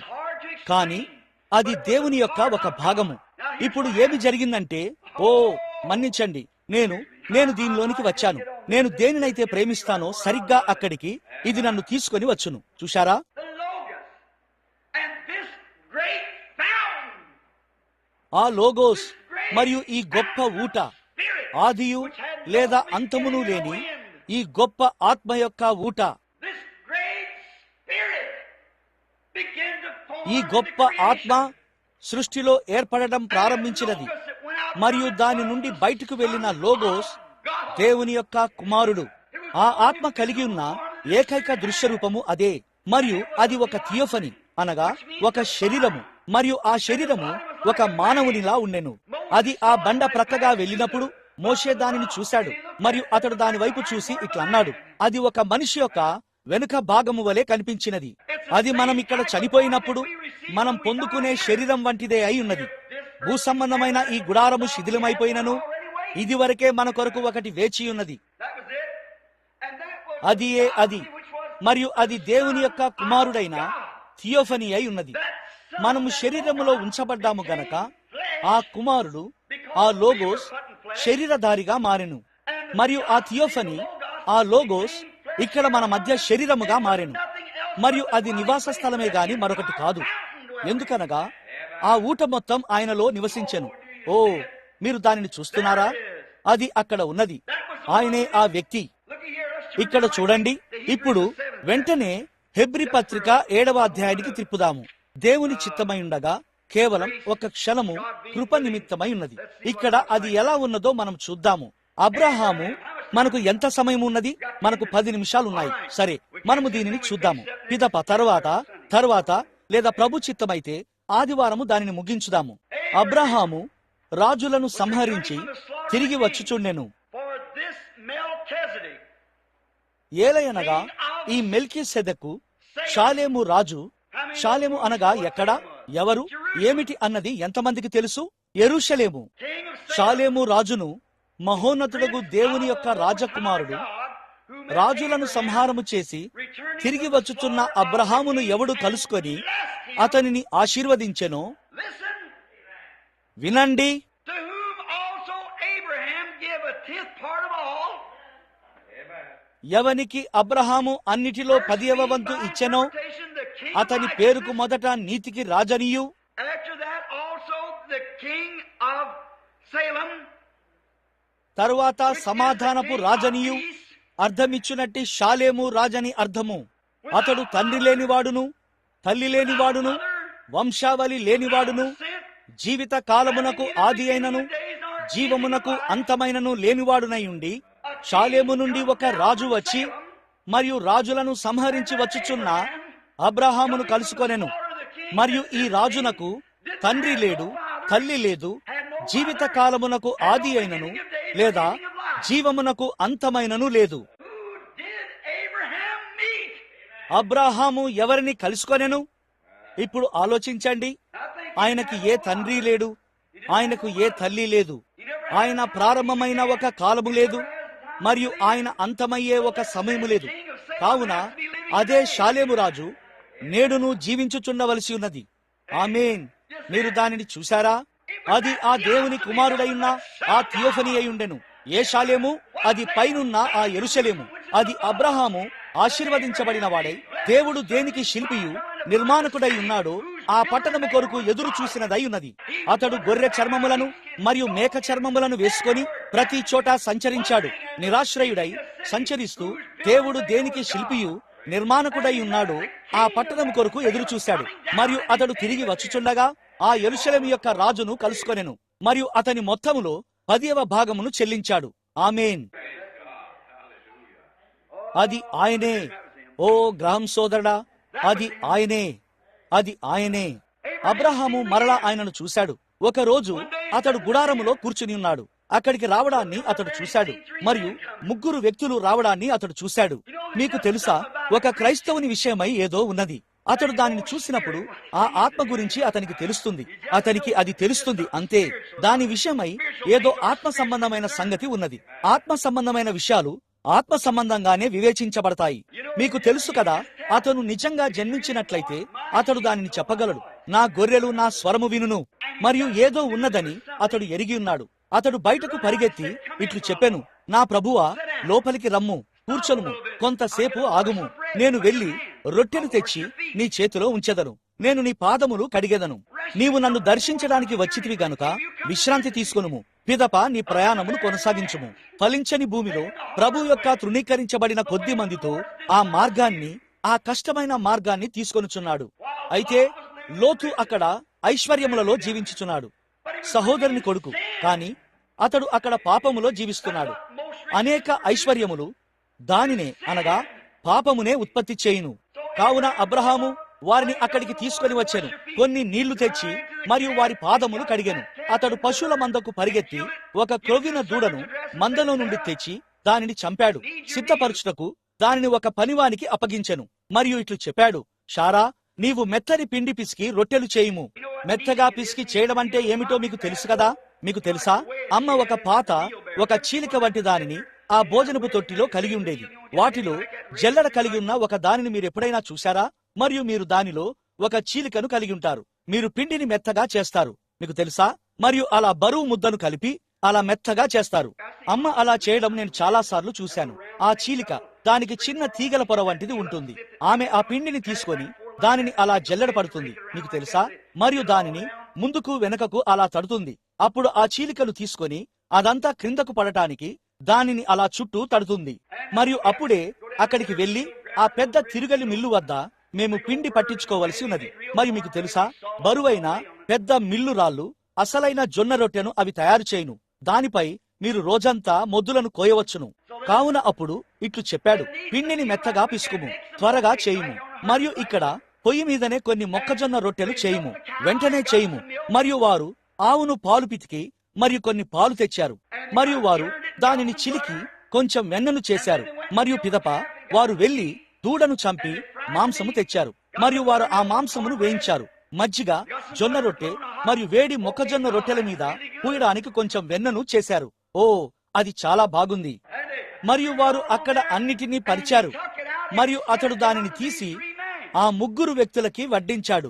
కానీ అది దేవుని యొక్క ఒక భాగము. ఇప్పుడు ఏమి జరిగిందంటే, మన్నించండి, నేను దీనిలోనికి వచ్చాను. నేను దేనినైతే ప్రేమిస్తానో సరిగ్గా అక్కడికి ఇది నన్ను తీసుకొని వచ్చును. చూశారా? ఆ లోగోస్ మరియు ఈ గొప్ప ఊట, ఆదియు లేదా అంతమును లేని ఈ గొప్ప ఆత్మ యొక్క ఊట, ఈ గొప్ప ఆత్మ సృష్టిలో ఏర్పడడం ప్రారంభించినది. మరియు దాని నుండి బయటకు వెళ్లిన లోగోస్ దేవుని యొక్క కుమారుడు. ఆ ఆత్మ కలిగి ఉన్న ఏకైక దృశ్య రూపము అదే. మరియు అది ఒక థియోఫనీ, అనగా ఒక శరీరము. మరియు ఆ శరీరము ఒక మానవునిలా ఉండెను. అది ఆ బండ ప్రక్కగా వెళ్ళినప్పుడు మోషే దానిని చూశాడు. మరియు అతడు దాని వైపు చూసి ఇట్లా అన్నాడు, అది ఒక మనిషి యొక్క వెనుక భాగము వలె కనిపించినది. అది మనం ఇక్కడ చనిపోయినప్పుడు మనం పొందుకునే శరీరం వంటిదే అయి ఉన్నది. భూ సంబంధమైన ఈ గుడారము శిథిలమైపోయినను ఇది వరకే మన కొరకు ఒకటి వేచి ఉన్నది. అది మరియు అది దేవుని యొక్క కుమారుడైన థియోఫనీ అయి ఉన్నది. మనము శరీరములో ఉంచబడ్డాము గనక ఆ కుమారుడు, ఆ లోగోస్ శరీరధారిగా మారెను. మరియు ఆ థియోఫనీ, ఆ లోగోస్ ఇక్కడ మన మధ్య శరీరముగా మారెను. మరియు అది నివాస స్థలమే గాని మరొకటి కాదు. ఎందుకనగా ఆ ఊట మొత్తం ఆయనలో నివసించెను. మీరు దానిని చూస్తున్నారా? అది అక్కడ ఉన్నది. ఆయనే ఆ వ్యక్తి. ఇక్కడ చూడండి. ఇప్పుడు వెంటనే హెబ్రీ పత్రిక 7వ అధ్యాయానికి తిప్పుదాము. దేవుని చిత్తమై ఉండగా కేవలం ఒక క్షణము కృప నిమిత్తమై ఉన్నది. ఇక్కడ అది ఎలా ఉన్నదో మనం చూద్దాము. అబ్రహాము, మనకు ఎంత సమయం ఉన్నది? మనకు 10 నిమిషాలు ఉన్నాయి. సరే, మనము దీనిని చూద్దాము. పిదప తరువాత లేదా ప్రభు చిత్తమైతే ఆదివారము దానిని ముగించుదాము. అబ్రహాము రాజులను సంహరించి తిరిగి వచ్చుచుండెను. ఏలయనగా ఈ మెల్కీసెదెకు షాలేము రాజు. షాలేము అనగా ఎక్కడ, ఎవరు, ఏమిటి అన్నది ఎంతమందికి తెలుసు? యెరూషలేము. షాలేము రాజును మహోన్నతుడగు దేవుని యొక్క రాజకుమారుడు, రాజులను సంహారము చేసి తిరిగి వచ్చుచున్న అబ్రహామును ఎవడు కలుసుకొని అతనిని ఆశీర్వదించెనో వినండి. ఎవనికి అబ్రహాము అన్నిటిలో 10వ వంతు ఇచ్చెనో అతని పేరుకు మొదట నీతికి రాజనియు, తరువాత సమాధానపు రాజనియు అర్థమిచ్చునట్టి షాలేము రాజని అర్థము. అతడు తండ్రి లేనివాడును తల్లి లేనివాడును వంశావళి లేనివాడును జీవిత కాలమునకు ఆది అయినను జీవమునకు అంతమైనను లేనివాడునై ఉండి, షాలేము నుండి ఒక రాజు వచ్చి మరియు రాజులను సంహరించి వచ్చుచున్న అబ్రహామును కలుసుకొనెను. మరియు ఈ రాజునకు తండ్రి లేడు తల్లి లేదు, జీవిత కాలమునకు ఆది అయినను లేదా జీవమునకు అంతమైనను లేదు. అబ్రహాము ఎవరిని కలుసుకొనెను? ఇప్పుడు ఆలోచించండి. ఆయనకి ఏ తండ్రి లేడు, ఆయనకు ఏ తల్లి లేదు, ఆయన ప్రారంభమైన ఒక కాలము లేదు మరియు ఆయన అంతమయ్యే ఒక సమయము లేదు. కావున అదే షాలేము రాజు నేడును జీవించుచుండవలసి ఉన్నది. ఆమేన్. మీరు దానిని చూశారా? అది ఆ దేవుని కుమారుడైన ఆ థియోఫనీ అయి ఉండెను. ఏ షాలేము? అది పైనున్న ఆ యెరూషలేము. అది అబ్రహాము ఆశీర్వదించబడిన వాడై దేవుడు దేనికి శిల్పియు నిర్మాణకుడై ఉన్నాడో ఆ పట్టణము కొరకు ఎదురు చూసినదై ఉన్నది. అతడు గొర్రె చర్మములను మరియు మేక చర్మములను వేసుకొని ప్రతి చోట సంచరించాడు. నిరాశ్రయుడై సంచరిస్తూ దేవుడు దేనికి శిల్పియు నిర్మాణకుడై ఉన్నాడో ఆ పట్టణము కొరకు ఎదురు చూశాడు. మరియు అతడు తిరిగి వచ్చుచుండగా ఆ యెరూషలేము యొక్క రాజును కలుసుకొనెను మరియు అతని మొత్తములో 10వ భాగమును చెల్లించాడు. ఆమేన్. అది ఆయనే. ఓ గ్రహం సోదరుడా, అది ఆయనే, అది ఆయనే. అబ్రహాము మరలా ఆయనను చూశాడు. ఒక రోజు అతడు గుడారములో కూర్చుని ఉన్నాడు. అక్కడికి రావడాన్ని అతడు చూశాడు మరియు 3 వ్యక్తులు రావడాన్ని అతడు చూశాడు. మీకు తెలుసా, ఒక క్రైస్తవుని విషయమై ఏదో ఉన్నది. అతడు దానిని చూసినప్పుడు ఆ ఆత్మ గురించి అతనికి తెలుస్తుంది. అతనికి అది తెలుస్తుంది అంతే. దాని విషయమై ఏదో ఆత్మ సంబంధమైన సంగతి ఉన్నది. ఆత్మ సంబంధమైన విషయాలు ఆత్మ సంబంధంగానే వివేచించబడతాయి. మీకు తెలుసు కదా, అతను నిజంగా జన్మించినట్లయితే అతడు దానిని చెప్పగలడు. నా గొర్రెలు నా స్వరము వినును. మరియు ఏదో ఉన్నదని అతడు ఎరిగి ఉన్నాడు. అతడు బయటకు పరిగెత్తి ఇట్లు చెప్పెను, నా ప్రభువా, లోపలికి రమ్ము, కూర్చొనుము, కొంతసేపు ఆగుము. నేను వెళ్లి రొట్టెలు తెచ్చి నీ చేతిలో ఉంచెదను. నేను నీ పాదములు కడిగెదను. నీవు నన్ను దర్శించడానికి వచ్చితివి గనుక విశ్రాంతి తీసుకొనుము. పిదప నీ ప్రయాణమును కొనసాగించుము. ఫలించని భూమిలో ప్రభు యొక్క తృణీకరించబడిన కొద్ది మందితో ఆ మార్గాన్ని, ఆ కష్టమైన మార్గాన్ని తీసుకొనుచున్నాడు. అయితే లోతు అక్కడ ఐశ్వర్యములలో జీవించుచున్నాడు. సహోదరుని కొడుకు, కాని అతడు అక్కడ పాపములో జీవిస్తున్నాడు. అనేక ఐశ్వర్యములు దానినే అనగా పాపమునే ఉత్పత్తి చేయును. కావున అబ్రహాము వారిని అక్కడికి తీసుకొని వచ్చాను. కొన్ని నీళ్లు తెచ్చి మరియు వారి పాదములు కడిగాను. అతడు పశువుల మందకు పరిగెత్తి ఒక క్రొవ్విన దూడను మందలో నుండి తెచ్చి దానిని చంపాడు. సిద్ధపరచుటకు దానిని ఒక పనివానికి అప్పగించెను. మరియు ఇట్లు చెప్పాడు, షారా, నీవు మెత్తని పిండి పిసికి రొట్టెలు చేయుము. మెత్తగా పిసికి చేయడం అంటే ఏమిటో మీకు తెలుసు కదా. మీకు తెలుసా, అమ్మ ఒక పాత, ఒక చీలిక వంటి దానిని ఆ భోజనపు తొట్టిలో కలిగి ఉండేది. వాటిలో జల్లెడ కలిగి ఉన్న ఒక దానిని మీరు ఎప్పుడైనా చూశారా? మరియు మీరు దానిలో ఒక చీలికను కలిగి ఉంటారు. మీరు పిండిని మెత్తగా చేస్తారు, మీకు తెలుసా? మరియు అలా బరువు ముద్దను కలిపి అలా మెత్తగా చేస్తారు. అమ్మ అలా చేయడం నేను చాలా సార్లు చూశాను. ఆ చీలిక, దానికి చిన్న తీగల పొర వంటిది ఉంటుంది. ఆమె ఆ పిండిని తీసుకొని దానిని అలా జల్లెడ పడుతుంది, మీకు తెలుసా? మరియు దానిని ముందుకు వెనుకకు అలా తడుతుంది. అప్పుడు ఆ చీలికను తీసుకొని అదంతా క్రిందకు పడటానికి దానిని అలా చుట్టూ తడుతుంది. మరియు అప్పుడే అక్కడికి వెళ్లి ఆ పెద్ద తిరుగలి మిల్లు వద్ద మేము పిండి పట్టించుకోవలసి ఉన్నది. మరి మీకు తెలుసా, బరువైన పెద్ద మిల్లు రాళ్లు అసలైన జొన్న రొట్టెను అవి తయారు చేయును. దానిపై మీరు రోజంతా మొద్దులను కోయవచ్చును. కావున అప్పుడు ఇట్లు చెప్పాడు, పిండిని మెత్తగా పిసుకుము, త్వరగా చేయుము. మరియు ఇక్కడ పొయ్యి మీదనే కొన్ని మొక్కజొన్న రొట్టెలు చేయుము, వెంటనే చేయుము. మరియు వారు ఆవును పాలు పితికి మరియు కొన్ని పాలు తెచ్చారు. మరియు వారు దానిని చిలికి కొంచెం వెన్నను చేశారు. మరియు పిదప వారు వెళ్లి దూడను చంపి మాంసము తెచ్చారు. మరియు వారు ఆ మాంసమును వేయించారు. మజ్జిగ, జొన్న రొట్టె మరియు వేడి మొక్కజొన్న రొట్టెల మీద పూయడానికి కొంచెం వెన్నను చేశారు. ఓ, అది చాలా బాగుంది. మరియు వారు అక్కడ అన్నిటినీ పరిచారు. మరియు అతడు దానిని తీసి ఆ 3 వ్యక్తులకి వడ్డించాడు.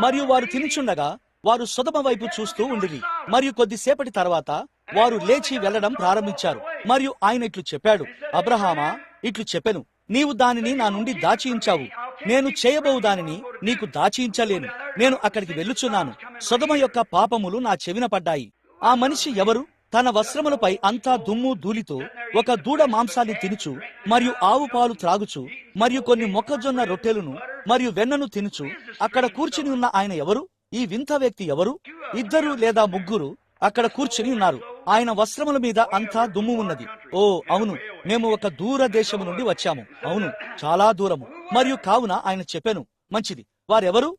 మరియు వారు తినుచుండగా వారు సొదమ వైపు చూస్తూ ఉండిరి. మరియు కొద్దిసేపటి తర్వాత వారు లేచి వెళ్లడం ప్రారంభించారు. మరియు ఆయన ఇట్లు చెప్పాడు, అబ్రహామా ఇట్లు చెప్పెను, నీవు దానిని నా నుండి దాచియించావు, నేను చేయబోవు దానిని నీకు దాచియించలేను. నేను అక్కడికి వెళ్ళుచున్నాను. సొదొమ యొక్క పాపములు నా చెవిన పడ్డాయి. ఆ మనిషి ఎవరు? తన వస్త్రములపై అంతా దుమ్ము ధూళితో ఒక దూడ మాంసాన్ని తినుచు మరియు ఆవు పాలు త్రాగుచు మరియు కొన్ని మొక్కజొన్న రొట్టెలను మరియు వెన్నను తినుచు అక్కడ కూర్చుని ఉన్న ఆయన ఎవరు? ఈ వింత వ్యక్తి ఎవరు? 2 లేదా 3 అక్కడ కూర్చుని ఉన్నారు. ఆయన వస్త్రముల మీద అంతా దుమ్ము ఉన్నది. ఓ అవును, మేము ఒక దూర దేశము నుండి వచ్చాము. అవును, చాలా దూరము. మరియు కావున ఆయన చెప్పెను, మంచిది, వారెవరు?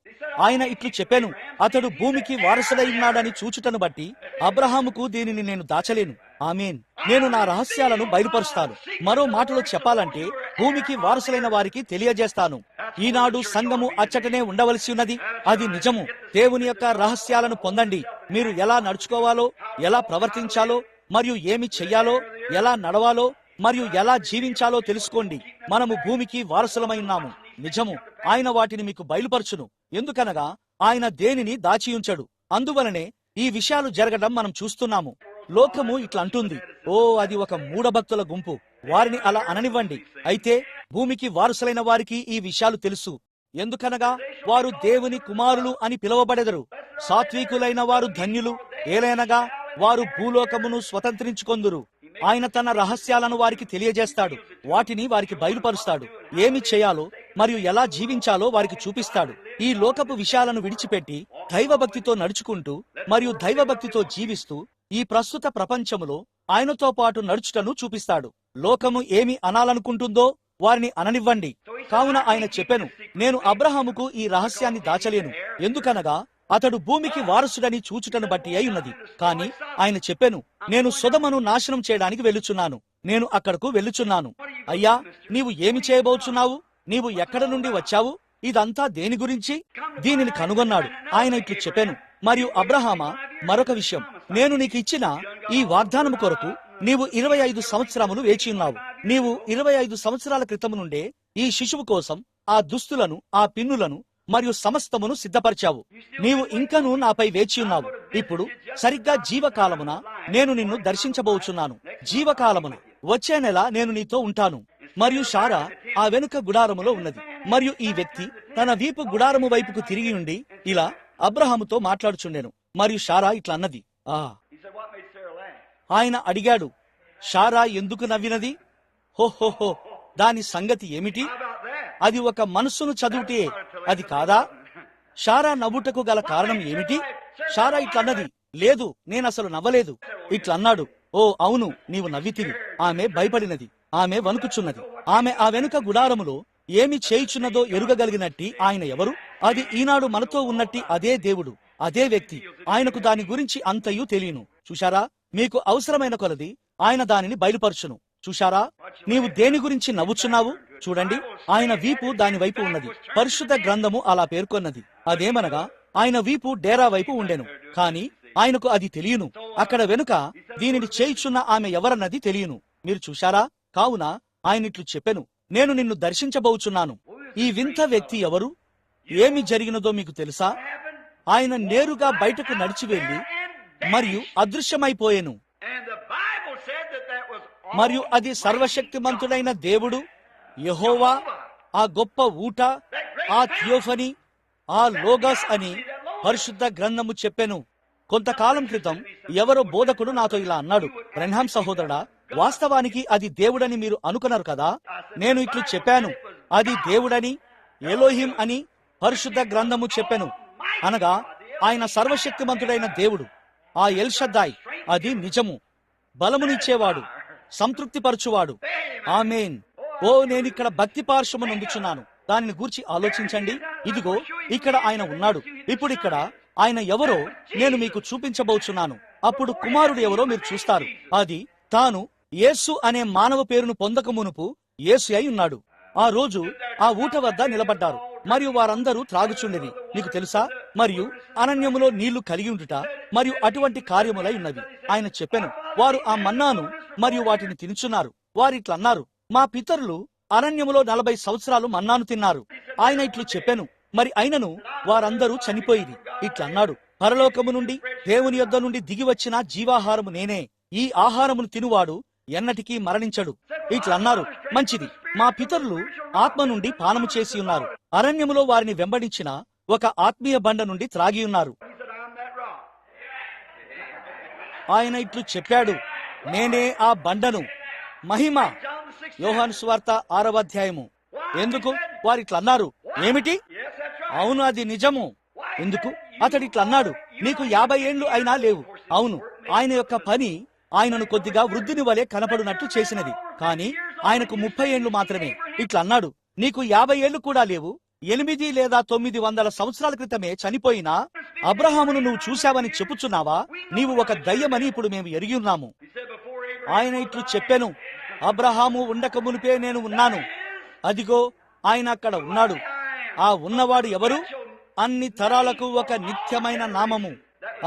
ఆయన ఇట్లు చెప్పాను, అతడు భూమికి వారసుడై ఉన్నాడని చూచుటను బట్టి అబ్రహాముకు దీనిని నేను దాచలేను. ఆమేన్. నేను నా రహస్యాలను బయలుపరుస్తాను. మరో మాటలో చెప్పాలంటే భూమికి వారసులైన వారికి తెలియజేస్తాను. ఈనాడు సంఘము అచ్చటనే ఉండవలసి ఉన్నది. అది నిజము. దేవుని యొక్క రహస్యాలను పొందండి. మీరు ఎలా నడుచుకోవాలో, ఎలా ప్రవర్తించాలో, మరియు ఏమి చెయ్యాలో, ఎలా నడవాలో మరియు ఎలా జీవించాలో తెలుసుకోండి. మనము భూమికి వారసులమై ఉన్నాము. నిజము. ఆయన వాటిని మీకు బయలుపరచును. ఎందుకనగా ఆయన దేనిని దాచియుంచడు. అందువలనే ఈ విషయాలు జరగడం మనం చూస్తున్నాము. లోకము ఇట్లా అంటుంది, ఓ అది ఒక మూఢభక్తుల గుంపు, వారిని అలా అననివ్వండి. అయితే భూమికి వారసులైన వారికి ఈ విషయాలు తెలుసు. ఎందుకనగా వారు దేవుని కుమారులు అని పిలువబడెదరు. సాత్వికులైన వారు ధన్యులు, ఏలైనగా వారు భూలోకమును స్వతంత్రించుకొందురు. ఆయన తన రహస్యాలను వారికి తెలియజేస్తాడు. వాటిని వారికి బయలుపరుస్తాడు. ఏమి చేయాలో మరియు ఎలా జీవించాలో వారికి చూపిస్తాడు. ఈ లోకపు విషయాలను విడిచిపెట్టి దైవభక్తితో నడుచుకుంటూ మరియు దైవభక్తితో జీవిస్తూ ఈ ప్రస్తుత ప్రపంచములో ఆయనతో పాటు నడుచుటను చూపిస్తాడు. లోకము ఏమి అనాలనుకుంటుందో వారిని అననివ్వండి. కావున ఆయన చెప్పెను, నేను అబ్రహాముకు ఈ రహస్యాన్ని దాచలేను. ఎందుకనగా అతడు భూమికి వారసుడని చూచుటను బట్టి అయి ఉన్నది. కాని ఆయన చెప్పెను, నేను సొదొమను నాశనం చేయడానికి వెళ్ళుచున్నాను. నేను అక్కడకు వెళ్ళుచున్నాను. అయ్యా, నీవు ఏమి చేయబోచున్నావు? నీవు ఎక్కడ నుండి వచ్చావు? ఇదంతా దేని గురించి? దీనిని కనుగొన్నాడు. ఆయన ఇట్లు చెప్పెను, మరియు అబ్రహామా, మరొక విషయం, నేను నీకు ఇచ్చిన ఈ వాగ్దానము కొరకు నీవు 25 సంవత్సరములు వేచి ఉన్నావు. నీవు 25 సంవత్సరాల క్రితము నుండే ఈ శిశువు కోసం ఆ దుస్తులను, ఆ పిన్నులను మరియు సమస్తమును సిద్ధపరిచావు. నీవు ఇంకనూ నాపై వేచి ఉన్నావు. ఇప్పుడు సరిగ్గా జీవకాలమున నేను నిన్ను దర్శించబోచున్నాను. జీవకాలమున వచ్చే నెల నేను నీతో ఉంటాను. మరియు షారా ఆ వెనుక గుడారములో ఉన్నది. మరియు ఈ వ్యక్తి తన వీపు గుడారము వైపుకు తిరిగి ఉండి ఇలా అబ్రహాముతో మాట్లాడుచుండెను. మరియు షారా ఇట్లా అన్నది, ఆయన అడిగాడు, షారా ఎందుకు నవ్వినది? హోహోహో, దాని సంగతి ఏమిటి? అది ఒక మనస్సును చదువుటే, అది కాదా? షారా నవ్వుటకు గల కారణం ఏమిటి? షారా ఇట్లన్నది, లేదు, నేనసలు నవ్వలేదు. ఇట్లన్నాడు, ఓ అవును, నీవు నవ్వితివి. ఆమె భయపడినది. ఆమె వణుకుచున్నది. ఆమె ఆ వెనుక గుడారములో ఏమి చేయుచున్నదో ఎరుగగలిగినట్టి ఆయన ఎవరు? అది ఈనాడు మనతో ఉన్నట్టి అదే దేవుడు, అదే వ్యక్తి. ఆయనకు దాని గురించి అంతయు తెలియను. చూశారా? మీకు అవసరమైన కొలది ఆయన దానిని బయలుపరచును. చూశారా? నీవు దేని గురించి నవ్వుచున్నావు? చూడండి, ఆయన వీపు దాని వైపు ఉన్నది. పరిశుద్ధ గ్రంథము అలా పేర్కొన్నది. అదేమనగా ఆయన వీపు డేరా వైపు ఉండెను. కాని ఆయనకు అది తెలియను. అక్కడ వెనుక దీనిని చేయుచున్న ఆమె ఎవరన్నది తెలియను. మీరు చూశారా? కావున ఆయన ఇట్లు చెప్పెను, నేను నిన్ను దర్శించబోచున్నాను. ఈ వింత వ్యక్తి ఎవరు? ఏమి జరిగినదో మీకు తెలుసా? ఆయన నేరుగా బయటకు నడిచి వెళ్లి మరియు అదృశ్యమైపోయెను. మరియు అది సర్వశక్తిమంతుడైన దేవుడు, యెహోవా, ఆ గొప్ప ఊట, ఆ థియోఫనీ, ఆ లోగస్ అని పరిశుద్ధ గ్రంథము చెప్పెను. కొంతకాలం క్రితం ఎవరో బోధకుడు నాతో ఇలా అన్నాడు, బ్రెన్హామ్ సహోదరుడా, వాస్తవానికి అది దేవుడని మీరు అనుకున్నారు కదా? నేను ఇట్లు చెప్పాను, అది దేవుడని, ఎలోహిం అని పరిశుద్ధ గ్రంథము చెప్పెను. అనగా ఆయన సర్వశక్తిమంతుడైన దేవుడు, ఆ ఎల్షద్దాయ్. అది నిజము. బలమునిచ్చేవాడు, సంతృప్తిపరచువాడు. ఆమేన్. ఓ, నేనిక్కడ భక్తి పార్శ్వము నొందుచున్నాను. దానిని గూర్చి ఆలోచించండి. ఇదిగో ఇక్కడ ఆయన ఉన్నాడు. ఇప్పుడు ఇక్కడ ఆయన ఎవరో నేను మీకు చూపించబోచున్నాను. అప్పుడు కుమారుడు ఎవరో మీరు చూస్తారు. అది తాను యేసు అనే మానవ పేరును పొందక మునుపు యేసు అయి ఉన్నాడు. ఆ రోజు ఆ ఊట వద్ద నిలబడ్డారు మరియు వారందరూ త్రాగుచుండేది. మీకు తెలుసా? మరియు అరణ్యములో నీళ్లు కలిగి ఉండుట మరియు అటువంటి కార్యములై ఉన్నవి. ఆయన చెప్పెను, వారు ఆ మన్నాను మరియు వాటిని తినుచున్నారు. వారిట్లన్నారు, మా పితరులు అరణ్యములో 40 సంవత్సరాలు మన్నాను తిన్నారు. ఆయన ఇట్లు చెప్పెను, మరి అయినను వారందరూ చనిపోయిరి. ఇట్లన్నాడు, పరలోకము నుండి దేవుని యొద్ద నుండి దిగి వచ్చిన జీవాహారము నేనే. ఈ ఆహారమును తినువాడు ఎన్నటికీ మరణించడు. ఇట్లన్నారు, మంచిది, మా పితరులు ఆత్మ నుండి పానము చేసి ఉన్నారు, అరణ్యములో వారిని వెంబడించిన ఒక ఆత్మీయ బండ నుండి త్రాగి ఉన్నారు. ఆయన ఇట్లు చెప్పాడు, నేనే ఆ బండను. మహిమ. యోహాను సువార్త 6వ అధ్యాయము. ఎందుకు వారిట్లన్నారు? ఏమిటి? అవును, అది నిజము. ఎందుకు అతడిట్లన్నాడు? నీకు 50 ఏళ్లు అయినా లేవు. అవును, ఆయన యొక్క పని ఆయనను కొద్దిగా వృద్ధుని వలె కనపడునట్టు చేసినది, కాని ఆయనకు 30 ఏళ్లు మాత్రమే. ఇట్లన్నాడు, నీకు 50 ఏళ్లు కూడా లేవు. 8 లేదా 900 సంవత్సరాల క్రితమే చనిపోయినా అబ్రహామును నువ్వు చూశావని చెప్పుచున్నావా? నీవు ఒక దయ్యమని ఇప్పుడు మేము ఎరిగి ఉన్నాము. ఆయన ఇట్లు చెప్పెను, అబ్రహాము ఉండక మునిపే నేను ఉన్నాను. అదిగో ఆయన అక్కడ ఉన్నాడు. ఆ ఉన్నవాడు ఎవరు? అన్ని తరాలకు ఒక నిత్యమైన నామము.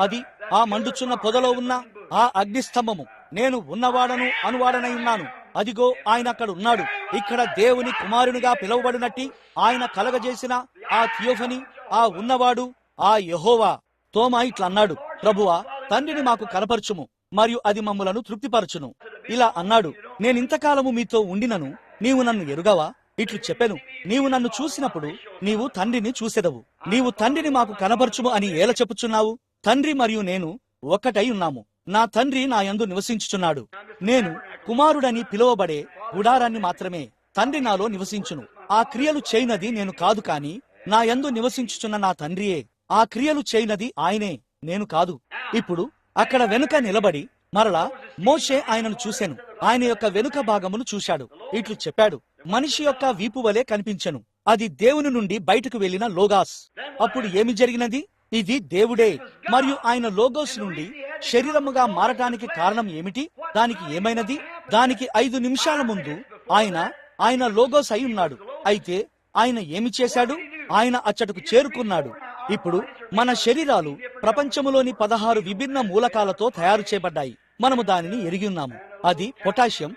అది ఆ మండుచున్న పొదలో ఉన్న ఆ అగ్నిస్తంభము. నేను ఉన్నవాడను అనువాడనై ఉన్నాను. అదిగో ఆయన అక్కడ ఉన్నాడు. ఇక్కడ దేవుని కుమారునిగా పిలువబడినట్టి ఆయన కలగజేసిన ఆ థియోఫనీ, ఆ ఉన్నవాడు, ఆ యెహోవా. తోమా ఇట్లన్నాడు, ప్రభువా, తండ్రిని మాకు కనపరచుము, మరియు అది మమ్ములను తృప్తిపరచును. ఇలా అన్నాడు, నేనింతకాలము మీతో ఉండినను నీవు నన్ను ఎరుగవా? ఇట్లు చెప్పెను, నీవు నన్ను చూసినప్పుడు నీవు తండ్రిని చూసెదవు. నీవు తండ్రిని మాకు కనపరచుము అని ఏల చెప్పుచున్నావు? తండ్రి మరియు నేను ఒక్కటై ఉన్నాము. నా తండ్రి నా యందు నివసించుచున్నాడు. నేను కుమారుడని పిలువబడే గుడారాన్ని మాత్రమే. తండ్రి నాలో నివసించును. ఆ క్రియలు చేయనది నేను కాదు, కాని నా యందు నివసించుచున్న నా తండ్రియే. ఆ క్రియలు చేయనది ఆయనే, నేను కాదు. ఇప్పుడు అక్కడ వెనుక నిలబడి మరలా మోషే ఆయనను చూశాను. ఆయన యొక్క వెనుక భాగమును చూశాడు. ఇట్లు చెప్పాడు, మనిషి యొక్క వీపు వలె కనిపించెను. అది దేవుని నుండి బయటకు వెళ్లిన లోగాస్. అప్పుడు ఏమి జరిగినది? ఇది దేవుడే. మరియు ఆయన లోగోస్ నుండి శరీరముగా మారటానికి కారణం ఏమిటి? దానికి ఏమైనది? దానికి 5 నిమిషాల ముందు ఆయన లోగోస్ అయి ఉన్నాడు. అయితే ఆయన ఏమి చేశాడు? ఆయన అచ్చటకు చేరుకున్నాడు. ఇప్పుడు మన శరీరాలు ప్రపంచములోని 16 విభిన్న మూలకాలతో తయారు చేయబడ్డాయి. మనము దానిని ఎరిగి ఉన్నాము. అది పొటాషియం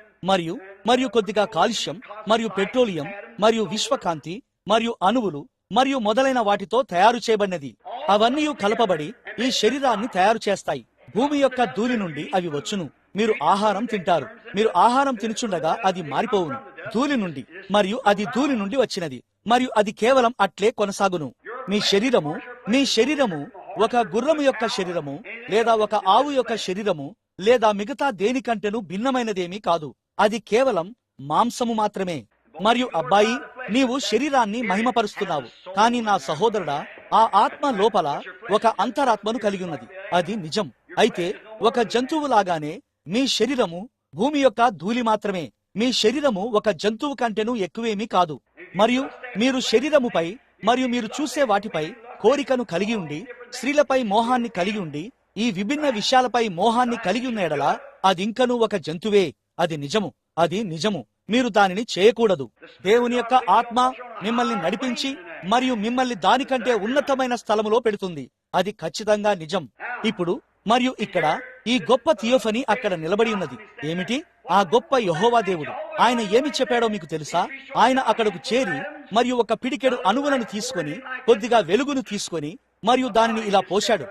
మరియు కొద్దిగా కాల్షియం మరియు పెట్రోలియం మరియు విశ్వకాంతి మరియు అణువులు మరియు మొదలైన వాటితో తయారు చేయబడినది. అవన్నీ కలపబడి ఈ శరీరాన్ని తయారు చేస్తాయి. భూమి యొక్క ధూళి నుండి అవి వచ్చును. మీరు ఆహారం తింటారు. మీరు ఆహారం తినుచుండగా అది మారిపోవును ధూళి నుండి, మరియు అది ధూళి నుండి వచ్చినది, మరియు అది కేవలం అట్లే కొనసాగును. మీ శరీరము ఒక గుర్రము యొక్క శరీరము లేదా ఒక ఆవు యొక్క శరీరము లేదా మిగతా దేనికంటేను భిన్నమైనదేమీ కాదు. అది కేవలం మాంసము మాత్రమే. మరియు అబ్బాయి, నీవు శరీరాన్ని మహిమపరుస్తున్నావు, కానీ నా సహోదరుడా, ఆ ఆత్మ లోపల ఒక అంతరాత్మను కలిగి ఉన్నది. అది నిజం. అయితే ఒక జంతువు లాగానే మీ శరీరము భూమి యొక్క ధూళి మాత్రమే. మీ శరీరము ఒక జంతువు కంటేను ఎక్కువేమీ కాదు. మరియు మీరు శరీరముపై మరియు మీరు చూసే వాటిపై కోరికను కలిగి ఉండి, స్త్రీలపై మోహాన్ని కలిగి ఉండి, ఈ విభిన్న విషయాలపై మోహాన్ని కలిగి ఉన్న ఎడల అదింకను ఒక జంతువే. అది నిజము. మీరు దానిని చేయకూడదు. దేవుని యొక్క ఆత్మ మిమ్మల్ని నడిపించి మరియు మిమ్మల్ని దానికంటే ఉన్నతమైన స్థలములో పెడుతుంది. అది ఖచ్చితంగా నిజం. ఇప్పుడు మరియు ఇక్కడ ఈ గొప్ప థియోఫనీ అక్కడ నిలబడి ఉన్నది. ఏమిటి? ఆ గొప్ప యెహోవా దేవుడు. ఆయన ఏమి చెప్పాడో మీకు తెలుసా? ఆయన అక్కడకు చేరి మరియు ఒక పిడికెడు అణువులను తీసుకొని, కొద్దిగా వెలుగును తీసుకొని, మరియు దానిని ఇలా పోశాడు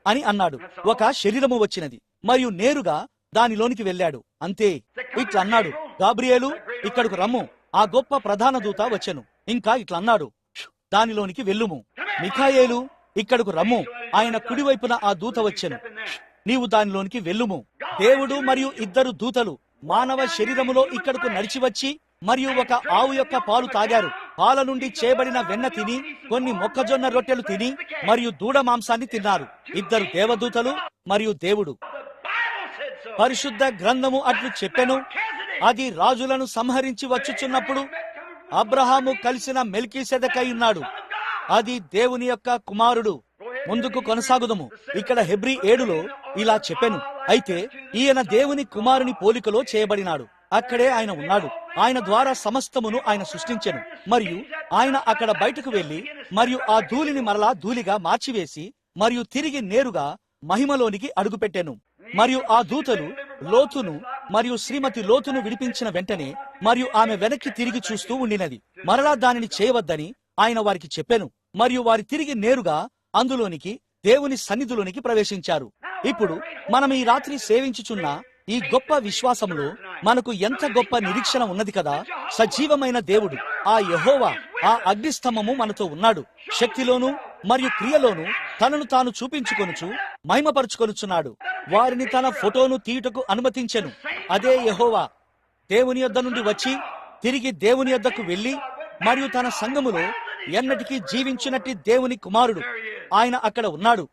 అని అన్నాడు. ఒక శరీరము వచ్చినది మరియు నేరుగా దానిలోనికి వెళ్ళాడు. అంతే. ఇట్లా అన్నాడు, గాబ్రియేలు, ఇక్కడకు రమ్ము. ఆ గొప్ప ప్రధాన దూత వచ్చెను. ఇంకా ఇట్లా అన్నాడు, దానిలోనికి వెళ్ళుము. మిఖాయేలు, ఇక్కడకు రమ్ము. ఆయన కుడివైపున ఆ దూత వచ్చెను. నీవు దానిలోనికి వెళ్ళుము. దేవుడు మరియు 2 దూతలు మానవ శరీరములో ఇక్కడకు నడిచి వచ్చి మరియు ఒక ఆవు యొక్క పాలు తాగారు. పాల నుండి చేయబడిన వెన్న తిని, కొన్ని మొక్కజొన్న రొట్టెలు తిని, మరియు దూడ మాంసాన్ని తిన్నారు. 2 దేవదూతలు మరియు దేవుడు. పరిశుద్ధ గ్రంథము అట్లు చెప్పెను. అది రాజులను సంహరించి వచ్చుచున్నప్పుడు అబ్రహాము కలిసిన మెల్కీసెదెకై ఉన్నాడు. అది దేవుని యొక్క కుమారుడు. ముందుకు కొనసాగుదము. ఇక్కడ హెబ్రీ 7లో ఇలా చెప్పెను, అయితే ఈయన దేవుని కుమారుని పోలికలో చేయబడినాడు. అక్కడే ఆయన ఉన్నాడు. ఆయన ద్వారా సమస్తమును ఆయన సృష్టించెను. మరియు ఆయన అక్కడ బయటకు వెళ్లి మరియు ఆ ధూళిని మరలా ధూళిగా మార్చివేసి మరియు తిరిగి నేరుగా మహిమలోనికి అడుగుపెట్టెను. మరియు ఆ దూతలు లోతును మరియు శ్రీమతి లోతును విడిపించిన వెంటనే మరియు ఆమె వెనక్కి తిరిగి చూస్తూ ఉండినది. మరలా దానిని చేయవద్దని ఆయన వారికి చెప్పెను. మరియు వారి తిరిగి నేరుగా అందులోనికి దేవుని సన్నిధిలోనికి ప్రవేశించారు. ఇప్పుడు మనం ఈ రాత్రి సేవించుచున్న ఈ గొప్ప విశ్వాసంలో మనకు ఎంత గొప్ప నిరీక్షణ ఉన్నది కదా. సజీవమైన దేవుడు ఆ యెహోవా, ఆ అగ్నిస్తంభము మనతో ఉన్నాడు. శక్తిలోను మరియు క్రియలోను తనను తాను చూపించుకొనుచు మహిమపరుచుకొనుచున్నాడు. వారిని తన ఫోటోను తీయుటకు అనుమతించెను. అదే యెహోవా దేవుని యొద్ద నుండి వచ్చి తిరిగి దేవుని యొద్దకు వెళ్లి మరియు తన సంఘములో ఎన్నటికీ జీవించినట్టి దేవుని కుమారుడు. ఆయన అక్కడ ఉన్నాడు.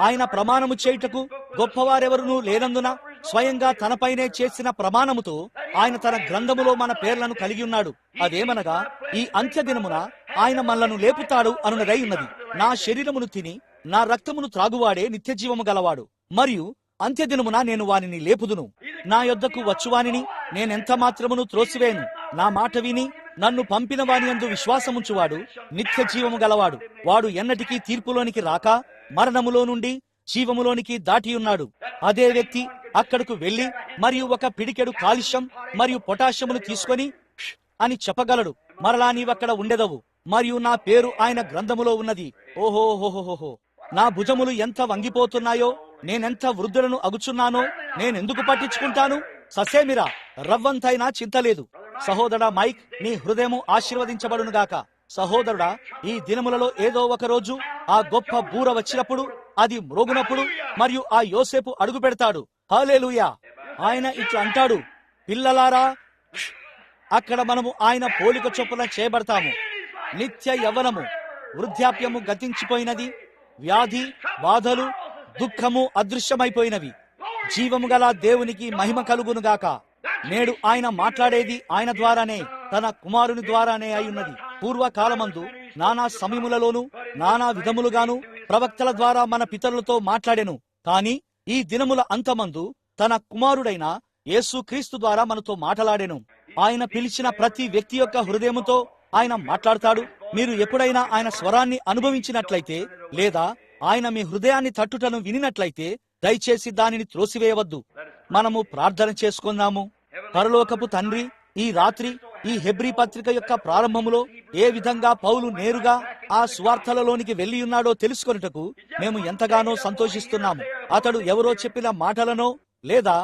ఆయన ప్రమాణము చేయుటకు గొప్పవారెవరునూ లేనందున స్వయంగా తనపైనే చేసిన ప్రమాణముతో ఆయన తన గ్రంథములో మన పేర్లను కలిగి ఉన్నాడు. అదేమనగా, ఈ అంత్య దినమున ఆయన మనలను లేపుతాడు అనునదై ఉన్నది. నా శరీరమును తిని నా రక్తమును త్రాగువాడే నిత్య జీవము గలవాడు, మరియు అంత్యదినమున నేను వానిని లేపుదును. నా యొద్దకు వచ్చువానిని నేనెంత మాత్రమును త్రోసివేయను. నా మాట విని నన్ను పంపిన వాని యందు విశ్వాసముంచువాడు నిత్య జీవము గలవాడు. వాడు ఎన్నటికీ తీర్పులోనికి రాక మరణములో నుండి జీవములోనికి దాటియున్నాడు. అదే వ్యక్తి అక్కడకు వెళ్లి మరియు ఒక పిడికెడు కాలుష్యం మరియు పొటాషియమును తీసుకొని అని చెప్పగలడు. మరలా నీవక్కడ ఉండెదవు, మరియు నా పేరు ఆయన గ్రంథములో ఉన్నది. ఓహోహోహోహో, నా భుజములు ఎంత వంగిపోతున్నాయో, నేనెంత వృద్ధులను అగుచున్నానో నేనెందుకు పట్టించుకుంటాను? ససేమిరా, రవ్వంతైనా చింతలేదు. సహోదరా మైక్, నీ హృదయము ఆశీర్వదించబడునుగాక. సహోదరుడా, ఈ దినములలో ఏదో ఒక రోజు ఆ గొప్ప బూర వచ్చినప్పుడు, అది మ్రోగునప్పుడు, మరియు ఆ యోసేపు అడుగు పెడతాడు. హల్లెలూయా. ఆయన ఇట్లా అంటాడు, పిల్లలారా, అక్కడ మనము ఆయన పోలిక చొప్పున చేయబడతాము. నిత్య యవ్వనము, వృద్ధాప్యము గతించిపోయినది. వ్యాధి, బాధలు, దుఃఖము అదృశ్యమైపోయినవి. జీవము గల దేవునికి మహిమ కలుగునుగాక. నేడు ఆయన మాట్లాడేది ఆయన ద్వారానే, తన కుమారుని ద్వారానే అయ్యున్నది. పూర్వకాలమందు నానా సమయములలోను నానా విధములుగాను ప్రవక్తల ద్వారా మన పితరులతో మాట్లాడెను. కాని ఈ దినముల అంతమందు తన కుమారుడైన యేసు క్రీస్తు ద్వారా మనతో మాట్లాడెను. ఆయన పిలిచిన ప్రతి వ్యక్తి యొక్క హృదయముతో ఆయన మాట్లాడతాడు. మీరు ఎప్పుడైనా ఆయన స్వరాన్ని అనుభవించినట్లయితే, లేదా ఆయన మీ హృదయాన్ని తట్టుటను వినినట్లయితే, దయచేసి దానిని త్రోసివేయవద్దు. మనము ప్రార్థన చేసుకుందాము. పరలోకపు తండ్రి, ఈ రాత్రి ఈ హెబ్రీ పత్రిక యొక్క ప్రారంభములో ఏ విధంగా పౌలు నేరుగా ఆ స్వార్థలలోనికి వెళ్లి ఉన్నాడో తెలుసుకొనుటకు మేము ఎంతగానో సంతోషిస్తున్నాము. అతడు ఎవరో చెప్పిన మాటలనో లేదా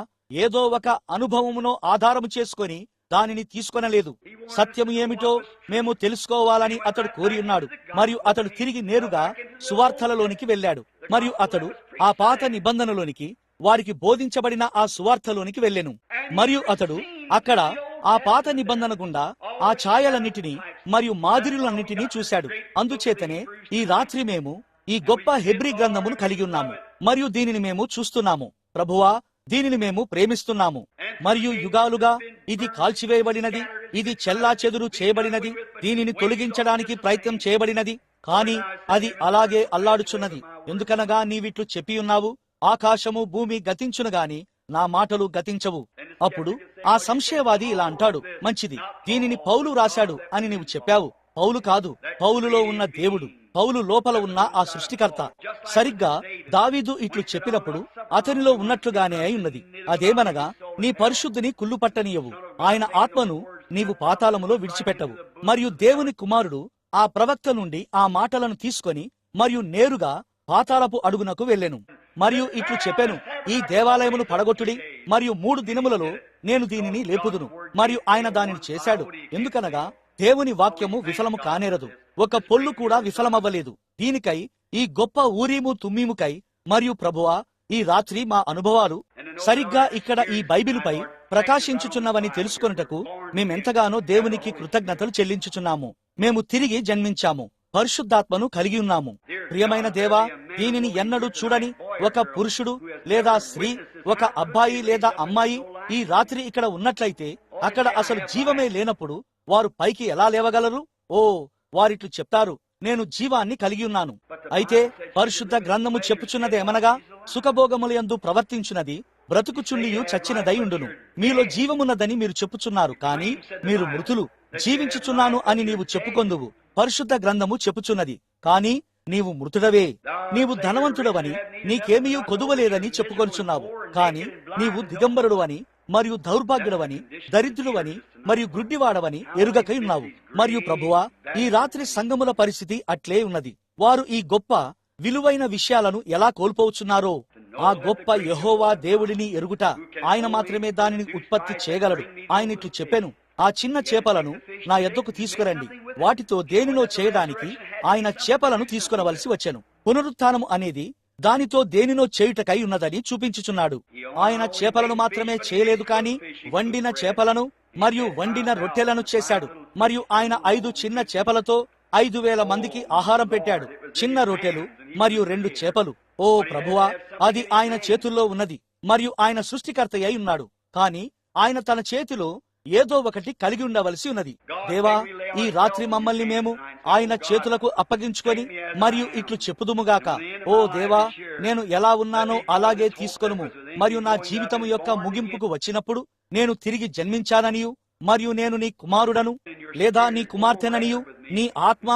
ఏదో ఒక అనుభవమునో ఆధారము చేసుకొని దానిని తీసుకొనలేదు. సత్యము ఏమిటో మేము తెలుసుకోవాలని అతడు కోరి ఉన్నాడు. మరియు అతడు తిరిగి నేరుగా సువార్తలలోనికి వెళ్ళాడు. మరియు అతడు ఆ పాత నిబంధనలోనికి, వారికి బోధించబడిన ఆ సువార్తలోనికి వెళ్ళెను. మరియు అతడు అక్కడ ఆ పాత నిబంధన గుండా ఆ ఛాయలన్నిటినీ మరియు మాదిరులన్నిటినీ చూశాడు. అందుచేతనే ఈ రాత్రి మేము ఈ గొప్ప హెబ్రీ గ్రంథమును కలిగి ఉన్నాము, మరియు దీనిని మేము చూస్తున్నాము. ప్రభువా, దీనిని మేము ప్రేమిస్తున్నాము. మరియు యుగాలుగా ఇది కాల్చివేయబడినది, ఇది చెల్లా చెదురు చేయబడినది, దీనిని తొలగించడానికి ప్రయత్నం చేయబడినది. కాని అది అలాగే అల్లాడుచున్నది. ఎందుకనగా నీవిట్లు చెప్పి ఉన్నావు, ఆకాశము భూమి గతించును గాని నా మాటలు గతించవు. అప్పుడు ఆ సంశయవాది ఇలా అంటాడు, మంచిది, దీనిని పౌలు రాశాడు అని నీవు చెప్పావు. పౌలు కాదు, పౌలులో ఉన్న దేవుడు, పౌలు లోపల ఉన్న ఆ సృష్టికర్త. సరిగ్గా దావీదు ఇట్లు చెప్పినప్పుడు అతనిలో ఉన్నట్లుగానే అయి ఉన్నది. అదేమనగా, నీ పరిశుద్ధిని కుళ్ళు పట్టనీయవు, ఆయన ఆత్మను నీవు పాతాళములో విడిచిపెట్టవు. మరియు దేవుని కుమారుడు ఆ ప్రవక్త నుండి ఆ మాటలను తీసుకొని మరియు నేరుగా పాతాళపు అడుగునకు వెళ్ళెను. మరియు ఇట్లు చెప్పెను, ఈ దేవాలయమును పడగొట్టుడి, మరియు 3 దినములలో నేను దీనిని లేపుదును. మరియు ఆయన దానిని చేశాడు. ఎందుకనగా దేవుని వాక్యము విఫలము కానేరదు, ఒక పొల్లు కూడా విఫలమవ్వలేదు. దీనికై, ఈ గొప్ప ఊరీము తుమ్మీముకై మరియు ప్రభువా, ఈ రాత్రి మా అనుభవాలు సరిగ్గా ఇక్కడ ఈ బైబిలుపై ప్రకాశించుచున్నవని తెలుసుకొనుటకు మేమెంతగానో దేవునికి కృతజ్ఞతలు చెల్లించుచున్నాము. మేము తిరిగి జన్మించాము, పరిశుద్ధాత్మను కలిగి ఉన్నాము. ప్రియమైన దేవా, దీనిని ఎన్నడూ చూడని ఒక పురుషుడు లేదా స్త్రీ, ఒక అబ్బాయి లేదా అమ్మాయి ఈ రాత్రి ఇక్కడ ఉన్నట్లయితే, అక్కడ అసలు జీవమే లేనప్పుడు వారు పైకి ఎలా లేవగలరు? ఓ, వారిట్లు చెప్తారు, నేను జీవాన్ని కలిగి ఉన్నాను. అయితే పరిశుద్ధ గ్రంథము చెప్పుచున్నదేమనగా, సుఖభోగములయందు ప్రవర్తించున్నది బ్రతుకుచుండియు చచ్చినదై ఉండును. మీలో జీవమున్నదని మీరు చెప్పుచున్నారు, కాని మీరు మృతులు. జీవించుచున్నాను అని నీవు చెప్పుకొందువు. పరిశుద్ధ గ్రంథము చెప్పుచున్నది, కాని నీవు మృతుడవే. నీవు ధనవంతుడవని, నీకేమీ కొదువలేదని చెప్పుకొనుచున్నావు, కాని నీవు దిగంబరుడు అని మరియు దౌర్భాగ్యుడవని, దరిద్రుడవని మరియు గ్రుడ్డివాడవని ఎరుగకై ఉన్నావు. మరియు ప్రభువా, ఈ రాత్రి సంఘముల పరిస్థితి అట్లే ఉన్నది. వారు ఈ గొప్ప విలువైన విషయాలను ఎలా కోల్పోవచ్చున్నారో. ఆ గొప్ప యెహోవా దేవుడిని ఎరుగుట, ఆయన మాత్రమే దానిని ఉత్పత్తి చేయగలడు. ఆయన ఇట్లు చెప్పెను, ఆ చిన్న చేపలను నా యొద్దకు తీసుకురండి. వాటితో దేనినో చేయడానికి ఆయన చేపలను తీసుకునవలసి వచ్చెను. పునరుత్థానము అనేది దానితో దేనినో చేయుటకై ఉన్నదని చూపించుచున్నాడు. ఆయన చేపలను మాత్రమే చేయలేదు, కాని వండిన చేపలను మరియు వండిన రొట్టెలను చేశాడు. మరియు ఆయన 5 చిన్న చేపలతో 5,000 మందికి ఆహారం పెట్టాడు. చిన్న రొట్టెలు మరియు 2 చేపలు. ఓ ప్రభువా, అది ఆయన చేతుల్లో ఉన్నది మరియు ఆయన సృష్టికర్త అయి ఉన్నాడు. కాని ఆయన తన చేతిలో ఏదో ఒకటి కలిగి ఉండవలసి ఉన్నది. దేవా, ఈ రాత్రి మమ్మల్ని మేము ఆయన చేతులకు అప్పగించుకొని మరియు ఇట్లు చెప్పుదుముగాక, ఓ దేవా, నేను ఎలా ఉన్నానో అలాగే తీసుకొనుము. మరియు నా జీవితం యొక్క ముగింపుకు వచ్చినప్పుడు నేను తిరిగి జన్మించాననియు మరియు నేను నీ కుమారుడను లేదా నీ కుమార్తెననియు నీ ఆత్మ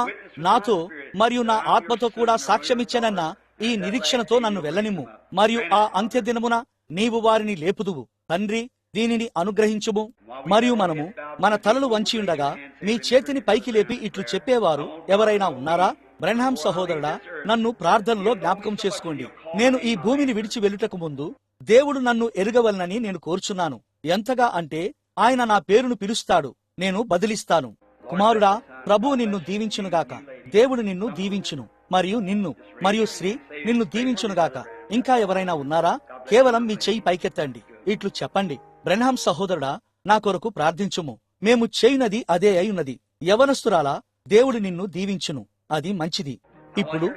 నాతో మరియు నా ఆత్మతో కూడా సాక్ష్యమిచ్చనన్న ఈ నిరీక్షణతో నన్ను వెళ్ళనిమ్ము. మరియు ఆ అంత్య దినమున నీవు వారిని లేపుదువు. తండ్రి, దీనిని అనుగ్రహించుము. మరియు మనము మన తలలు వంచి ఉండగా మీ చేతిని పైకి లేపి ఇట్లు చెప్పేవారు ఎవరైనా ఉన్నారా? బ్రెన్హాం సహోదరుడా, నన్ను ప్రార్థనలో జ్ఞాపకం చేసుకోండి. నేను ఈ భూమిని విడిచి వెళ్ళుటకు ముందు దేవుడు నన్ను ఎరుగవలనని నేను కోరుచున్నాను. ఎంతగా అంటే ఆయన నా పేరును పిలుస్తాడు, నేను బదిలిస్తాను. కుమారుడా, ప్రభువు నిన్ను దీవించునుగాక. దేవుడు నిన్ను దీవించును మరియు నిన్ను మరియు శ్రీ నిన్ను దీవించునుగాక. ఇంకా ఎవరైనా ఉన్నారా? కేవలం మీ చెయ్యి పైకెత్తండి. ఇట్లు చెప్పండి, బ్రెన్హాం సహోదరుడా, నా కొరకు ప్రార్థించుము. మేము చేయునది అదే అయ్యున్నది. యవనస్తురాలా, దేవుడు నిన్ను దీవించును. అది మంచిది. ఇప్పుడు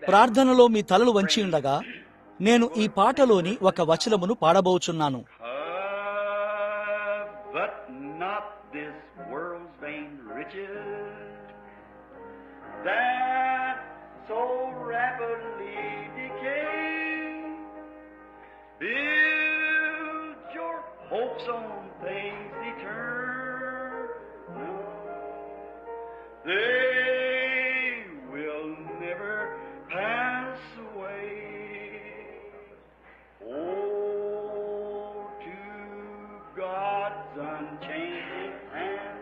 ప్రార్థనలో మీ తలలు వంచి ఉండగా నేను ఈ పాటలోని ఒక వచనమును పాడబోచున్నాను. But not this world's vain riches that so rapidly decay. Build your hopes on things eternal. They will never pass away. God's unchanging hand.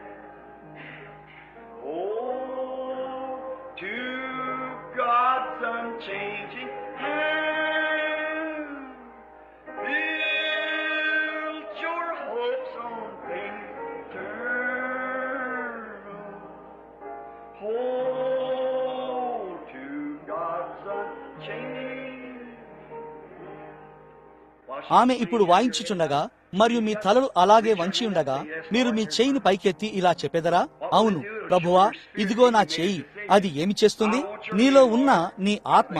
Oh, to God's unchanging hand. Build your hopes on things eternal. Oh, to God's unchanging. ఆమె ఇప్పుడు వాయించుచుండగా మరియు మీ తలలు అలాగే వంచి ఉండగా మీరు మీ చేయిని పైకెత్తి ఇలా చెప్పెదరా? అవును ప్రభువా, ఇదిగో నా చేయి. అది ఏమి చేస్తుంది? నీలో ఉన్న నీ ఆత్మ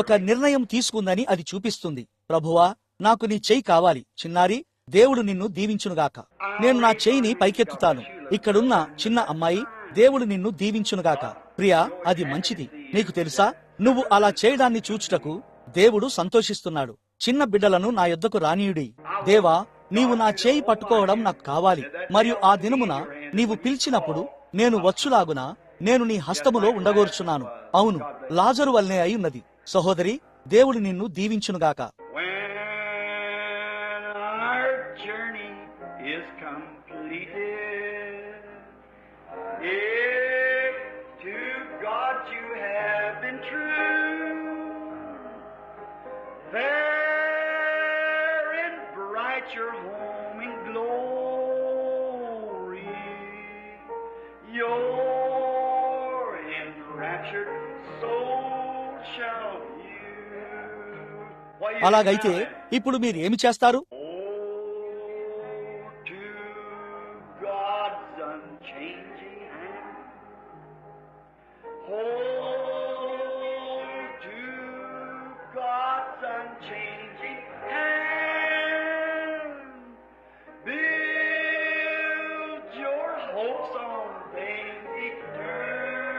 ఒక నిర్ణయం తీసుకుందని అది చూపిస్తుంది. ప్రభువా, నాకు నీ చేయి కావాలి. చిన్నారి, దేవుడు నిన్ను దీవించునుగాక. నేను నా చేయిని పైకెత్తుతాను. ఇక్కడున్న చిన్న అమ్మాయి, దేవుడు నిన్ను దీవించునుగాక. ప్రియా, అది మంచిది. నీకు తెలుసా, నువ్వు అలా చేయడాన్ని చూచుటకు దేవుడు సంతోషిస్తున్నాడు. చిన్న బిడ్డలను నా యొద్దకు రానీయుడి. దేవా, నీవు నా చేయి పట్టుకోవడం నాకు కావాలి. మరియు ఆ దినమున నీవు పిలిచినప్పుడు నేను వచ్చులాగున నేను నీ హస్తములో ఉండగోర్చున్నాను. అవును, లాజరు వల్లే అయి ఉన్నది. సహోదరి, దేవుడు నిన్ను దీవించునుగాక. Your home in glory, your enraptured soul shall view. అలాగైతే ఇప్పుడు మీరు ఏమి చేస్తారు? To God's unchanging hand. To God's unchanging hand. Build your hopes on things eternal.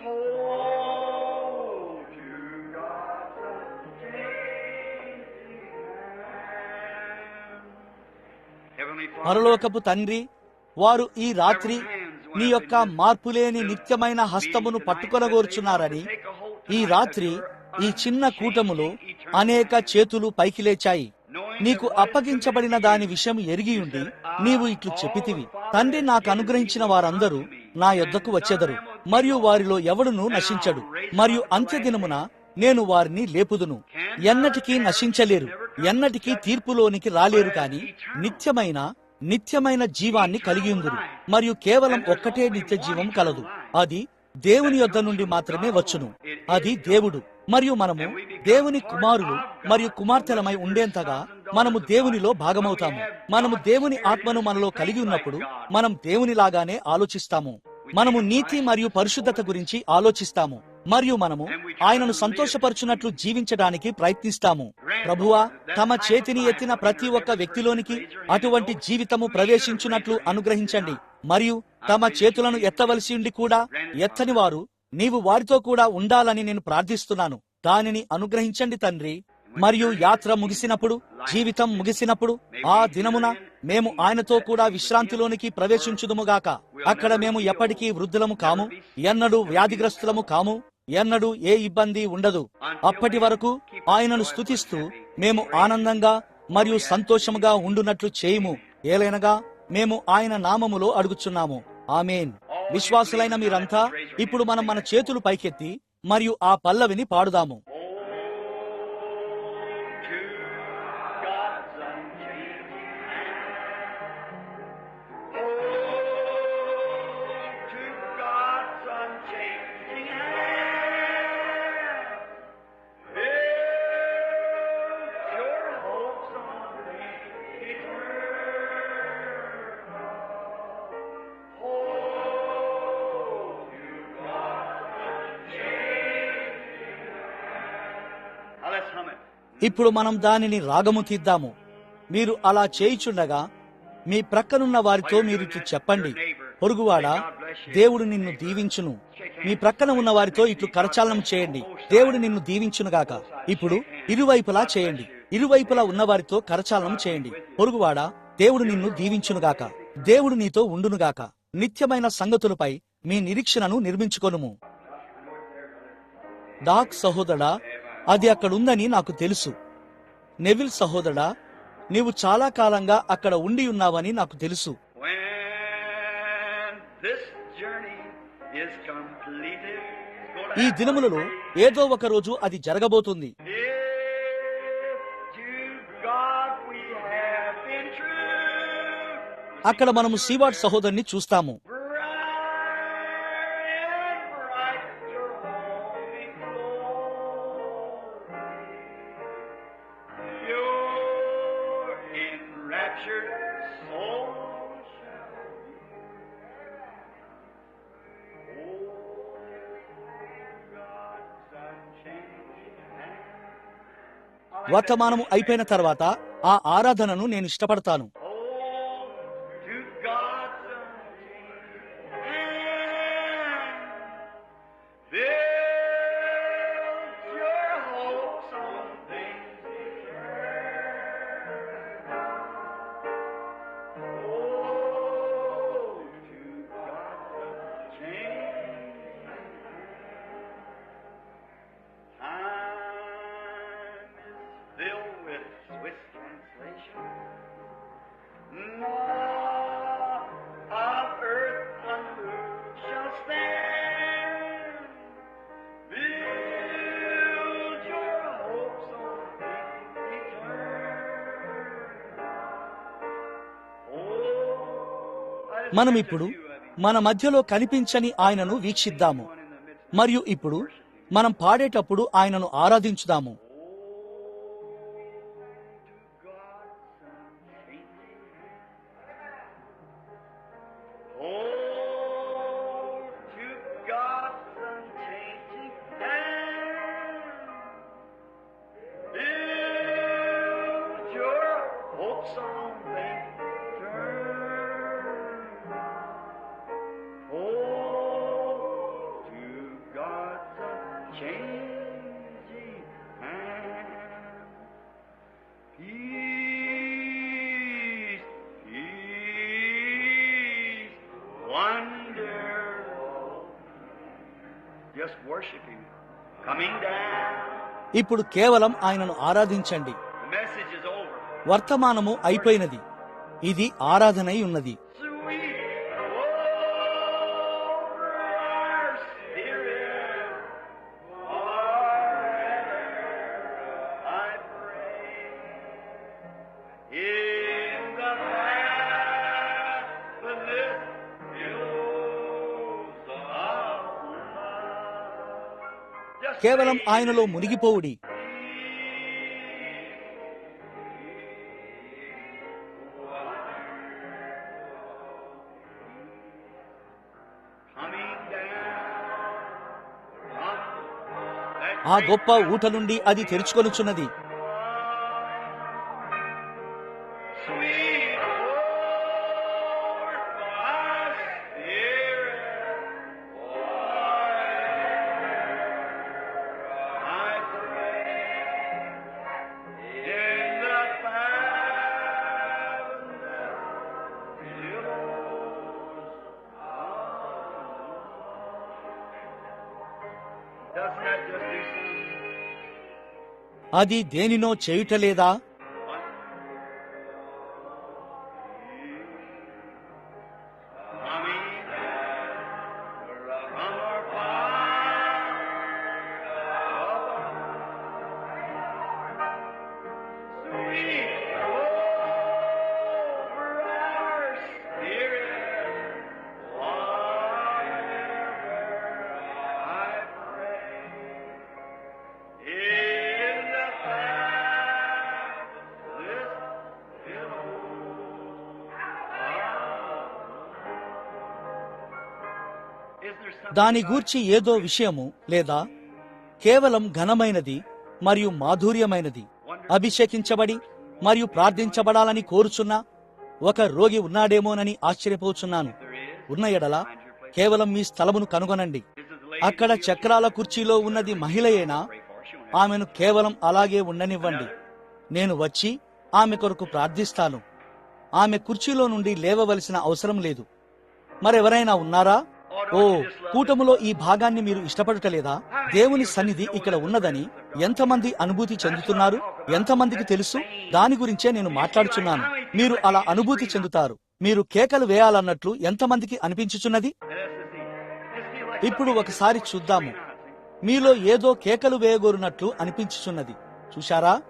Hold to God's unchanging hand. Heavenly Father, పరలోకపు తండ్రి, వారు ఈ రాత్రి నీ యొక్క మార్పులేని నిత్యమైన హస్తమును పట్టుకొనగోర్చున్నారని ఈ రాత్రి ఈ చిన్న కూటములో అనేక చేతులు పైకి లేచాయి. నీకు అప్పగించబడిన దాని విషయం ఎరిగియుండి నీవు ఇట్లు చెప్పితివి, తండ్రి నాకు అనుగ్రహించిన వారందరూ నా యొద్దకు వచ్చెదరు మరియు వారిలో ఎవడునూ నశించడు. మరియు అంత్యదినమున నేను వారిని లేపుదును. ఎన్నటికీ నశించలేరు, ఎన్నటికీ తీర్పులోనికి రాలేరు, కాని నిత్యమైన జీవాన్ని కలిగియుందురు. మరియు కేవలం ఒక్కటే నిత్య జీవం కలదు, అది దేవుని యొద్ద నుండి మాత్రమే వచ్చును. అది దేవుడు. మరియు మనము దేవుని కుమారులు మరియు కుమార్తెలమై ఉండేంతగా మనము దేవునిలో భాగమవుతాము. మనము దేవుని ఆత్మను మనలో కలిగి ఉన్నప్పుడు మనం దేవునిలాగానే ఆలోచిస్తాము. మనము నీతి మరియు పరిశుద్ధత గురించి ఆలోచిస్తాము మరియు మనము ఆయనను సంతోషపరచునట్లు జీవించడానికి ప్రయత్నిస్తాము. ప్రభువా, తమ చేతిని ఎత్తిన ప్రతి ఒక్క వ్యక్తిలోనికి అటువంటి జీవితము ప్రవేశించున్నట్లు అనుగ్రహించండి. మరియు తమ చేతులను ఎత్తవలసి ఉండి కూడా ఎత్తని వారు నీవు వారితో కూడా ఉండాలని నేను ప్రార్థిస్తున్నాను. దానిని అనుగ్రహించండి తండ్రి. మరియు యాత్ర ముగిసినప్పుడు, జీవితం ముగిసినప్పుడు, ఆ దినమున మేము ఆయనతో కూడా విశ్రాంతిలోనికి ప్రవేశించుదుముగాక. అక్కడ మేము ఎప్పటికీ వృద్ధులము కాము, ఎన్నడూ వ్యాధిగ్రస్తులము కాము, ఎన్నడూ ఏ ఇబ్బంది ఉండదు. అప్పటి వరకు ఆయనను స్తుతిస్తూ మేము ఆనందంగా మరియు సంతోషముగా ఉండునట్లు చేయుము. ఏలైనగా మేము ఆయన నామములో అడుగుచున్నాము. ఆమేన్. విశ్వాసులైన మీరంతా ఇప్పుడు మనం మన చేతులు పైకెత్తి మరియు ఆ పల్లవిని పాడుదాము. ఇప్పుడు మనం దానిని రాగము తీద్దాము. మీరు అలా చేయుచుండగా మీ ప్రక్కనున్న వారితో మీరు ఇట్లు చెప్పండి: పొరుగువాడా, దేవుడు నిన్ను దీవించును. మీ ప్రక్కన ఉన్న వారితో ఇట్లు కరచాలనం చేయండి: దేవుడు నిన్ను దీవించునుగాక. ఇప్పుడు ఇరువైపులా చేయండి. ఇరువైపులా ఉన్న వారితో కరచాలనం చేయండి: పొరుగువాడా, దేవుడు నిన్ను దీవించునుగాక. దేవుడు నీతో ఉండునుగాక. నిత్యమైన సంగతులపై మీ నిరీక్షణను నిర్మించుకొనుము. డాక్ సహోదరా, అది అక్కడుందని నాకు తెలుసు. నెవిల్ సహోదరా, నీవు చాలా కాలంగా అక్కడ ఉండి ఉన్నావని నాకు తెలుసు. ఈ దినములలో ఏదో ఒక రోజు అది జరగబోతుంది. అక్కడ మనము సీవార్డ్ సహోదరుని చూస్తాము. వర్తమానము అయిపోయిన తర్వాత ఆ ఆరాధనను నేను ఇష్టపడతాను. మనం ఇప్పుడు మన మధ్యలో కనిపించని ఆయనను వీక్షిద్దాము. మరియు ఇప్పుడు మనం పాడేటప్పుడు ఆయనను ఆరాధించుదాము. ఇప్పుడు కేవలం ఆయనను ఆరాధించండి. వర్తమానము అయిపోయినది. ఇది ఆరాధనై ఉన్నది. కేవలం ఆయనలో మునిగిపోవుడి. ఆ గొప్ప ఊట నుండి అది తెరుచుకొనుచున్నది. అది దేనినో చేయుటలేదా? దాని గూర్చి ఏదో విషయము లేదా కేవలం ఘనమైనది మరియు మాధుర్యమైనది అభిషేకించబడి మరియు ప్రార్థించబడాలని కోరుచున్న ఒక రోగి ఉన్నాడేమోనని ఆశ్చర్యపోచున్నాను. ఉన్న ఎడల కేవలం మీ స్థలమును కనుగొనండి. అక్కడ చక్రాల కుర్చీలో ఉన్నది మహిళయేనా? ఆమెను కేవలం అలాగే ఉండనివ్వండి. నేను వచ్చి ఆమె కొరకు ప్రార్థిస్తాను. ఆమె కుర్చీలో నుండి లేవవలసిన అవసరం లేదు. మరెవరైనా ఉన్నారా? ఓ, కూటములో ఈ భాగాన్ని మీరు ఇష్టపడటలేదా? దేవుని సన్నిధి ఇక్కడ ఉన్నదని ఎంతమంది అనుభూతి చెందుతున్నారు? ఎంతమందికి తెలుసు? దాని గురించే నేను మాట్లాడుచున్నాను. మీరు అలా అనుభూతి చెందుతారు. మీరు కేకలు వేయాలన్నట్లు ఎంతమందికి అనిపించుచున్నది? ఇప్పుడు ఒకసారి చూద్దాము. మీలో ఏదో కేకలు వేయగోరునట్లు అనిపించుచున్నది. చూశారా?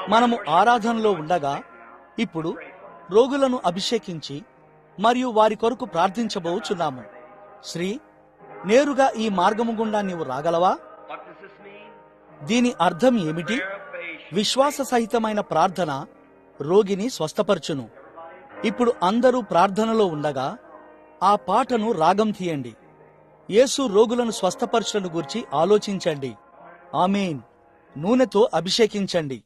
మనము ఆరాధనలో ఉండగా ఇప్పుడు రోగులను అభిషేకించి మరియు వారి కొరకు ప్రార్థించబోచున్నాము. శ్రీ, నేరుగా ఈ మార్గము గుండా నీవు రాగలవా? దీని అర్థం ఏమిటి? విశ్వాస సహితమైన ప్రార్థన రోగిని స్వస్థపరచును. ఇప్పుడు అందరూ ప్రార్థనలో ఉండగా ఆ పాటను రాగం తీయండి. యేసు రోగులను స్వస్థపరచుటను గూర్చి ఆలోచించండి. ఆమేన్. నూనెతో అభిషేకించండి.